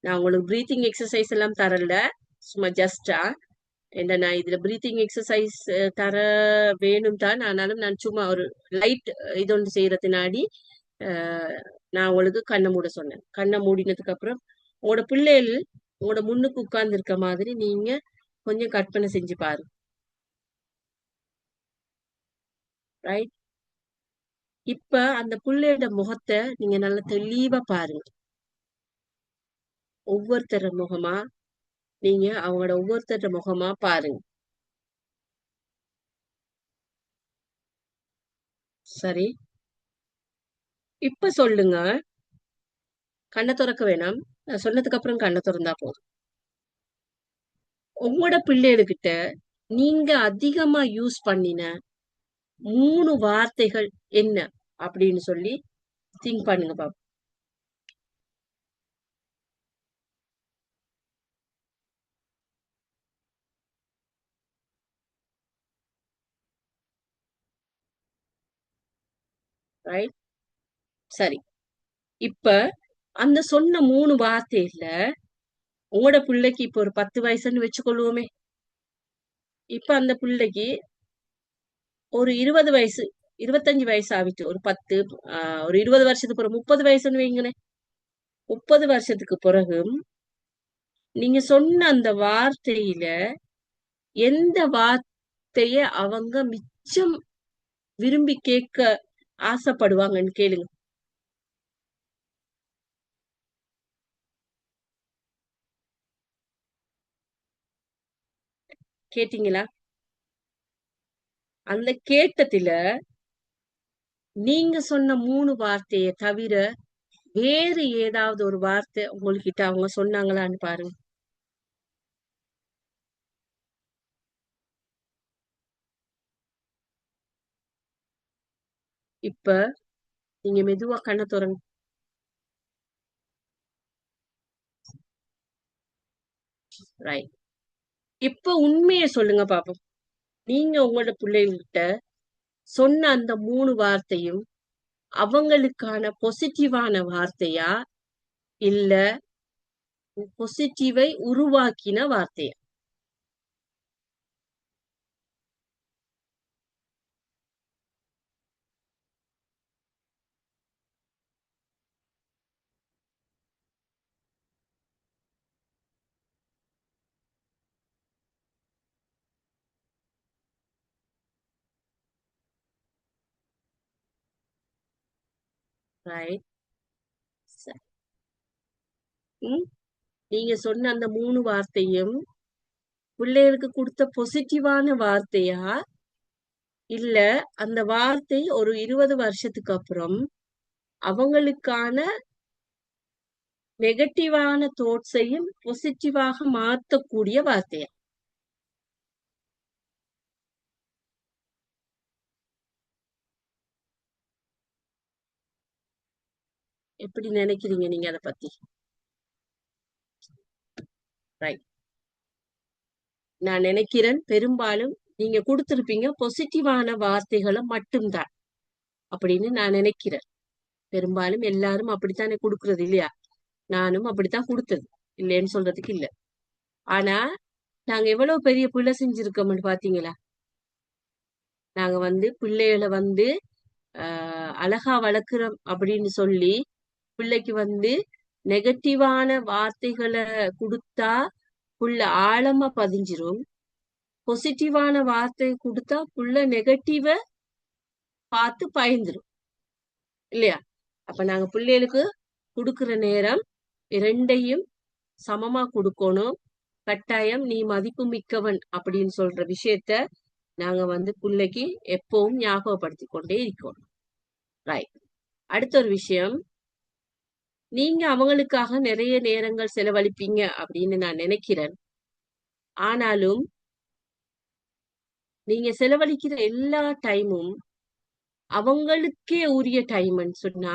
நான் உங்களுக்கு பிரீத்திங் எக்ஸசைஸ் எல்லாம் தரல, சும்மா ஜஸ்டா. என்ன நான் இதுல பிரீத்திங் எக்ஸசைஸ் தர வேணும் தான், ஆனாலும் நான் சும்மா ஒரு லைட் இது ஒன்று செய்யறதுனாடி நான் உங்களுக்கு கண்ணை மூட சொன்னேன். கண்ணை மூடினதுக்கு அப்புறம் உங்களோட பிள்ளைகள் உங்களோட முன்னுக்கு உட்கார்ந்து இருக்க மாதிரி நீங்க கொஞ்சம் கற்பனை செஞ்சு பாருங்க. ரைட்? இப்ப அந்த பிள்ளையோட முகத்தை நீங்க நல்லா தெளிவா பாருங்க. ஒவ்வொருத்தர முகமா நீங்க அவங்களோட ஒவ்வொருத்தர முகமா பாருங்க. சரி, இப்ப சொல்லுங்க. கண்ணை திறக்க வேணாம், நான் சொன்னதுக்கு அப்புறம் கண்ணை திறந்தா போதும். உங்களோட பிள்ளைகிட்ட நீங்க அதிகமா யூஸ் பண்ணின 3 வார்த்தைகள் என்ன அப்படின்னு சொல்லி திங்க் பண்ணுங்க பாப்போம். ரைட்? சரி, இப்ப அந்த சொன்ன 3 வார்த்தையில உங்களோட பிள்ளைக்கு இப்ப ஒரு 10 வயசுன்னு வச்சுக்கொள்வோமே. இப்ப அந்த பிள்ளைக்கு ஒரு 20 வயசு 25 வயசு ஆகிட்டு ஒரு 10 ஒரு 20 வருஷத்துக்கு பிறகு 30 வயசுன்னு வைங்களேன். 30 வருஷத்துக்கு பிறகு நீங்க சொன்ன அந்த வார்த்தையில எந்த வார்த்தைய அவங்க மிச்சம் விரும்பி கேட்க ஆசைப்படுவாங்கன்னு கேளுங்க. கேட்டீங்களா? அந்த கேட்டதுல நீங்க சொன்ன 3 வார்த்தையை தவிர வேறு ஏதாவது ஒரு வார்த்தை உங்ககிட்ட அவங்க சொன்னாங்களான்னு பாருங்க. இப்ப நீங்க மெதுவா கண்ணை திறங்க. ரைட்? இப்ப உண்மைய சொல்லுங்க பாப்போம். நீங்க உங்களோட பிள்ளைகிட்ட சொன்ன அந்த 3 வார்த்தையும் அவங்களுக்கான பாசிட்டிவான வார்த்தையா இல்ல பாசிட்டிவை உருவாக்கின வார்த்தையா? ரைட். நீங்க சொன்ன அந்த 3 வார்த்தையும் பிள்ளைகளுக்கு கொடுத்த பாசிட்டிவான வார்த்தையா, இல்ல அந்த வார்த்தை ஒரு 20 வருஷத்துக்கு அப்புறம் அவங்களுக்கான நெகட்டிவான தாட்ஸையும் பாசிட்டிவாக மாத்தக்கூடிய வார்த்தையா? எப்படி நினைக்கிறீங்க நீங்க அதை பத்தி? ரைட். நான் நினைக்கிறேன் பெரும்பாலும் நீங்க கொடுத்திருப்பீங்க பாசிட்டிவான வார்த்தைகளை மட்டும்தான் அப்படின்னு நான் நினைக்கிறேன். பெரும்பாலும் எல்லாரும் அப்படித்தானே கொடுக்கறது இல்லையா? நானும் அப்படித்தான் கொடுத்தது, இல்லைன்னு சொல்றதுக்கு இல்ல. ஆனா நாங்க எவ்வளவு பெரிய பிள்ளை செஞ்சிருக்கோம்னு பாத்தீங்களா? நாங்க பிள்ளைகளை அழகா வளர்க்கிறோம் அப்படின்னு சொல்லி பிள்ளைக்கு நெகட்டிவான வார்த்தைகளை கொடுத்தா புள்ள ஆழமா பதிஞ்சிரும். பாசிட்டிவான வார்த்தை கொடுத்தா புள்ள நெகட்டிவ பார்த்து பயந்துரும் இல்லையா? அப்ப நாங்க பிள்ளைகளுக்கு கொடுக்கிற நேரம் இரண்டையும் சமமா கொடுக்கணும். கட்டாயம் நீ மதிப்பு மிக்கவன் அப்படின்னு சொல்ற விஷயத்த நாங்க பிள்ளைக்கு எப்பவும் ஞாபகப்படுத்தி கொண்டே இருக்கணும். ரைட். அடுத்த ஒரு விஷயம், நீங்க அவங்களுக்காக நிறைய நேரங்கள் செலவழிப்பீங்க அப்படின்னு நான் நினைக்கிறேன். ஆனாலும் நீங்க செலவழிக்கிற எல்லா டைமும் அவங்களுக்கே உரிய டைம்னு சொன்னா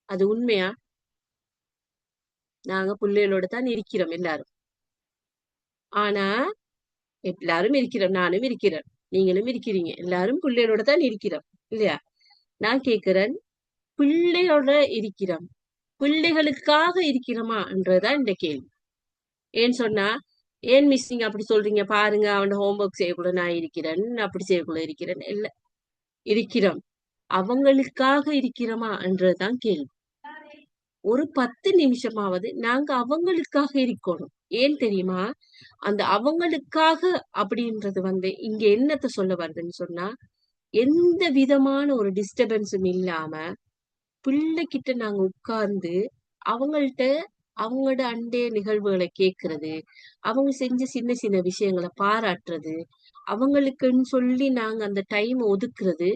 அது உண்மையா? நாங்க பிள்ளைகளோட தான் இருக்கிறோம் எல்லாரும். ஆனா எல்லாரும் இருக்கிறோம், நானும் இருக்கிறேன், நீங்களும் இருக்கிறீங்க, எல்லாரும் பிள்ளைகளோட தான் இருக்கிறோம் இல்லையா? நான் கேக்குறேன், பிள்ளையோட இருக்கிறோம், பிள்ளைகளுக்காக இருக்கிறோமான்றதுதான் இந்த கேள்வி. ஏன்னு சொன்னா, ஏன் மிஸ் நீங்க அப்படி சொல்றீங்க? பாருங்க, அவன் ஹோம்ஒர்க் செய்யக்கூட நான் இருக்கிறேன், அப்படி செய்யக்கூட இருக்கிறேன். இல்ல, இருக்கிறோம். அவங்களுக்காக இருக்கிறோமான்றதுதான் கேள்வி. ஒரு 10 நிமிஷமாவது நாங்க அவங்களுக்காக இருக்கணும். ஏன் தெரியுமா? அந்த அவங்களுக்காக அப்படின்றது இங்க என்னத்த சொல்ல வருதுன்னு சொன்னா, எந்த விதமான ஒரு டிஸ்டர்பன்ஸும் இல்லாம பிள்ளைகிட்ட நாங்க உட்கார்ந்து அவங்கள்ட்ட அவங்களோட அண்டைய நிகழ்வுகளை கேட்கறது, அவங்க செஞ்ச சின்ன சின்ன விஷயங்களை பாராட்டுறது, அவங்களுக்குன்னு சொல்லி நாங்க அந்த டைம் ஒதுக்குறது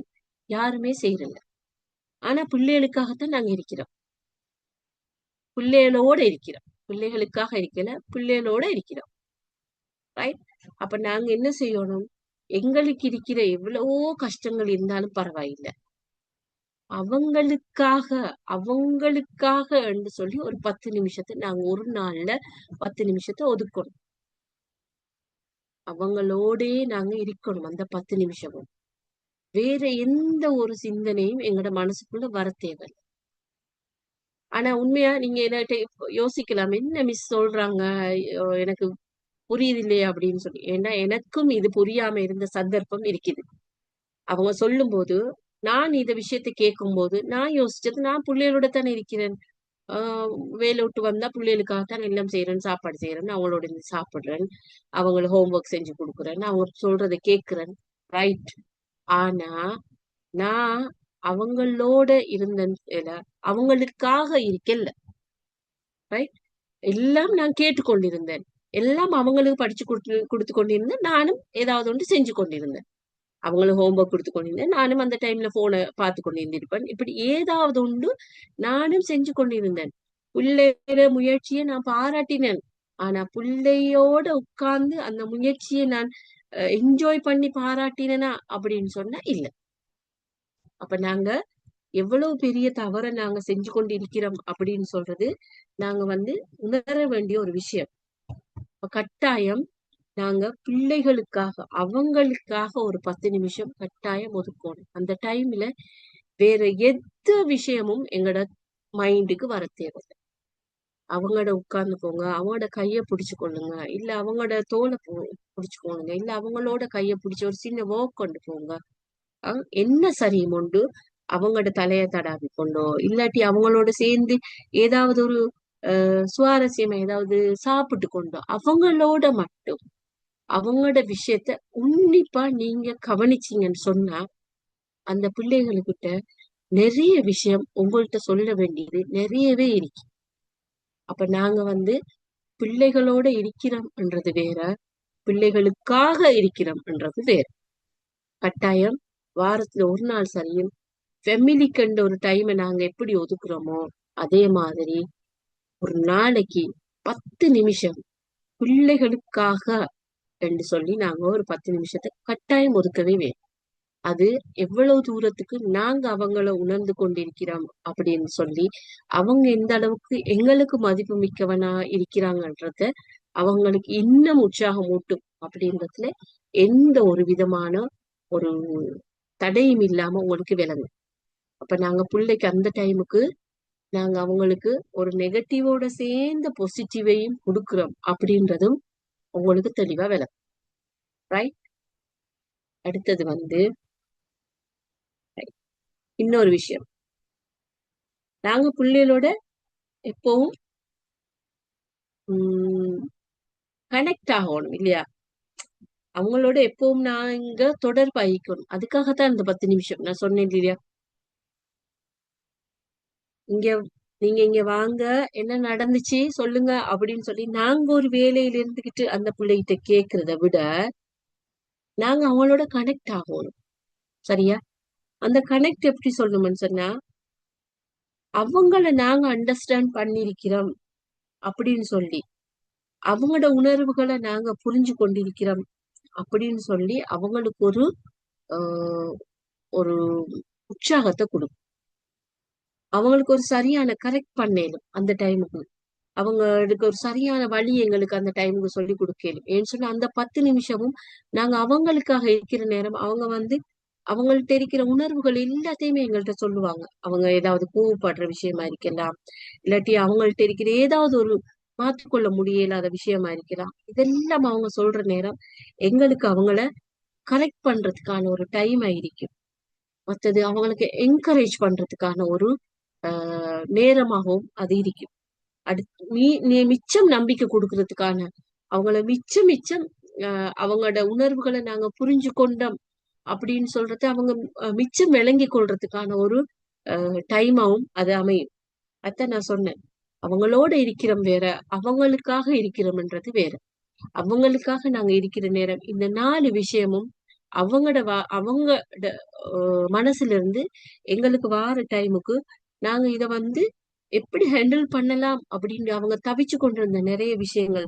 யாருமே செய்யறதில்ல. ஆனா பிள்ளைகளுக்காகத்தான் நாங்க இருக்கிறோம், பிள்ளைகளோட இருக்கிறோம், பிள்ளைகளுக்காக இருக்கல, பிள்ளைகளோட இருக்கிறோம். ரைட். அப்ப நாங்க என்ன செய்யணும்? எங்களுக்கு இருக்கிற எவ்வளவோ கஷ்டங்கள் இருந்தாலும் பரவாயில்லை, அவங்களுக்காக அவங்களுக்காக என்று சொல்லி ஒரு 10 நிமிஷத்தை நாங்க ஒரு நாள்ல 10 நிமிஷத்தை ஒதுக்கணும். அவங்களோடே நாங்க இருக்கணும் அந்த 10 நிமிஷமும். வேற எந்த ஒரு சிந்தனையும் எங்களோட மனசுக்குள்ள வர தேவை. ஆனா உண்மையா நீங்க என்ன யோசிக்கலாம், என்ன மிஸ் சொல்றாங்க, எனக்கு புரியுது இல்லையா அப்படின்னு சொல்லி. ஏன்னா எனக்கும் இது புரியாம இருந்த சந்தர்ப்பம் இருக்குது. அவங்க சொல்லும் போது நான் இந்த விஷயத்தை கேட்கும் போது நான் யோசிச்சது, நான் பிள்ளைகளோட தானே இருக்கிறேன், வேலை விட்டு வந்தா பிள்ளைகளுக்காகத்தான் எல்லாம் செய்யறேன், சாப்பாடு செய்யறேன், அவங்களோட இருந்து சாப்பிடுறேன், அவங்களை ஹோம்ஒர்க் செஞ்சு கொடுக்குறேன், அவங்க சொல்றதை கேட்கிறேன். ரைட். ஆனா நான் அவங்களோட இருந்த அவங்களுக்காக இருக்கல. ரைட். எல்லாம் நான் கேட்டுக்கொண்டிருந்தேன், எல்லாம் அவங்களுக்கு படிச்சு கொடுத்து கொண்டிருந்தேன், நானும் ஏதாவது ஒன்று செஞ்சு கொண்டிருந்தேன், அவங்களும் ஹோம்ஒர்க் கொடுத்து கொண்டிருந்தேன், நானும் அந்த டைம்ல போனை பார்த்து கொண்டிருந்திருப்பேன். இப்படி ஏதாவது ஒன்று நானும் செஞ்சு கொண்டிருந்தேன். பிள்ளையோட முயற்சியை நான் பாராட்டினேன். ஆனா பிள்ளையோட உட்கார்ந்து அந்த முயற்சியை நான் என்ஜாய் பண்ணி பாராட்டினேனா அப்படின்னு சொன்னா இல்ல. அப்ப நாங்க எவ்வளவு பெரிய தவறை நாங்க செஞ்சு கொண்டிருக்கிறோம் அப்படின்னு சொல்றது நாங்க உணர வேண்டிய ஒரு விஷயம். கட்டாயம் நாங்க பிள்ளைகளுக்காக அவங்களுக்காக ஒரு 10 நிமிஷம் கட்டாயம் ஒதுக்கணும். அந்த டைம்ல வேற எந்த விஷயமும் எங்களோட மைண்டுக்கு வர தேவையில்லை. அவங்களோட உட்கார்ந்துக்கோங்க, அவங்களோட கைய பிடிச்சு கொள்ளுங்க, இல்ல அவங்களோட தோலை பிடிச்சுக்கோங்க, இல்ல அவங்களோட கைய பிடிச்சு ஒரு சின்ன வாக் கொண்டு போங்க. என்ன சரியுமொண்டு அவங்களோட தலைய தடாவி கொண்டோ, இல்லாட்டி அவங்களோட சேர்ந்து ஏதாவது ஒரு சுவாரஸ்யமா ஏதாவது சாப்பிட்டு கொண்டோ, அவங்களோட மட்டும் அவங்களோட விஷயத்த உன்னிப்பா நீங்க கவனிச்சீங்கன்னு சொன்னா அந்த பிள்ளைகளுக்கிட்ட நிறைய விஷயம் உங்கள்கிட்ட சொல்ல வேண்டியது நிறையவே இருக்கு. அப்ப நாங்க பிள்ளைகளோட இருக்கிறோம்ன்றது வேற, பிள்ளைகளுக்காக இருக்கிறோம்ன்றது வேற. கட்டாயம் வாரத்துல ஒரு நாள் சரியும் ஃபெமிலிக்குன்ற ஒரு டைமை நாங்க எப்படி ஒதுக்குறோமோ அதே மாதிரி ஒரு நாளைக்கு 10 நிமிஷம் பிள்ளைகளுக்காக என்று சொல்லி நாங்க ஒரு 10 நிமிஷத்தை கட்டாயம் ஒதுக்கவே வேணும். அது எவ்வளவு தூரத்துக்கு நாங்க அவங்கள உணர்ந்து கொண்டிருக்கிறோம் அப்படின்னு சொல்லி அவங்க எந்த அளவுக்கு எங்களுக்கு மதிப்பு மிக்கவனா இருக்கிறாங்கன்றத அவங்களுக்கு இன்னும் உற்சாகம் ஊட்டும் அப்படின்றதுல எந்த ஒரு விதமான ஒரு தடையும் இல்லாம உங்களுக்கு விளங்கும். அப்ப நாங்க பிள்ளைக்கு அந்த டைமுக்கு நாங்க அவங்களுக்கு ஒரு நெகட்டிவோட சேர்ந்த பாசிட்டிவையும் கொடுக்கிறோம் அப்படின்றதும் உங்களுக்கு தெளிவா விளங்கும். ரைட். அடுத்தது இன்னொரு விஷயம், நாங்க பிள்ளைகளோட எப்பவும் கனெக்ட் ஆகணும் இல்லையா? அவங்களோட எப்பவும் நாங்க தொடர்பு ஆகிக்கணும். அதுக்காகத்தான் இந்த 10 நிமிஷம் நான் சொன்னேன் இல்லையா? நீங்க இங்க வாங்க, என்ன நடந்துச்சு சொல்லுங்க அப்படின்னு சொல்லி நாங்க ஒரு வேலையில இருந்துகிட்டு அந்த பிள்ளைகிட்ட கேக்குறத விட நாங்க அவங்களோட கனெக்ட் ஆகணும். சரியா? அந்த கனெக்ட் எப்படி சொல்லணும்னு சொன்னா, அவங்கள நாங்க அண்டர்ஸ்டாண்ட் பண்ணிருக்கிறோம் அப்படின்னு சொல்லி, அவங்களோட உணர்வுகளை நாங்க புரிஞ்சு கொண்டிருக்கிறோம் அப்படின்னு சொல்லி அவங்களுக்கு ஒரு உற்சாகத்தை கொடுக்கும். அவங்களுக்கு ஒரு சரியான கரெக்ட் பண்ணேலும் அந்த டைமுக்கு அவங்களுக்கு ஒரு சரியான வழி எங்களுக்கு அந்த டைமுக்கு சொல்லி கொடுக்கலும். ஏன்னு சொன்னா அந்த 10 நிமிஷமும் நாங்க அவங்களுக்காக இருக்கிற நேரம் அவங்க அவங்கள்ட்ட இருக்கிற உணர்வுகள் எல்லாத்தையுமே எங்கள்கிட்ட சொல்லுவாங்க. அவங்க ஏதாவது கோவப்படுற விஷயமா இருக்கலாம், இல்லாட்டி அவங்கள்ட்ட இருக்கிற ஏதாவது ஒரு மாற்றிக்கொள்ள முடியலாத விஷயமா இருக்கலாம். இதெல்லாம் அவங்க சொல்ற நேரம் எங்களுக்கு அவங்கள கரெக்ட் பண்றதுக்கான ஒரு டைம் ஆയിരിக்கும். மற்றது அவங்களுக்கு என்கரேஜ் பண்றதுக்கான ஒரு நேரமாகவும் அது இருக்கும். நீ மிச்சம் நம்பிக்கை கொடுக்கறதுக்கான அவங்கள மிச்சம் அவங்களோட உணர்வுகளை நாங்க புரிஞ்சு கொண்டோம் அப்படின்னு சொல்றது அவங்க மிச்சம் விளங்கி கொள்றதுக்கான ஒரு டைமாவும் அது அமையும். அதான் நான் சொன்னேன், அவங்களோட இருக்கிறோம் வேற, அவங்களுக்காக இருக்கிறோம்ன்றது வேற. அவங்களுக்காக நாங்க இருக்கிற நேரம் இந்த 4 விஷயமும் அவங்க மனசுல இருந்து எங்களுக்கு வார டைமுக்கு நாங்க இத எப்படி ஹேண்டில் பண்ணலாம் அப்படின்னு அவங்க தவிச்சு கொண்டிருந்த நிறைய விஷயங்கள்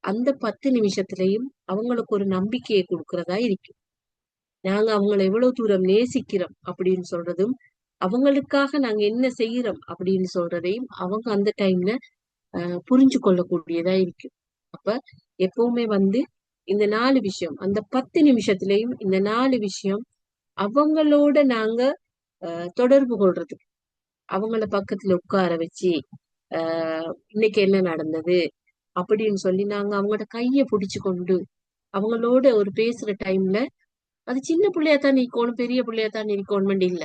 அந்த 10 நிமிஷத்திலையும் அவங்களுக்கு ஒரு நம்பிக்கையை கொடுக்கறதா இருக்கு. நாங்க அவங்களை எவ்வளவு தூரம் நேசிக்கிறோம் அப்படின்னு சொல்றதும், அவங்களுக்காக நாங்க என்ன செய்யறோம் அப்படின்னு சொல்றதையும் அவங்க அந்த டைம்ல புரிஞ்சு கொள்ளக்கூடியதா இருக்கு. அப்ப எப்பவுமே இந்த 4 விஷயம் அந்த 10 நிமிஷத்திலையும் இந்த 4 விஷயம் அவங்களோட நாங்க தொடர்பு கொள்றதுக்கு, அவங்கள பக்கத்துல உட்கார வச்சு இன்னைக்கு என்ன நடந்தது அப்படின்னு சொல்லி நாங்க அவங்களோட கைய பிடிச்சு கொண்டு அவங்களோட ஒரு பேசுற டைம்ல அது சின்ன பிள்ளையாத்தான் இருக்கணும், பெரிய பிள்ளையாத்தான் இருக்கணும் இல்ல.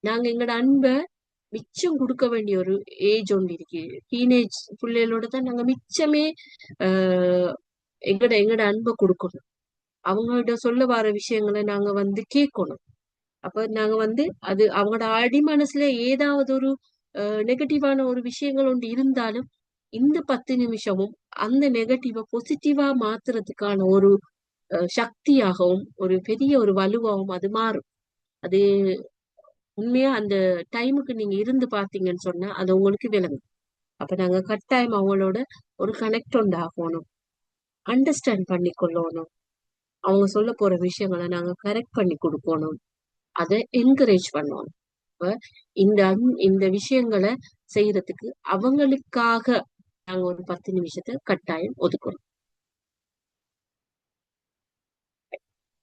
நாங்க எங்களோட அன்பை மிச்சம் கொடுக்க வேண்டிய ஒரு ஏஜ் ஒன்று இருக்கு. டீனேஜ் பிள்ளைகளோட தான் நாங்க மிச்சமே எங்கட அன்பை கொடுக்கணும். அவங்கள்ட்ட சொல்ல வர விஷயங்களை நாங்க கேட்கணும். அப்ப நாங்க அது அவங்களோட அடி மனசுல ஏதாவது ஒரு நெகட்டிவான ஒரு விஷயங்கள் ஒன்று இருந்தாலும் இந்த 10 நிமிஷமும் அந்த நெகட்டிவா பாசிட்டிவா மாத்துறதுக்கான ஒரு சக்தியாகவும் ஒரு பெரிய ஒரு வலுவாகவும் அது மாறும். அது உண்மையா அந்த டைமுக்கு நீங்க இருந்து பாத்தீங்கன்னு சொன்னா அது உங்களுக்கு விளங்கும். அப்ப நாங்க கட்டாயம் அவங்களோட ஒரு கனெக்ட் ஆகணும், அண்டர்ஸ்டாண்ட் பண்ணி கொள்ளணும், அவங்க சொல்ல போற விஷயங்களை நாங்க கரெக்ட் பண்ணி கொடுக்கணும், அதை என்கரேஜ் பண்ணணும். அப்ப இந்த விஷயங்களை செய்யறதுக்கு அவங்களுக்காக நாங்க ஒரு 10 நிமிஷத்தை கட்டாயம் ஒதுக்கணும்.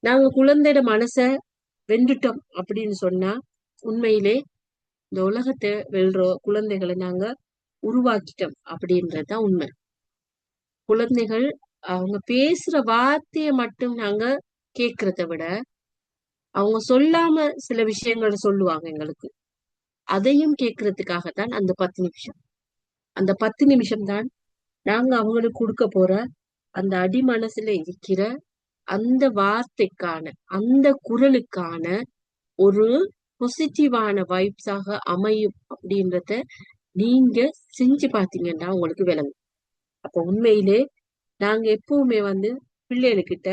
நாங்க குழந்தையோட மனச வென்றுட்டோம் அப்படின்னு சொன்னா உண்மையிலே இந்த உலகத்தை வெல்ற குழந்தைகளை நாங்க உருவாக்கிட்டோம் அப்படின்றதுதான் உண்மை. குழந்தைகள் அவங்க பேசுற வார்த்தையை மட்டும் நாங்க கேட்கறத விட அவங்க சொல்லாம சில விஷயங்களை சொல்லுவாங்க எங்களுக்கு. அதையும் கேட்கறதுக்காகத்தான் அந்த 10 நிமிஷம். அந்த 10 நிமிஷம் தான் நாங்க அவங்களுக்கு கொடுக்க போற அந்த அடிமனசுல இருக்கிற அந்த வார்த்தைக்கான அந்த குரலுக்கான ஒரு பாசிட்டிவான வைப்ஸாக அமையும் அப்படின்றத நீங்க செஞ்சு பாத்தீங்கன்னா உங்களுக்கு விளங்கும். அப்ப உண்மையிலே நாங்க எப்பவுமே பிள்ளைகளுக்கிட்ட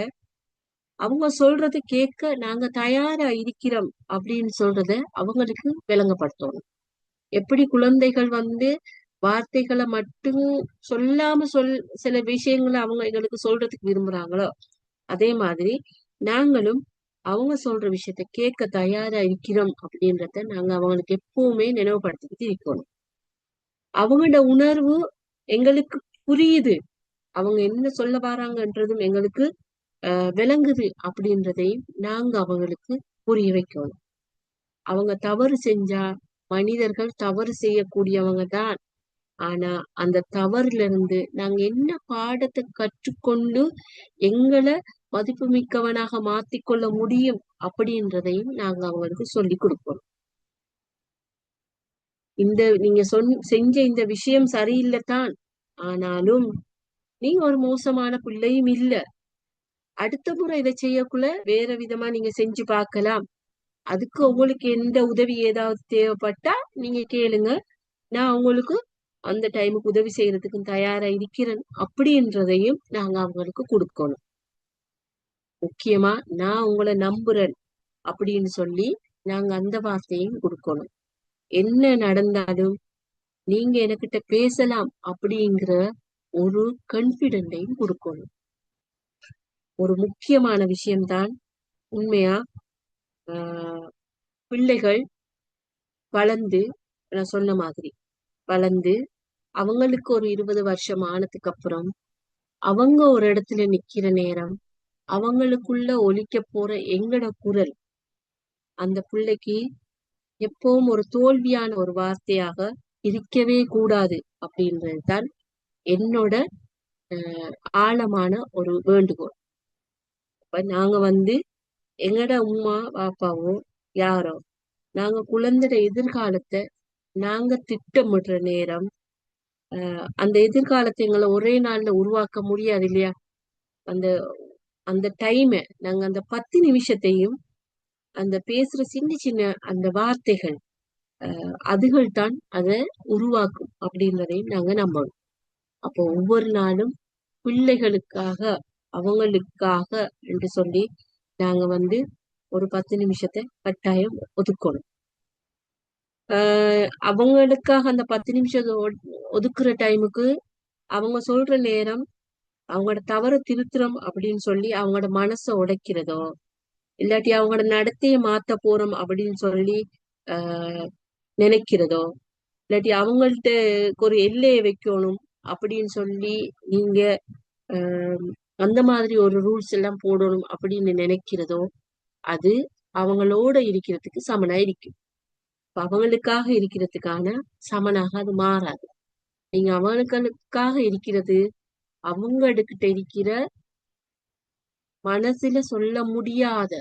அவங்க சொல்றது கேட்க நாங்க தயாரா இருக்கிறோம் அப்படின்னு சொல்றத அவங்களுக்கு விளங்கப்படுத்தணும். எப்படி குழந்தைகள் வார்த்தைகளை மட்டும் சொல்லாம சில விஷயங்களை அவங்க எங்களுக்கு சொல்றதுக்கு விரும்புறாங்களோ, அதே மாதிரி நாங்களும் அவங்க சொல்ற விஷயத்த கேட்க தயாரா இருக்கிறோம் அப்படின்றத நாங்க அவங்களுக்கு எப்பவுமே நினைவுபடுத்திக்கிட்டு இருக்கணும். அவங்களோட உணர்வு எங்களுக்கு புரியுது, அவங்க என்ன சொல்ல வராங்கன்றதும் எங்களுக்கு விளங்குது அப்படின்றதையும் நாங்க அவங்களுக்கு புரிய வைக்கணும். அவங்க தவறு செஞ்சா மனிதர்கள் தவறு செய்யக்கூடியவங்க தான். ஆனா அந்த தவறுல இருந்து நாங்க என்ன பாடத்தை கற்றுக்கொண்டு எங்களை மதிப்பு மிக்கவனாக மாத்திக்கொள்ள முடியும் அப்படின்றதையும் நாங்க அவங்களுக்கு சொல்லி கொடுக்கணும். நீங்க செஞ்ச இந்த விஷயம் சரியில்லைத்தான், ஆனாலும் நீங்க ஒரு மோசமான பிள்ளையும் இல்ல, அடுத்த முறை இதை செய்யக்குள்ள வேற விதமா நீங்க செஞ்சு பார்க்கலாம், அதுக்கு உங்களுக்கு எந்த உதவி ஏதாவது தேவைப்பட்டா நீங்க கேளுங்க, நான் உங்களுக்கு அந்த டைமுக்கு உதவி செய்யறதுக்கு தயாரா இருக்கிறேன் அப்படின்றதையும் நாங்க அவங்களுக்கு கொடுக்கணும். முக்கியமா நான் உங்களை நம்புறேன் அப்படின்னு சொல்லி நாங்க அந்த வார்த்தையும் கொடுக்கணும். என்ன நடந்தாலும் நீங்க எனக்கிட்ட பேசலாம் அப்படிங்கிற ஒரு கான்பிடென்டையும் கொடுக்கணும். ஒரு முக்கியமான விஷயம்தான் உண்மையா பிள்ளைகள் வளர்ந்து, நான் சொன்ன மாதிரி வளர்ந்து அவங்களுக்கு ஒரு 20 வருஷம் ஆனதுக்கு அப்புறம் அவங்க ஒரு இடத்துல நிக்கிற நேரம் அவங்களுக்குள்ள ஒலிக்க போற எங்கட குரல் அந்த பிள்ளைக்கு எப்பவும் ஒரு தோல்வியான ஒரு வார்த்தையாக இருக்கவே கூடாது அப்படின்றதுதான் என்னோட ஆழமான ஒரு வேண்டுகோள். இப்ப நாங்க எங்கட உமா பாப்பாவோ யாரோ நாங்க குழந்தைட எதிர்காலத்தை நாங்க திட்டமிடுற நேரம் அந்த எதிர்காலத்தை எங்களை ஒரே நாள்ல உருவாக்க முடியாது இல்லையா? அந்த அந்த டைமை நாங்க அந்த 10 நிமிஷத்தையும் அந்த பேசுற சின்ன சின்ன அந்த வார்த்தைகள் அதுகள் தான் அதை உருவாக்கும் அப்படின்றதையும் நாங்க நம்பணும். அப்போ ஒவ்வொரு நாளும் பிள்ளைகளுக்காக அவங்களுக்காக என்று சொல்லி நாங்க ஒரு 10 நிமிஷத்தை கட்டாயம் ஒதுக்கணும். அவங்களுக்காக அந்த 10 நிமிஷம் ஒதுக்குற டைமுக்கு அவங்க சொல்ற நேரம் அவங்களோட தவறு திருத்துறோம் அப்படின்னு சொல்லி அவங்களோட மனசை உடைக்கிறதோ, இல்லாட்டி அவங்களோட நடத்தையை மாத்த போறோம் அப்படின்னு சொல்லி நினைக்கிறதோ, இல்லாட்டி அவங்கள்ட்ட ஒரு எல்லையை வைக்கணும் அப்படின்னு சொல்லி நீங்க அந்த மாதிரி ஒரு ரூல்ஸ் எல்லாம் போடணும் அப்படின்னு நினைக்கிறதோ, அது அவங்களோட இருக்கிறதுக்கு சமனா இருக்கும். அவங்களுக்காக இருக்கிறதுக்கான சமனாக அது மாறாது. நீங்க அவங்களுக்காக இருக்கிறது அவங்ககிட்ட இருக்கிற மனசுல சொல்ல முடியாத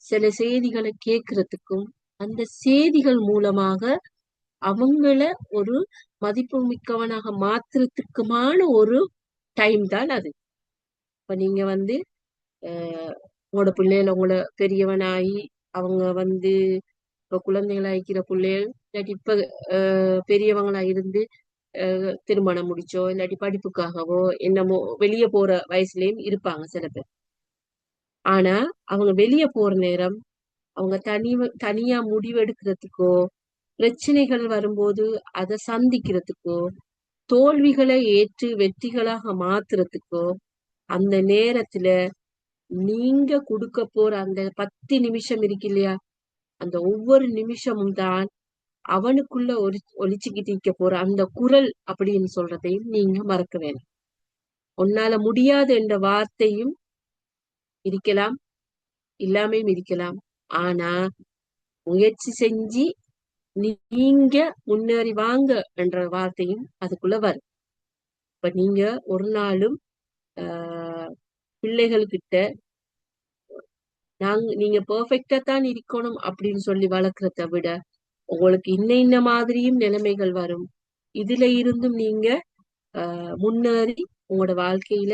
சில செய்திகளை கேட்கறதுக்கும் அந்த செய்திகள் மூலமாக அவங்கள ஒரு மதிப்பு மிக்கவனாக மாத்துறதுக்குமான ஒரு டைம் தான் அது. இப்ப நீங்க உங்களோட பிள்ளைகளை உங்களோட பெரியவனாகி அவங்க இப்ப குழந்தைகளாகிக்கிற பிள்ளைகள் இல்லாட்டி இப்ப பெரியவங்களா இருந்து திருமணம் முடிச்சோ இல்லாட்டி படிப்புக்காகவோ என்னமோ வெளியே போற வயசுலயும் இருப்பாங்க சில பேர். ஆனா அவங்க வெளியே போற நேரம் அவங்க தனியா முடிவெடுக்கிறதுக்கோ, பிரச்சனைகள் வரும்போது அதை சந்திக்கிறதுக்கோ, தோல்விகளை ஏற்று வெற்றிகளாக மாத்துறதுக்கோ அந்த நேரத்துல நீங்க கொடுக்க போற அந்த 10 நிமிஷம் இருக்கு இல்லையா, அந்த ஒவ்வொரு நிமிஷமும் தான் அவனுக்குள்ள ஒலிச்சுக்கிட்டு இருக்க போற அந்த குரல் அப்படின்னு சொல்றதையும் நீங்க மறக்க வேணும். உன்னால முடியாது என்ற வார்த்தையும் இருக்கலாம், இல்லாமையும் இருக்கலாம். ஆனா முயற்சி செஞ்சு நீங்க முன்னேறி வாங்க என்ற வார்த்தையும் அதுக்குள்ள வரும். இப்ப நீங்க ஒரு நாளும் பிள்ளைகள்கிட்ட நீங்க பெர்ஃபெக்டா தான் இருக்கணும் அப்படின்னு சொல்லி வளர்க்கறத விட உங்களுக்கு இன்ன மாதிரியும் நிலைமைகள் வரும். இதுல இருந்தும் நீங்க முன்னேறி உங்களோட வாழ்க்கையில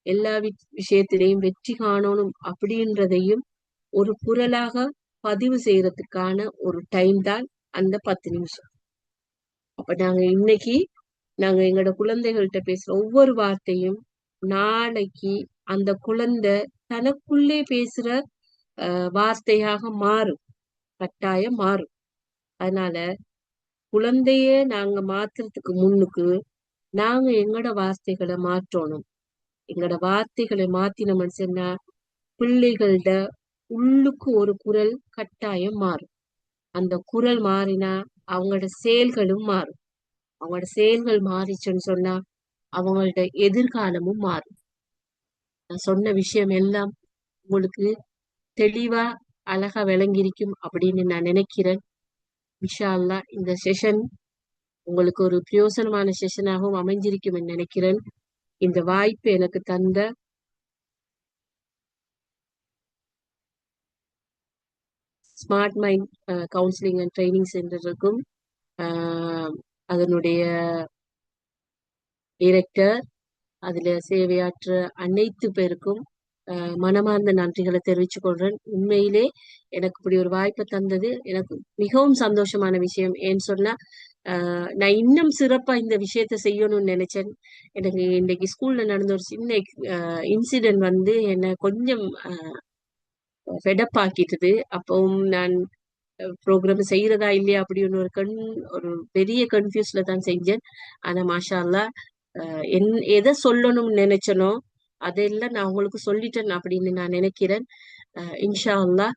எல்லா விஷயத்திலையும் வெற்றி காணணும் அப்படின்றதையும் ஒரு குரலாக பதிவு செய்யறதுக்கான ஒரு டைம் தான் அந்த 10 நிமிஷம். அப்ப நாங்க எங்களோட குழந்தைகள்கிட்ட பேசுற ஒவ்வொரு வார்த்தையும் நாளைக்கு அந்த குழந்தை தனக்குள்ளே பேசுற வார்த்தையாக மாறும், கட்டாயம் மாறும். அதனால குழந்தைய நாங்க மாத்துறதுக்கு முன்னுக்கு நாங்க எங்களோட வார்த்தைகளை மாற்றணும். எங்களோட வார்த்தைகளை மாத்தின மனுஷன்னா பிள்ளைகளோட உள்ளுக்கு ஒரு குரல் கட்டாயம் மாறும். அந்த குரல் மாறினா அவங்களோட செயல்களும் மாறும். அவங்களோட செயல்கள் மாறிச்சுன்னு சொன்னா அவங்களோட எதிர்காலமும் மாறும். நான் சொன்ன விஷயம் எல்லாம் உங்களுக்கு தெளிவா அழகா விளங்கியிருக்கும் அப்படின்னு நான் நினைக்கிறேன். இன்ஷா அல்லாஹ் இந்த செஷன் உங்களுக்கு ஒரு பிரயோசனமான செஷனாகவும் அமைஞ்சிருக்கும் என்று நினைக்கிறேன். இந்த வாய்ப்பு எனக்கு தந்த smart mind counselling and training சென்டருக்கும் அதனுடைய டைரக்டர், அதுல சேவையாற்ற அனைத்து பேருக்கும் மனமார்ந்த நன்றிகளை தெரிவிச்சுக் கொள்றேன். உண்மையிலே எனக்கு இப்படி ஒரு வாய்ப்பை தந்தது எனக்கு மிகவும் சந்தோஷமான விஷயம். ஏன்னு சொன்னா நான் இன்னும் சிறப்பா இந்த விஷயத்த செய்யணும்னு நினைச்சேன். எனக்கு இன்னைக்கு ஸ்கூல்ல நடந்த ஒரு சின்ன இன்சிடென்ட் வந்து என்ன கொஞ்சம் ஃபெடப் ஆக்கிட்டது. அப்பவும் நான் ப்ரோக்ராம் செய்யறதா இல்லையா அப்படின்னு ஒரு பெரிய கன்ஃபியூஸ்ல தான் செஞ்சேன். ஆனா மாஷா அல்லா எதை சொல்லணும்னு நினைச்சனோ அதெல்லாம் நான் உங்களுக்கு சொல்லிட்டேன் அப்படின்னு நான் நினைக்கிறேன். இன்ஷா அல்லா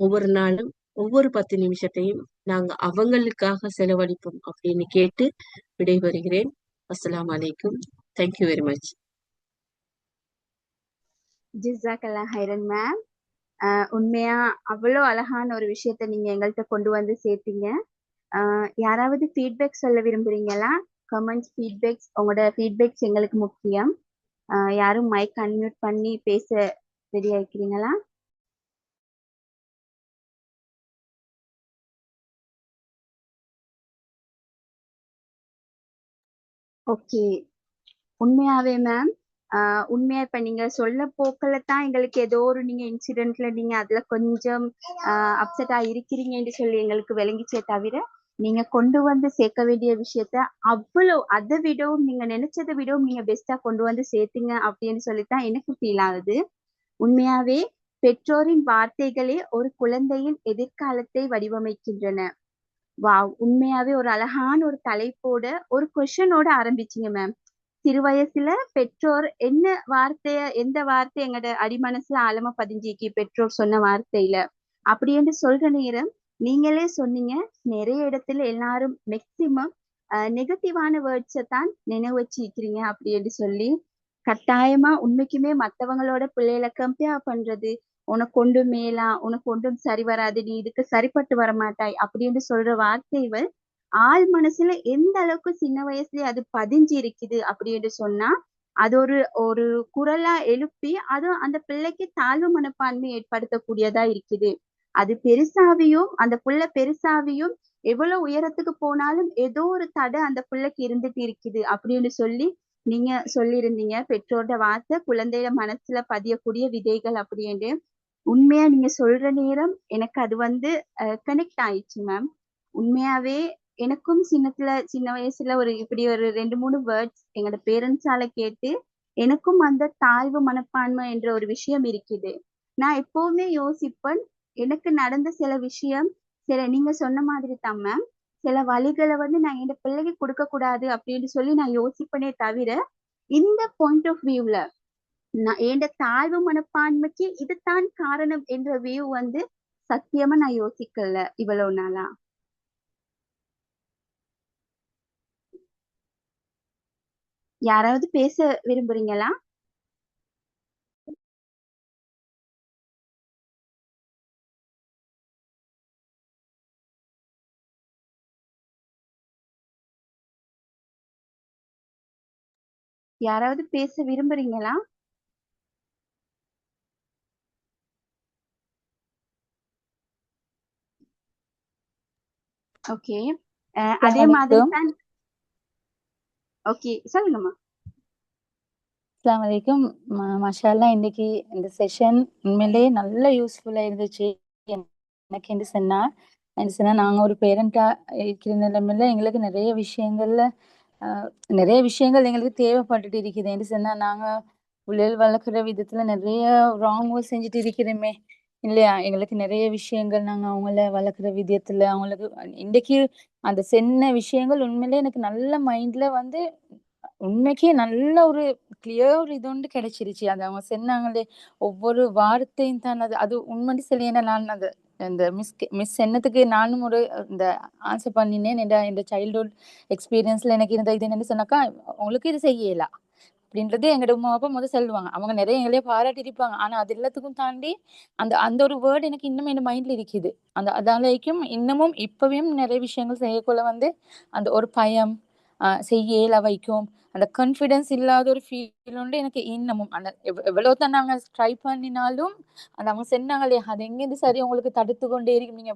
ஒவ்வொரு நாளும் ஒவ்வொரு 10 நிமிஷத்தையும் நாங்க அவங்களுக்காக செலவழிப்போம் அப்படின்னு கேட்டு விடைபெறுகிறேன். அஸ்ஸலாமு அலைக்கும். Thank you very much.
ஜிஸாக்கல்லா ஹைரன் மேம். உண்மையா அவ்வளோ அழகான ஒரு விஷயத்த நீங்க எங்கள்கிட்ட கொண்டு வந்து சேர்த்தீங்க. யாராவது ஃபீட்பேக் சொல்ல விரும்புறீங்களா? கமெண்ட்ஸ், ஃபீட்பேக்ஸ், உங்களோட ஃபீட்பேக்ஸ் எங்களுக்கு முக்கியம். யாரும் மைக் அன்மியூட் பண்ணி பேச ரெடியா இருக்கிறீங்களா? ஓகே. உண்மையாவே மேம், உண்மையா இப்ப நீங்க சொல்ல போக்கல தான் எங்களுக்கு ஏதோ ஒரு நீங்க இன்சிடென்ட்ல நீங்க அதுல கொஞ்சம் அப்செட்டா இருக்கிறீங்கன்னு சொல்லி எங்களுக்கு விளங்கிச்சே தவிர, நீங்க கொண்டு வந்து சேர்க்க வேண்டிய விஷயத்த அவ்வளோ அதை விடவும் நீங்க நினைச்சதை விடவும் நீங்க பெஸ்டா கொண்டு வந்து சேர்த்தீங்க அப்படின்னு சொல்லித்தான் எனக்கு ஃபீல் ஆகுது. உண்மையாவே பெற்றோரின் வார்த்தைகளே ஒரு குழந்தையின் எதிர்காலத்தை வடிவமைக்கின்றன. வாவ்! உண்மையாவே ஒரு அழகான ஒரு தலைப்போட ஒரு கொஸ்டினோட ஆரம்பிச்சீங்க மேம். சிறு வயசுல பெற்றோர் எந்த வார்த்தை எங்கட அடிமனசுல ஆழமா பதிஞ்சிக்கு பெற்றோர் சொன்ன வார்த்தையில அப்படின்னு சொல்ற நேரம் நீங்களே சொன்னீங்க, நிறைய இடத்துல எல்லாரும் மேக்சிமம் நெகட்டிவான வேர்ட்ஸை தான் நினைவு வச்சிருக்கிறீங்க அப்படின்னு சொல்லி. கட்டாயமா உண்மைக்குமே மத்தவங்களோட பிள்ளைகளை கம்பேர் பண்றது, உனக்கு ஒன்றும் மேலா, உனக்கு ஒன்றும் சரி வராது, நீ இதுக்கு சரிப்பட்டு வரமாட்டாய் அப்படின்னு சொல்ற வார்த்தைகள் ஆள் மனசுல எந்த அளவுக்கு சின்ன வயசுலயே அது பதிஞ்சு இருக்குது அப்படின்னு சொன்னா, அது ஒரு ஒரு குரலா எழுப்பி அது அந்த பிள்ளைக்கு தாழ்வு மனப்பான்மை ஏற்படுத்தக்கூடியதா இருக்குது. அது பெருசாவியும் அந்த புள்ள பெருசாவியும் எவ்வளவு உயரத்துக்கு போனாலும் ஏதோ ஒரு தடை அந்த பிள்ளைக்கு இருந்துட்டு இருக்குது அப்படின்னு சொல்லி நீங்க சொல்லியிருந்தீங்க. பெற்றோரோட வார்த்தை குழந்தைய மனசுல பதியக்கூடிய விதைகள் அப்படின்னு. உண்மையா நீங்க சொல்ற நேரம் எனக்கு அது வந்து கனெக்ட் ஆயிடுச்சு மேம். உண்மையாவே எனக்கும் சின்ன வயசுல இப்படி ஒரு 2-3 வேர்ட்ஸ் எங்களோட பேரண்ட்ஸால கேட்டு எனக்கும் அந்த தாழ்வு மனப்பான்மை என்ற ஒரு விஷயம் இருக்குது. நான் எப்பவுமே யோசிப்பேன், எனக்கு நடந்த சில விஷயம் நீங்க சொன்ன மாதிரி தான் மேம், சில வழிகளை வந்து நான் என் பிள்ளைக்கு கொடுக்க கூடாது அப்படின்னு சொல்லி நான் யோசிப்பனே தவிர, இந்த பாயிண்ட் ஆஃப் வியூல நான் என் தாழ்வு மனப்பான்மைக்கு இதுதான் காரணம் என்ற வியூ வந்து சத்தியமா நான் யோசிக்கல இவ்வளவு நாளா. யாராவது பேச விரும்புறீங்களா? யாராவது பேச விரும்புறீங்களா? ஓகே. அதே மாதிரி
அஸ்ஸலாமு
தான். ஓகே, சொல்லுங்கம்மா.
அஸ்ஸலாமு அலைக்கும். மாஷா அல்லாஹ், இன்னைக்கு இந்த செஷன் உண்மையிலேயே நல்ல யூஸ்ஃபுல்லா இருந்துச்சு. எனக்கு என்ன சொன்னா நாங்க ஒரு பேரண்டா இருக்கிற நிலைமையில எங்களுக்கு நிறைய விஷயங்கள் எங்களுக்கு தேவைப்பட்டுட்டு இருக்குது. என்று சொன்னா நாங்க பிள்ளைகள் வளர்க்குற விதத்துல நிறைய ராங் செஞ்சுட்டு இருக்கிறோமே இல்லையா? எங்களுக்கு நிறைய விஷயங்கள் நாங்க அவங்கள வளர்க்குற விதத்துல அவங்களுக்கு இன்னைக்கு அந்த சின்ன விஷயங்கள் உண்மையிலே எனக்கு நல்ல மைண்ட்ல வந்து உண்மைக்கே நல்ல ஒரு கிளியர் இது ஒன்று கிடைச்சிருச்சு. அது அவங்க சொன்னாங்களே ஒவ்வொரு வார்த்தையும் தான் அது உண்மைன்னு சொல்லி. ஏன்னா நான் அது இந்த மிஸ் என்னத்துக்கு நானும் ஒரு இந்த ஆன்சர் பண்ணினேன். இந்த சைல்ட்ஹுட் எக்ஸ்பீரியன்ஸ்ல எனக்கு இருந்த இது என்னன்னு சொன்னாக்கா, உங்களுக்கு இது செய்யலாம் அப்படின்றது எங்களோட உமா அப்பா முதல் சொல்லுவாங்க. அவங்க நிறைய எங்களையே பாராட்டி இருப்பாங்க. ஆனா அது எல்லாத்துக்கும் தாண்டி அந்த அந்த ஒரு வேர்டு எனக்கு இன்னும் என் மைண்ட்ல இருக்குது. அதாலைக்கும் இன்னமும் இப்பவும் நிறைய விஷயங்கள் செய்யக்குள்ள வந்து அந்த ஒரு பயம் செய்யல வைக்கும். அந்த கான்ஃபிடன்ஸ் இல்லாத ஒரு ஃபீல் உண்டு எனக்கு இன்னமும். அந்த எவ்வளவுதான் நாங்க ட்ரை பண்ணினாலும் அந்த அவங்க சொன்னாங்களே அது எங்கேருந்து சரி உங்களுக்கு தடுத்து கொண்டே இருக்கும். நீங்க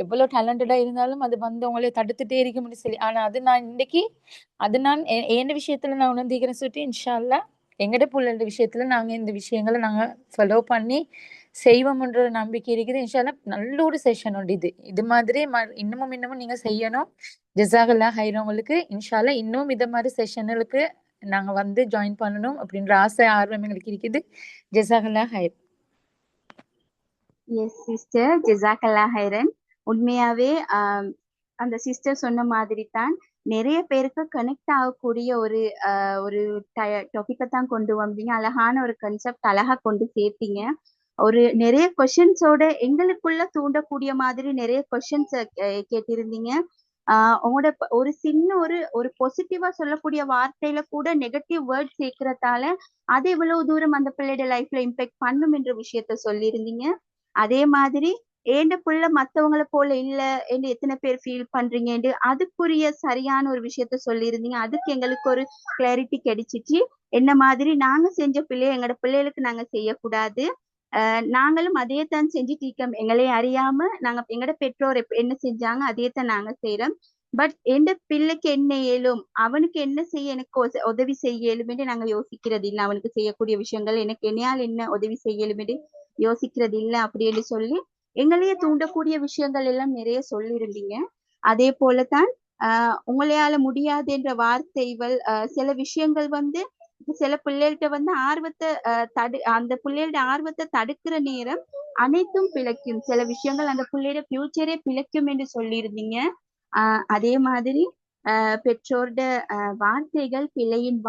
எவ்வளவு டேலண்டடா இருந்தாலும் அது வந்து உங்களை தடுத்துட்டே இருக்கும்னு சொல்லி. ஆனா அது நான் என் விஷயத்துல நான் உணர்ந்திக்கிறேன் சுட்டி. இன்ஷா அல்லாஹ் எங்கட பிள்ளைகளோட விஷயத்துல நாங்க இந்த விஷயங்களை நாங்க ஃபாலோ பண்ணி செய்வோம்ன்ற ஒரு நம்பிக்கை இருக்குது. இன்ஷா அல்லாஹ் நல்ல ஒரு செஷன் உண்டு. இது மாதிரி இன்னமும் நீங்க செய்யணும். ஜஸாகல்லாஹ் ஹைரன். உங்களுக்கு இன்ஷா அல்லாஹ் இன்னும் இத மாதிரி செஷனுக்கு நாங்க வந்து ஜாயின் பண்ணணும் அப்படின்ற ஆசை ஆர்வம் எங்களுக்கு இருக்குது. ஜஸாகல்லாஹ் ஹைர்.
எஸ் சிஸ்டர், ஜஸாக்கல்லா ஹைரன். உண்மையாவே அந்த சிஸ்டர் சொன்ன மாதிரி தான் நிறைய பேருக்கு கனெக்ட் ஆகக்கூடிய ஒரு டாபிக்கை தான் கொண்டு வந்தீங்க. அழகான ஒரு கன்செப்ட் அழகா கொண்டு சேர்த்தீங்க. ஒரு நிறைய கொஸ்டின்ஸோட எங்களுக்குள்ள தூண்டக்கூடிய மாதிரி நிறைய கொஸ்டின்ஸ் கேட்டிருந்தீங்க. உங்களோட ஒரு சின்ன ஒரு பாசிட்டிவா சொல்லக்கூடிய வார்த்தையில கூட நெகட்டிவ் வேர்ட் சேர்க்கறதால அது எவ்வளவு தூரம் அந்த பிள்ளையோட லைஃப்ல இம்பாக்ட் பண்ணும் என்ற விஷயத்த சொல்லியிருந்தீங்க. அதே மாதிரி ஏண்ட புள்ள மத்தவங்கள போல இல்ல என்று எத்தனை பேர் ஃபீல் பண்றீங்க, அதுக்குரிய சரியான ஒரு விஷயத்த சொல்லியிருந்தீங்க. அதுக்கு எங்களுக்கு ஒரு கிளாரிட்டி கிடைச்சிச்சு. என்ன மாதிரி நாங்க செஞ்ச எங்களோட பிள்ளைகளுக்கு நாங்க செய்யக்கூடாது. நாங்களும் அதே தான் செஞ்சுட்டு இருக்கோம். எங்களே அறியாம நாங்க எங்கட பெற்றோர் என்ன செஞ்சாங்க அதே தான் நாங்க செய்யறோம். பட் எந்த பிள்ளைக்கு என்ன இயலும், அவனுக்கு என்ன செய்ய எனக்கு உதவி செய்ய இயலும் என்று நாங்க யோசிக்கிறது இல்லை. அவனுக்கு செய்யக்கூடிய விஷயங்கள் எனக்கு என்னையால் என்ன உதவி செய்ய இயலும் என்று யோசிக்கிறது இல்லை அப்படின்னு சொல்லி எங்களையே தூண்டக்கூடிய விஷயங்கள் எல்லாம் நிறைய சொல்லியிருந்தீங்க. அதே போலதான் உங்களையால முடியாது என்ற வார்த்தைகள் சில விஷயங்கள் வந்து சில பிள்ளைகள்கிட்ட வந்து ஆர்வத்தை அந்த பிள்ளைகளோட ஆர்வத்தை தடுக்கிற நேரம் அனைத்தும் பிழைக்கும். சில விஷயங்கள் அந்த பிள்ளையோட ஃபியூச்சரே பிழைக்கும் என்று சொல்லியிருந்தீங்க. அதே மாதிரி பெற்றோர்ட வார்த்தைகள் பிள்ளையின்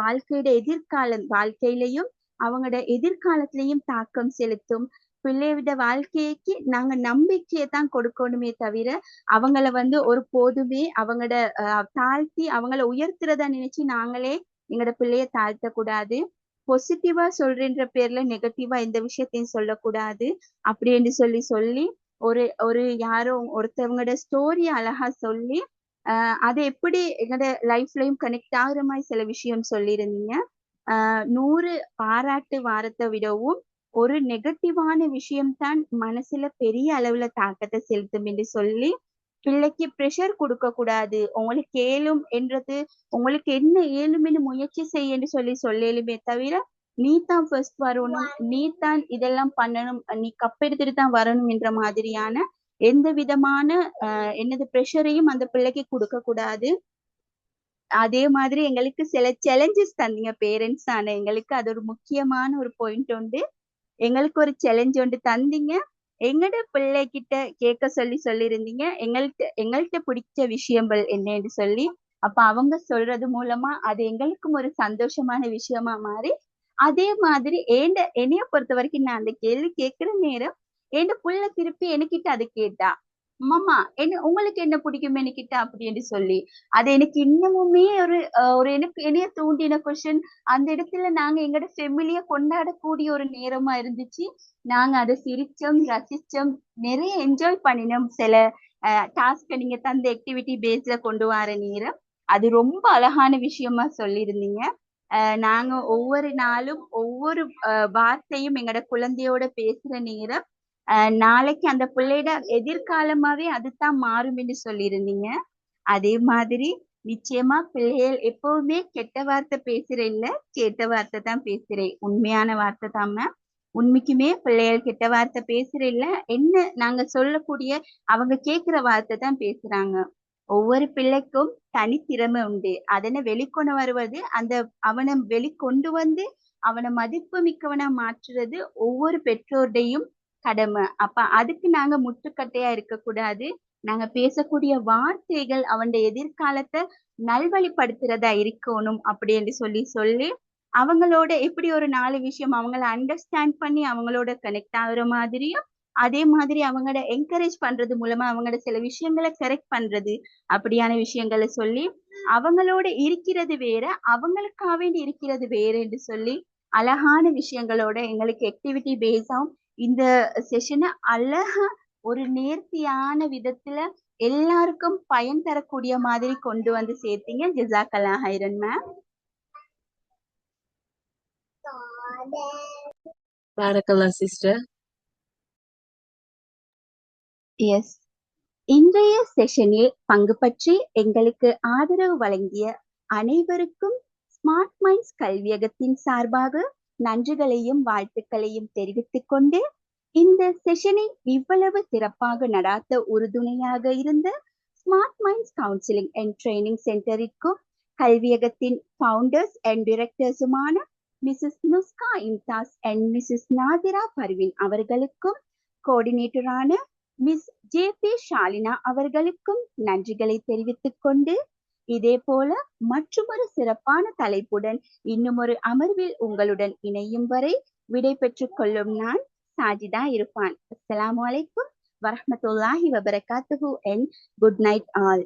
வாழ்க்கையிலையும் அவங்களோட எதிர்காலத்திலையும் தாக்கம் செலுத்தும். பிள்ளையோட வாழ்க்கைக்கு நாங்க நம்பிக்கையை தான் கொடுக்கணுமே தவிர அவங்கள வந்து ஒரு போதுமே அவங்களோட தாழ்த்தி அவங்கள உயர்த்துறதா நினைச்சு நாங்களே எங்களோட பிள்ளைய தாழ்த்த கூடாது. பாசிட்டிவா சொல்றேன்ற பேர்ல நெகட்டிவா எந்த விஷயத்தையும் சொல்லக்கூடாது அப்படின்னு சொல்லி ஒரு யாரோ ஒருத்தவங்களோட ஸ்டோரி அழகா சொல்லி அது எப்படி எங்களோட லைஃப்லயும் கனெக்ட் ஆகுற மாதிரி சில விஷயம் சொல்லியிருந்தீங்க. 100 பாராட்டு வாரத்தை விடவும் ஒரு நெகட்டிவான விஷயம்தான் மனசுல பெரிய அளவுல தாக்கத்தை செலுத்தும் என்று சொல்லி பிள்ளைக்கு ப்ரெஷர் கொடுக்க கூடாது. உங்களுக்கு ஏலும் என்றது உங்களுக்கு என்ன ஏழும்னு முயற்சி செய்யன்னு சொல்லலுமே தவிர நீ தான் ஃபர்ஸ்ட் வரணும், நீ தான் இதெல்லாம் பண்ணணும், நீ கப்பெடுத்துட்டு தான் வரணும் என்ற மாதிரியான எந்த விதமான என்னது ப்ரெஷரையும் அந்த பிள்ளைக்கு கொடுக்க கூடாது. அதே மாதிரி எங்களுக்கு சில சேலஞ்சஸ் தந்தீங்க பேரண்ட்ஸ் ஆன எங்களுக்கு. அது ஒரு முக்கியமான ஒரு பாயிண்ட் உண்டு. எங்களுக்கு ஒரு சேலஞ்ச் ஒன்று தந்தீங்க. எங்கட பிள்ளைகிட்ட கேட்க சொல்லியிருந்தீங்க எங்கள்கிட்ட பிடிச்ச விஷயங்கள் என்னன்னு சொல்லி. அப்ப அவங்க சொல்றது மூலமா அது எங்களுக்கும் ஒரு சந்தோஷமான விஷயமா மாறி அதே மாதிரி என்னைய பொறுத்த வரைக்கும் நான் அந்த கேள்வி கேட்கிற நேரம் என் புள்ள திருப்பி என்கிட்ட அதை கேட்டா, மாமா உங்களுக்கு என்ன பிடிக்கும் என்கிட்ட அப்படின்னு சொல்லி. அது எனக்கு இன்னமுமே ஒரு எனக்கு என்னைய தூண்டின கொஸ்டின். அந்த இடத்துல நாங்க எங்களோட ஃபெமிலிய கொண்டாடக்கூடிய ஒரு நேரமா இருந்துச்சு. நாங்க அதை சிரிச்சோம், ரசிச்சோம், நிறைய என்ஜாய் பண்ணினோம். சில டாஸ்க நீங்க தந்த ஆக்டிவிட்டி பேஸ்ல கொண்டு வர நேரம் அது ரொம்ப அழகான விஷயமா சொல்லியிருந்தீங்க. நாங்க ஒவ்வொரு நாளும் ஒவ்வொரு வார்த்தையும் எங்களோட குழந்தையோட பேசுற நேரம் நாளைக்கு அந்த பிள்ளையோட எதிர்காலமாவே அதுதான் மாறும்னு சொல்லியிருந்தீங்க. அதே மாதிரி நிச்சயமா பிள்ளைகள் எப்பவுமே கெட்ட வார்த்தை பேசுறேன் இல்ல, கேட்ட வார்த்தை தான் பேசுறேன். உண்மையான வார்த்தை தான் மேம். உண்மைக்குமே பிள்ளைகள் கெட்ட வார்த்தை பேசுறேன் இல்ல, என்ன நாங்க சொல்லக்கூடிய அவங்க கேட்கிற வார்த்தை தான் பேசுறாங்க. ஒவ்வொரு பிள்ளைக்கும் தனித்திறமை உண்டு. அதனை வெளிக்கொண்டு வருவது அந்த அவனை வெளிக்கொண்டு வந்து அவனை மதிப்பு மிக்கவனா மாற்றுறது ஒவ்வொரு பெற்றோருடையும் கடமை. அப்ப அதுக்கு நாங்க முட்டுக்கட்டையா இருக்கக்கூடாது. நாங்க பேசக்கூடிய வார்த்தைகள் அவன் எதிர்காலத்தை நல்வழிப்படுத்துறதா இருக்கணும் அப்படின்னு சொல்லி அவங்களோட எப்படி ஒரு 4 விஷயம் அவங்கள அண்டர்ஸ்டாண்ட் பண்ணி அவங்களோட கனெக்ட் ஆகுற மாதிரியும், அதே மாதிரி அவங்களோட என்கரேஜ் பண்றது மூலமா அவங்களோட சில விஷயங்களை கரெக்ட் பண்றது அப்படியான விஷயங்களை சொல்லி அவங்களோட இருக்கிறது வேற, அவங்களுக்காக இருக்கிறது வேற என்று சொல்லி அழகான விஷயங்களோட எங்களுக்கு ஆக்டிவிட்டி பேஸாவும் இந்த செஷனை அழகா ஒரு நேர்த்தியான விதத்துல எல்லாருக்கும் பயன் தரக்கூடிய மாதிரி கொண்டு வந்து சேர்த்தீங்க. ஜஸாக்கல்லாஹ் ஹைரன் மேம்.
பாரக்கல்லாஹ் சிஸ்டர்.
எஸ், இன்றைய செஷனில் பங்கு பற்றி எங்களுக்கு ஆதரவு வழங்கிய அனைவருக்கும் ஸ்மார்ட் மைண்ட்ஸ் கல்வியகத்தின் சார்பாக நன்றிகளையும் வாழ்த்துக்களையும் தெரிவித்துக் கொண்டு இந்த செஷனை இவ்வளவு சிறப்பாக நடாத்த உறுதுணையாக இருந்த smart minds counselling and training சென்டரிற்கும் கல்வியகத்தின் ஃபவுண்டர்ஸ் அண்ட் டிரெக்டர்ஸுமான Mrs Nuska Imthas and Mrs Nadira Parveen அவர்களுக்கும் கோஆர்டினேட்டரான மிஸ் ஜே.பி. ஷாலினா அவர்களுக்கும் நன்றிகளை தெரிவித்துக் கொண்டு இதே போல மற்றொரு சிறப்பான தலைப்புடன் இன்னும் ஒரு அமர்வில் உங்களுடன் இணையும் வரை விடை பெற்றுக் கொள்ளும் நான் சாஜிதா இர்ஃபான். அஸ்ஸலாமு அலைக்கும் வரஹ்மத்துல்லாஹி வபரகாத்துஹு and good night all.